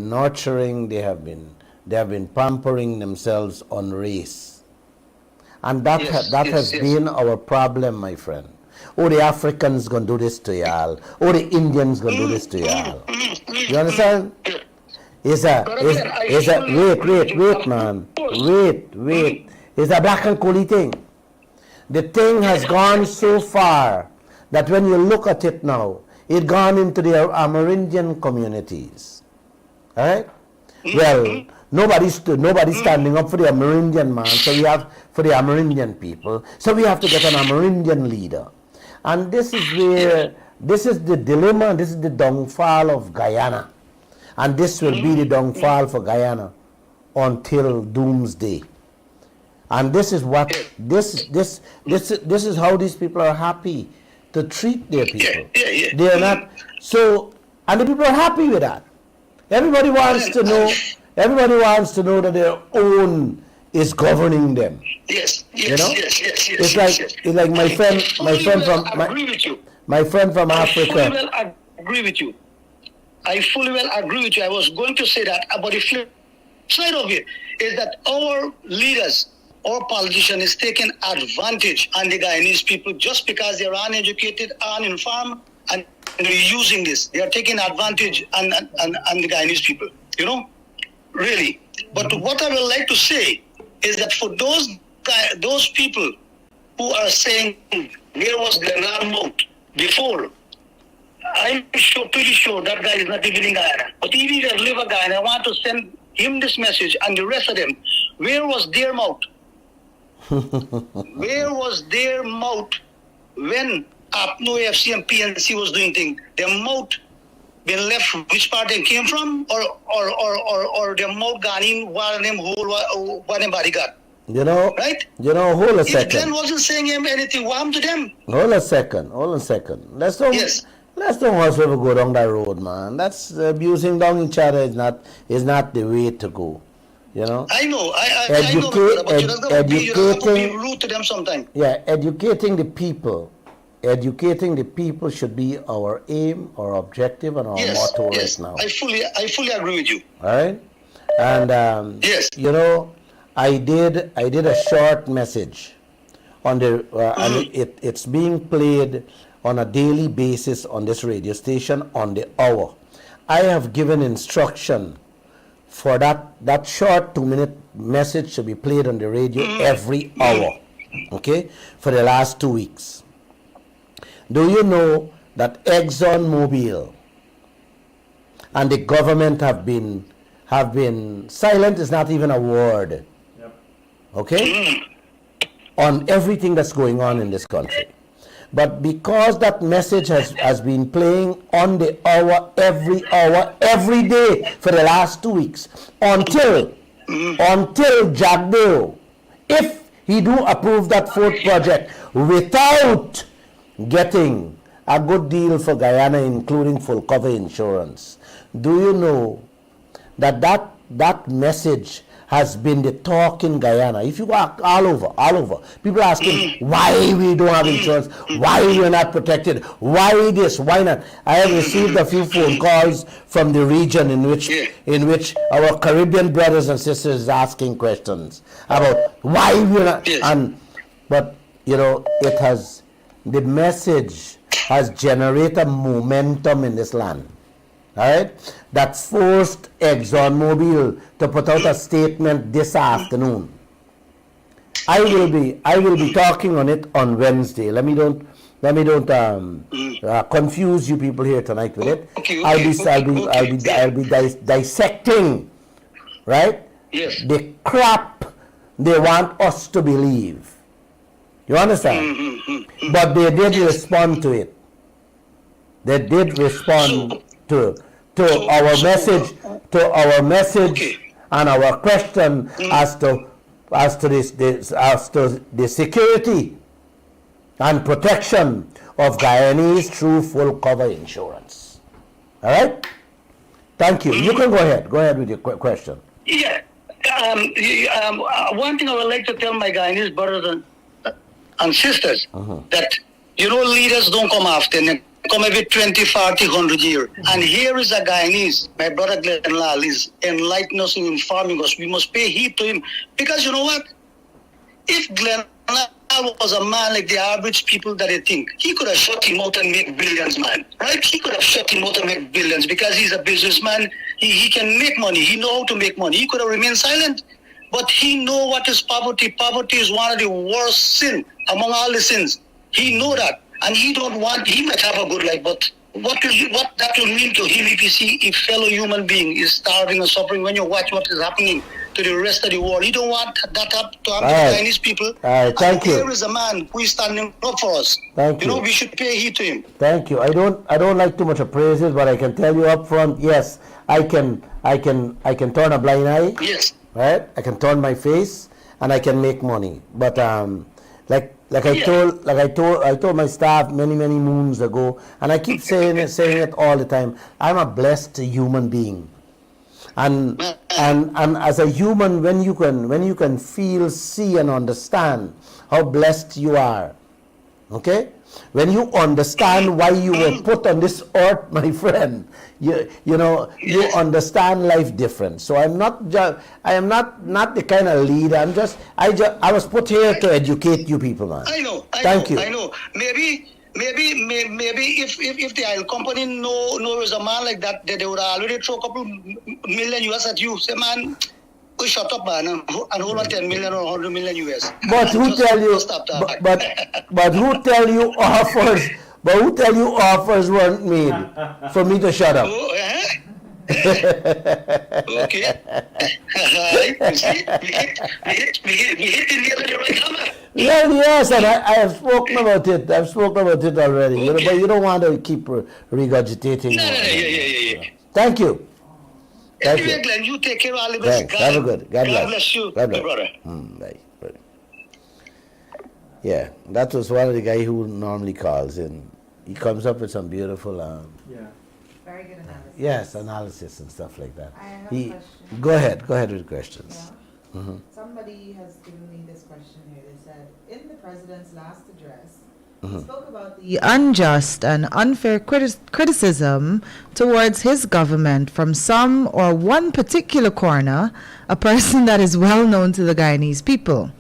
nurturing, they have been pampering themselves on race, and that has been our problem, my friend. Oh, the Africans gonna do this to y'all. Oh, the Indians gonna do this to y'all. You understand? Wait, man. Wait. It's a black and coolie thing. The thing has gone so far that when you look at it now, it gone into the Amerindian communities. All right? Well, nobody's standing up for the Amerindian man, so we have for the Amerindian people. So we have to get an Amerindian leader. And this is the dilemma, this is the downfall of Guyana. And this will be the downfall for Guyana until doomsday. And this is what this is how these people are happy to treat their people. They are not so, and the people are happy with that. Everybody wants to know. Everybody wants to know that their own is governing them. Yes, You yes, know? yes, yes, yes. It's like yes. it's like my friend from agree with you. my friend from I fully Africa. well agree with you. I fully well agree with you. I was going to say that, but the flip side of it is that our leaders, our politicians is taking advantage on the Guyanese people just because they're uneducated, uninformed, and they're using this. They are taking advantage on the Guyanese people, you know, really. But what I would like to say is that for those people who are saying where was the Mount before, I'm pretty sure that guy is not even in Guyana. But if he does live in Guyana, I want to send him this message and the rest of them. Where was their mouth? Where was their mouth when APNO, FC and PNC was doing things? Their mouth been left which part they came from, or their mouth gone in while them whole one bodyguard. You know, right? You know, hold a If second. Glenn wasn't saying him anything, what happened to them? Hold a second. Let's don't hustle to go down that road, man. That's abusing down each other is not the way to go. You know. I know, I know, but you're not going to be rude to them sometimes. Yeah, educating the people should be our aim, our objective, and our motto right now. I fully agree with you. All right, and you know, I did a short message on the and it's being played on a daily basis on this radio station on the hour. I have given instruction for that short 2-minute message to be played on the radio every hour, okay, for the last 2 weeks. Do you know that ExxonMobil and the government have been silent is not even a word, okay, on everything that's going on in this country. But because that message has been playing on the hour, every day for the last 2 weeks, until Jagdeo, if he do approve that fourth project without getting a good deal for Guyana, including full cover insurance, do you know that message has been the talk in Guyana? If you walk all over, people asking why we don't have insurance, why we're not protected, why this, why not. I have received a few phone calls from the region in which our Caribbean brothers and sisters is asking questions about why we're not. But you know, the message has generated momentum in this land. All right, that forced ExxonMobil to put out a statement this afternoon. I will be talking on it on Wednesday. Let me don't confuse you people here tonight with it. I'll be dissecting, right? Yes. The crap they want us to believe. You understand? But they did respond to it. They did respond to our message and our question as to the security and protection of Guyanese through full cover insurance. All right? Thank you. You can go ahead. Go ahead with your question. Yeah. One thing I would like to tell my Guyanese brothers and sisters that, you know, leaders don't come often. They come every 20, 40, 100 years. And here is a Guyanese, my brother Glenn Lal is enlightening us and informing us. We must pay heed to him. Because you know what? If Glenn Lal was a man like the average people that they think, he could have shut him out and made billions, man. Right? He could have shut him out and made billions because he's a businessman. He can make money. He knows how to make money. He could have remained silent. But he know what is poverty. Poverty is one of the worst sins among all the sins. He know that. And he might have a good life, but what that will mean to him if you see a fellow human being is starving and suffering when you watch what is happening to the rest of the world. He don't want that to happen to Chinese people. Thank you. Here is a man who is standing up for us. Thank you. You know, we should pay heed to him. Thank you. I don't like too much of praises, but I can tell you up front, yes, I can turn a blind eye. Yes. Right? I can turn my face and I can make money. But I told my staff many moons ago, and I keep saying it all the time. I'm a blessed human being. And as a human, when you can feel, see, and understand how blessed you are, okay? When you understand why you were put on this earth, my friend, you understand life different. So I am not the kind of leader. I was put here to educate you people, man. I know. Thank you. I know. Maybe if the oil company knows a man like that, they would already throw a couple million US at you. Say, man, we shut up, man, and hold on 10 million or 100 million US. But who tell you? But who tell you offers? But who tell you offers weren't made for me to shut up? Oh, okay. You see, we hit the nail on the right hammer. Well, yes, and I have spoken about it. I've spoken about it already. Okay. But you don't want to keep regurgitating. No, yeah. Thank you. Anyway, Glenn, you take care of all the best. Thanks. Have a good. God bless you, God bless. brother. Bye. Yeah, that was one of the guys who normally calls in. He comes up with some beautiful Very good analysis. yes, analysis and stuff like that. I have a question. Go ahead with questions. Yeah. Somebody has given me this question here. They said, in the president's last address, he spoke about the unjust and unfair criticism towards his government from some or one particular corner, a person that is well known to the Guyanese people.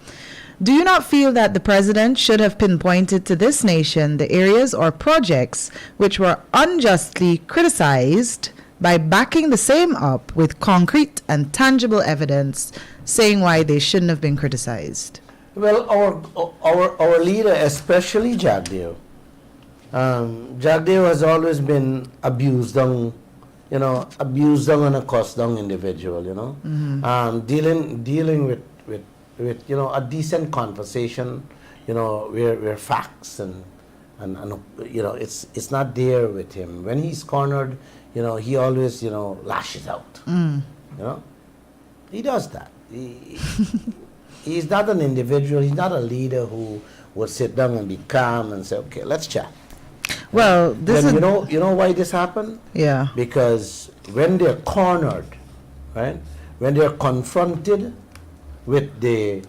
Do you not feel that the president should have pinpointed to this nation the areas or projects which were unjustly criticized by backing the same up with concrete and tangible evidence saying why they shouldn't have been criticized? Well, our leader, especially Jagdeo, Jagdeo has always been abused on a cost down individual, dealing with a decent conversation, where facts and it's not there with him. When he's cornered, he always lashes out. He does that. He's not an individual. He's not a leader who would sit down and be calm and say, "Okay, let's chat." Well, this is... You know why this happened? Yeah. Because when they're cornered, right? When they're confronted with the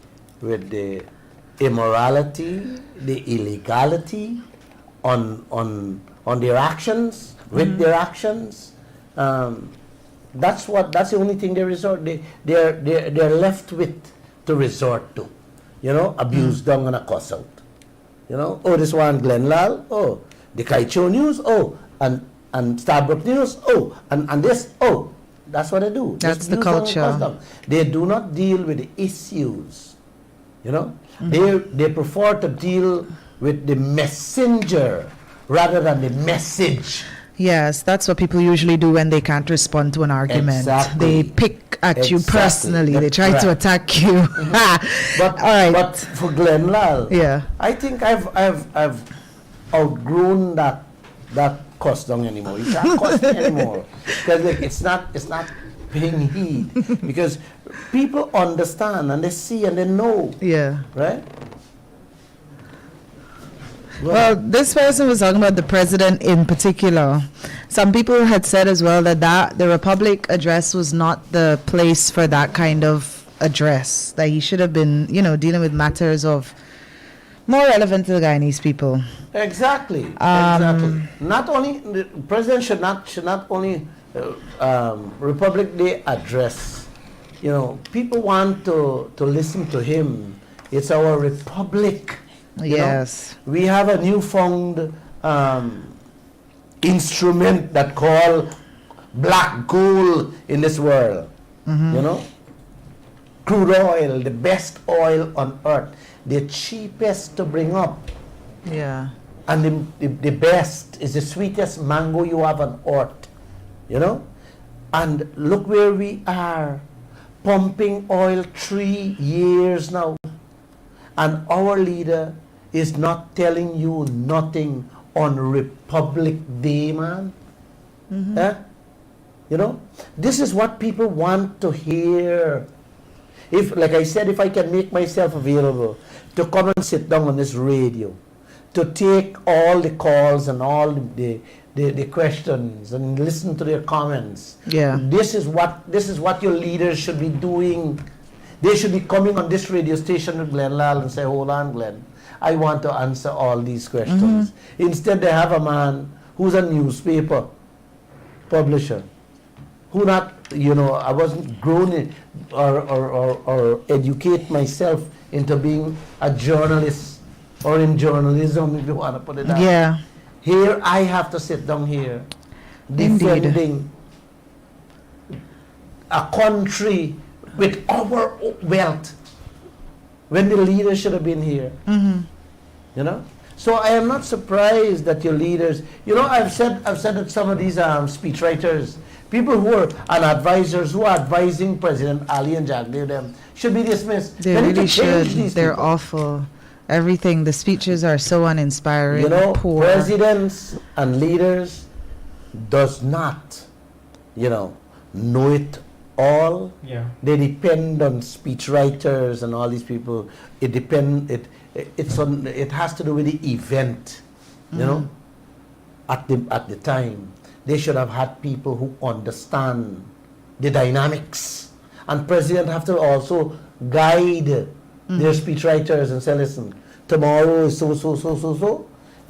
immorality, the illegality on their actions, with their actions, that's the only thing they're left with to resort to, abuse down and a cuss out. This one Glenlal, the Kaieteur News, and Starbrook News, and this, that's what they do. That's the culture. They do not deal with the issues, They prefer to deal with the messenger rather than the message. Yes, that's what people usually do when they can't respond to an argument. Exactly. They pick at you personally. They try to attack you. But all right. But for Glenlal, I think I've outgrown that cuss down anymore. You can't cuss anymore because it's not paying heed because people understand and they see and they know. Yeah. Right. Well, this person was talking about the president in particular. Some people had said as well that the Republic address was not the place for that kind of address. That he should have been, dealing with matters of more relevant to the Guyanese people. Exactly. Not only the president should not only Republic Day address. People want to listen to him. It's our republic. Yes. We have a newfound instrument that called black gold in this world. Crude oil, the best oil on earth, the cheapest to bring up. Yeah. And the best is the sweetest mango you have on earth. And look where we are, pumping oil 3 years now. And our leader is not telling you nothing on Republic Day, man. This is what people want to hear. If, like I said, if I can make myself available to come and sit down on this radio, to take all the calls and all the the questions and listen to their comments. Yeah. This is what your leaders should be doing. They should be coming on this radio station with Glenn Lal and say, hold on, Glenn, I want to answer all these questions. Instead, they have a man who's a newspaper publisher, who not, I wasn't grown in, or educate myself into being a journalist or in journalism, if you want to put it that way. Yeah. Here, I have to sit down here defending a country with our wealth when the leaders should have been here. So I am not surprised that your leaders, I've said that some of these speechwriters, people who are and advisors who are advising President Ali and Jagdev, them should be dismissed. They need really to change should. these They're people. awful. Everything, the speeches are so uninspiring. Poor. Presidents and leaders does not, know it all. Yeah. They depend on speechwriters and all these people. It has to do with the event, at the time. They should have had people who understand the dynamics. And president have to also guide their speechwriters and say, listen, tomorrow is so.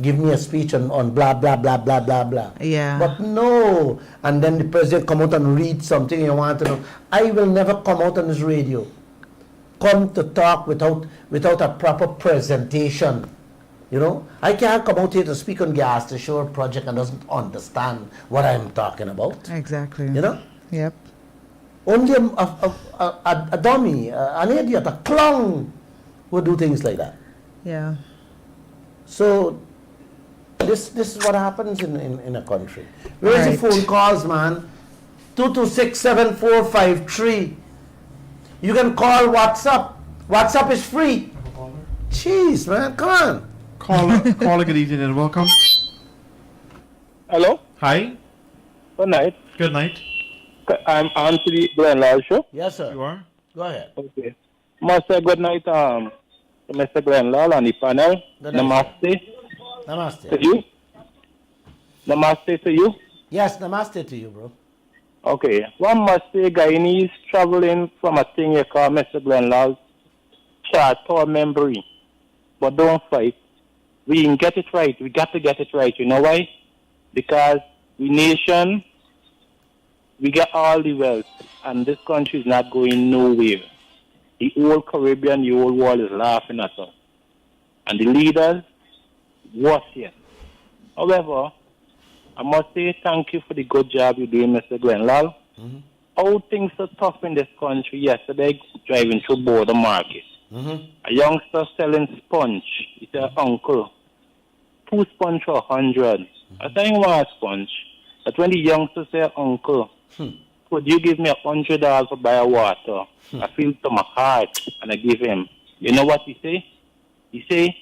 Give me a speech on blah, blah, blah, blah, blah, blah. Yeah. But no. And then the president come out and read something you want to know. I will never come out on this radio. Come to talk without a proper presentation. I can't come out here to speak on gas to show a project and doesn't understand what I'm talking about. Exactly. Yep. Only a dummy, an idiot, a clown would do things like that. Yeah. So this is what happens in a country. Where's the phone calls, man? 226-7453. You can call WhatsApp. WhatsApp is free. Jeez, man, come on. Caller, good evening and welcome. Hello? Hi. Good night. Good night. I'm on to the Glenn Lal show. Yes, sir. You are? Go ahead. Okay. Must say good night to Mr. Glenn Lal on the panel. Good night. Namaste. Namaste. To you. Namaste to you. Yes, namaste to you, bro. Okay. One must say Guyanese traveling from a thing you call Mr. Glenn Lal short-term memory. But don't fight. We can get it right. We got to get it right. You know why? Because we nation, we get all the wealth, and this country is not going nowhere. The whole Caribbean, the whole world is laughing at us. And the leaders, worse yet. However, I must say thank you for the good job you're doing, Mr. Glenn Lal. How things are tough in this country. Yesterday, driving through Border Market. A youngster selling sponge. He said, uncle, 2 sponge for 100. I said, I want a sponge. But when the youngster said, uncle, could you give me $100 to buy a water? I feel to my heart and I give him. You know what he say? He say,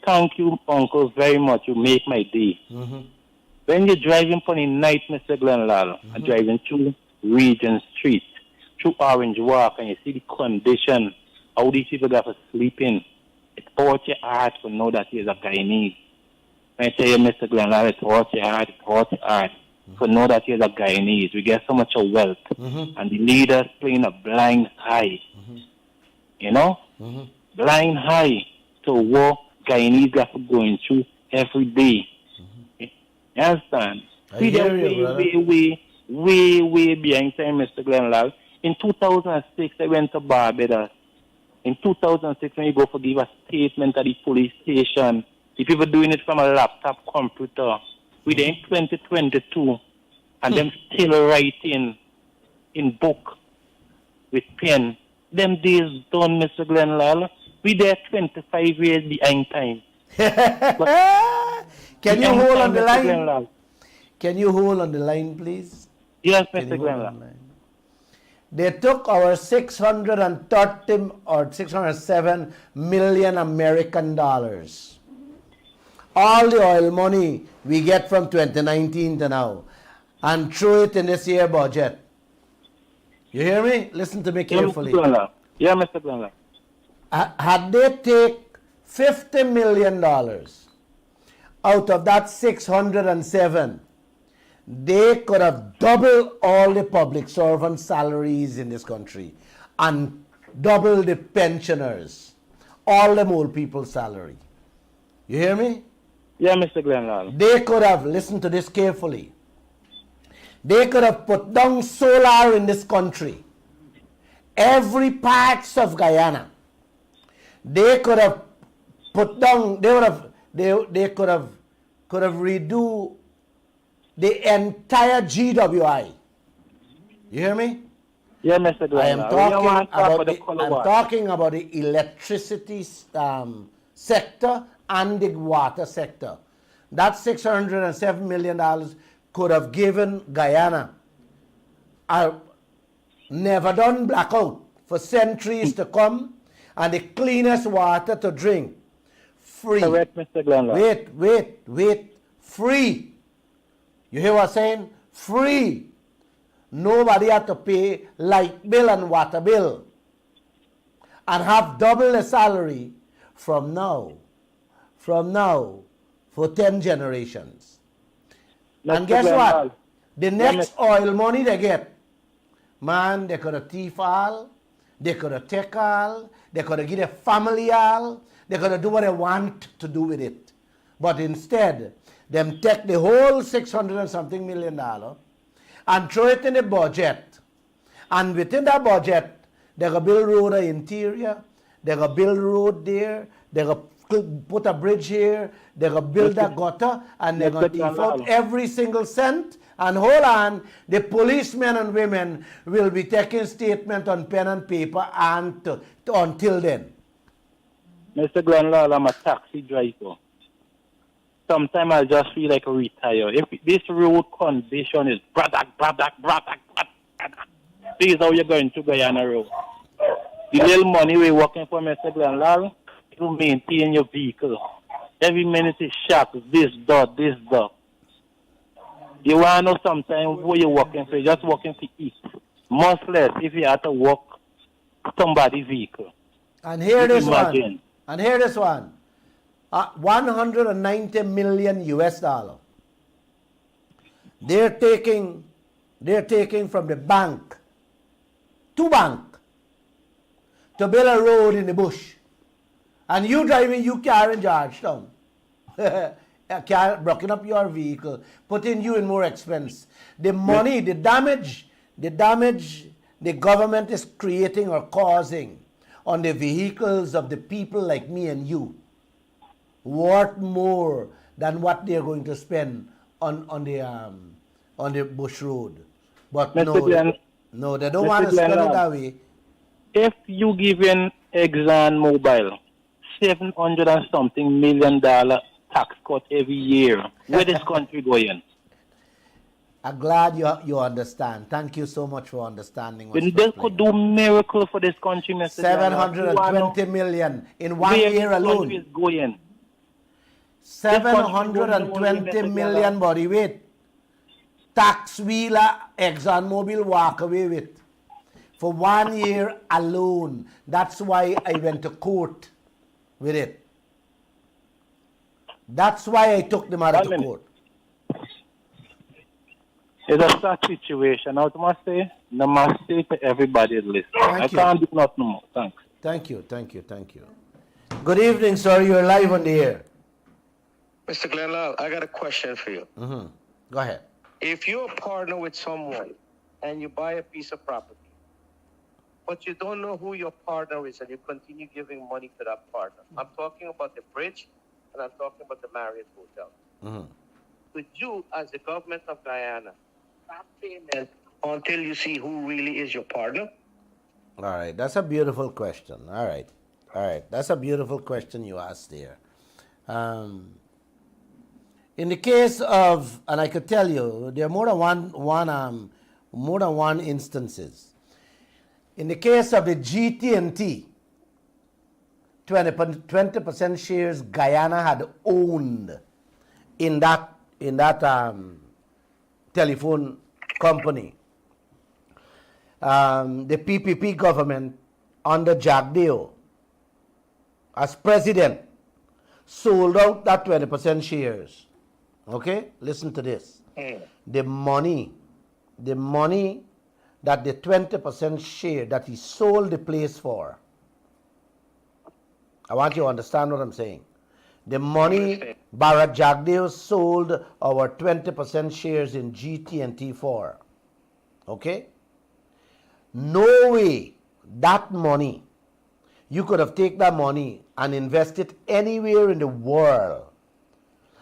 thank you, uncle, very much. You make my day. When you're driving for the night, Mr. Glenn Lal, and driving through Regent Street, through Orange Walk, and you see the condition, how these people got to sleep in, it hurts your heart to know that he's a Guyanese. When I tell you, Mr. Glenn Lal, it hurts your heart, to know that he's a Guyanese. We get so much of wealth, and the leaders playing a blind eye. Blind eye to what Guyanese got to going through every day. You understand? I hear you, brother. Way behind time, Mr. Glenn Lal. In 2006, I went to Barbados. In 2006, when you go for give a statement at the police station, the people doing it from a laptop computer. We're in 2022, and them still writing in book with pen. Them days done, Mr. Glenn Lal. We there 25 years behind time. Can you hold on the line? Can you hold on the line, please? Yes, Mr. Glenn Lal. They took our 630 or 607 million American dollars. All the oil money we get from 2019 to now, and threw it in this year budget. You hear me? Listen to me carefully. Yeah, Mr. Glenn Lal. Had they take $50 million out of that 607, they could have doubled all the public servant salaries in this country and double the pensioners, all them old people's salary. You hear me? Yeah, Mr. Glenlal. They could have, listen to this carefully, they could have put down solar in this country, every parts of Guyana. They could have put down, they could have redo the entire GWI. You hear me? Yeah, Mr. Glenlal. I am talking about the electricity sector and the water sector. That $607 million could have given Guyana a never done blackout for centuries to come and the cleanest water to drink. Free. Correct, Mr. Glenlal. Wait. Free. You hear what I'm saying? Free. Nobody had to pay light bill and water bill. And have double the salary from now for 10 generations. And guess what? The next oil money they get, man, they could have thief all, they could have take all, they could have give a family all, they could have do what they want to do with it. But instead, them take the whole $600 and something million and throw it in the budget. And within that budget, they're going to build road in interior, they're going to build road there, they're going to put a bridge here, they're going to build a gutter, and they're going to default every single cent. And hold on, the policemen and women will be taking statement on pen and paper until then. Mr. Glenlal, I'm a taxi driver. Sometimes I just feel like a retire. If this road condition is bradak, this is how you're going to Guyana Road. The little money we're working for, Mr. Glenlal, to maintain your vehicle. Every minute is shot, this dot. You want to know sometimes where you're working for, you're just working to eat. Much less if you have to work somebody's vehicle. And hear this one. 190 million US dollar. They're taking from the bank to build a road in the bush. And you driving your car in Georgetown. Blocking up your vehicle, putting you in more expense. The money, the damage the government is creating or causing on the vehicles of the people like me and you worth more than what they're going to spend on the bush road. But no, they don't want to spend it that way. If you give in Exxon Mobil $700 and something million tax cut every year, where this country going? I'm glad you understand. Thank you so much for understanding. They could do miracle for this country, Mr. 720 million in 1 year alone. Is going? 720 million body weight. Tax wheeler ExxonMobil walk away with for 1 year alone. That's why I went to court with it. That's why I took them out of the court. It's a sad situation. I must say, namaste to everybody listening. I can't do nothing more. Thanks. Thank you. Good evening, sir. You're live on the air. Mr. Glenlal, I got a question for you. Mm-hmm. Go ahead. If you're a partner with someone and you buy a piece of property, but you don't know who your partner is and you continue giving money to that partner, I'm talking about the bridge and I'm talking about the Marriott Hotel. Mm-hmm. Could you, as the government of Guyana, stop payment until you see who really is your partner? All right. That's a beautiful question. All right. That's a beautiful question you asked there. In the case of, and I could tell you, there are more than one instances. In the case of the GT&T, 20% shares Guyana had owned in that telephone company. The PPP government under Jack Deo, as president, sold out that 20% shares. Okay, listen to this. the money that the 20% share that he sold the place for. I want you to understand what I'm saying. The money Bharat Jagdeo sold our 20% shares in GT&T for. Okay? No way that money, you could have taken that money and invest it anywhere in the world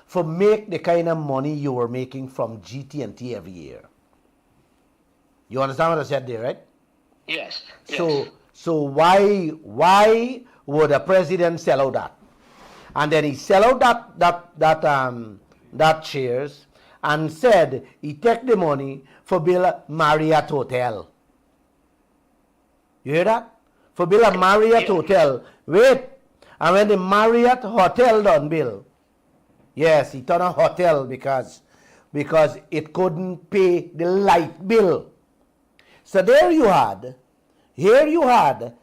for make the kind of money you were making from GT&T every year. You understand what I said there, right? Yes. So why would a president sell out that? And then he sell out that shares and said he take the money for build a Marriott hotel. You hear that? For build a Marriott hotel. Wait. And when the Marriott hotel done build, yes, he turned a hotel because it couldn't pay the light bill. So here you had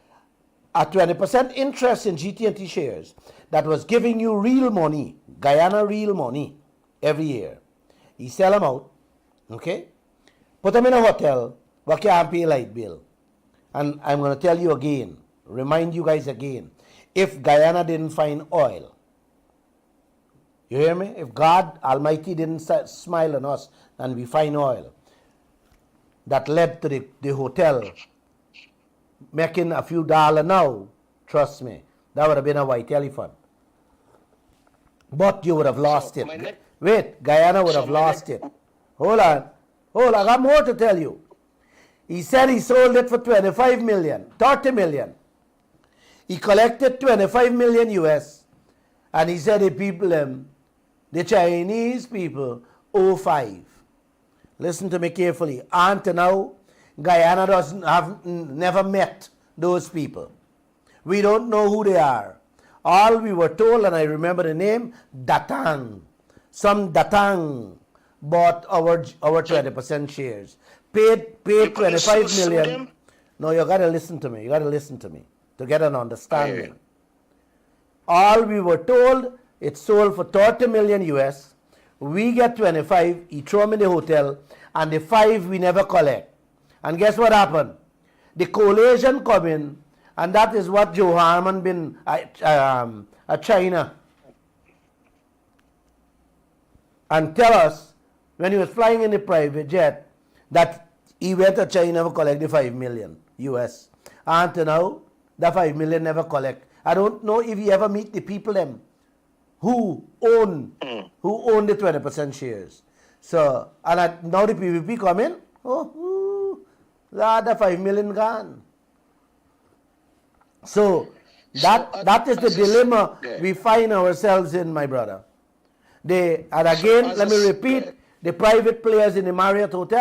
a 20% interest in GT&T shares that was giving you real money, Guyana real money, every year. He sell them out, okay? Put them in a hotel, but can't pay light bill. And I'm going to tell you again, remind you guys again, if Guyana didn't find oil, you hear me? If God Almighty didn't smile on us and we find oil, that led to the hotel making a few dollars now, trust me, that would have been a white elephant. But you would have lost it. Wait, Guyana would have lost it. Hold on, I got more to tell you. He said he sold it for 25 million, 30 million. He collected 25 million US, and he said the Chinese people owe 5. Listen to me carefully. Until now, Guyana never met those people. We don't know who they are. All we were told, and I remember the name, Datang. Some Datang bought our 20% shares. Paid 25 million. No, you gotta listen to me. You gotta listen to me to get an understanding. All we were told, it sold for 30 million US. We get 25, he throw them in the hotel, and the 5 we never collect. And guess what happened? The coalition come in, and that is what Joe Harman been at China. And tell us, when he was flying in the private jet, that he went to China to collect the 5 million US. And now, the 5 million never collect. I don't know if he ever meet the people them who own the 20% shares. So, and now the PVP come in, the 5 million gone. So, that is the dilemma we find ourselves in, my brother. And again, let me repeat, the private players in the Marriott Hotel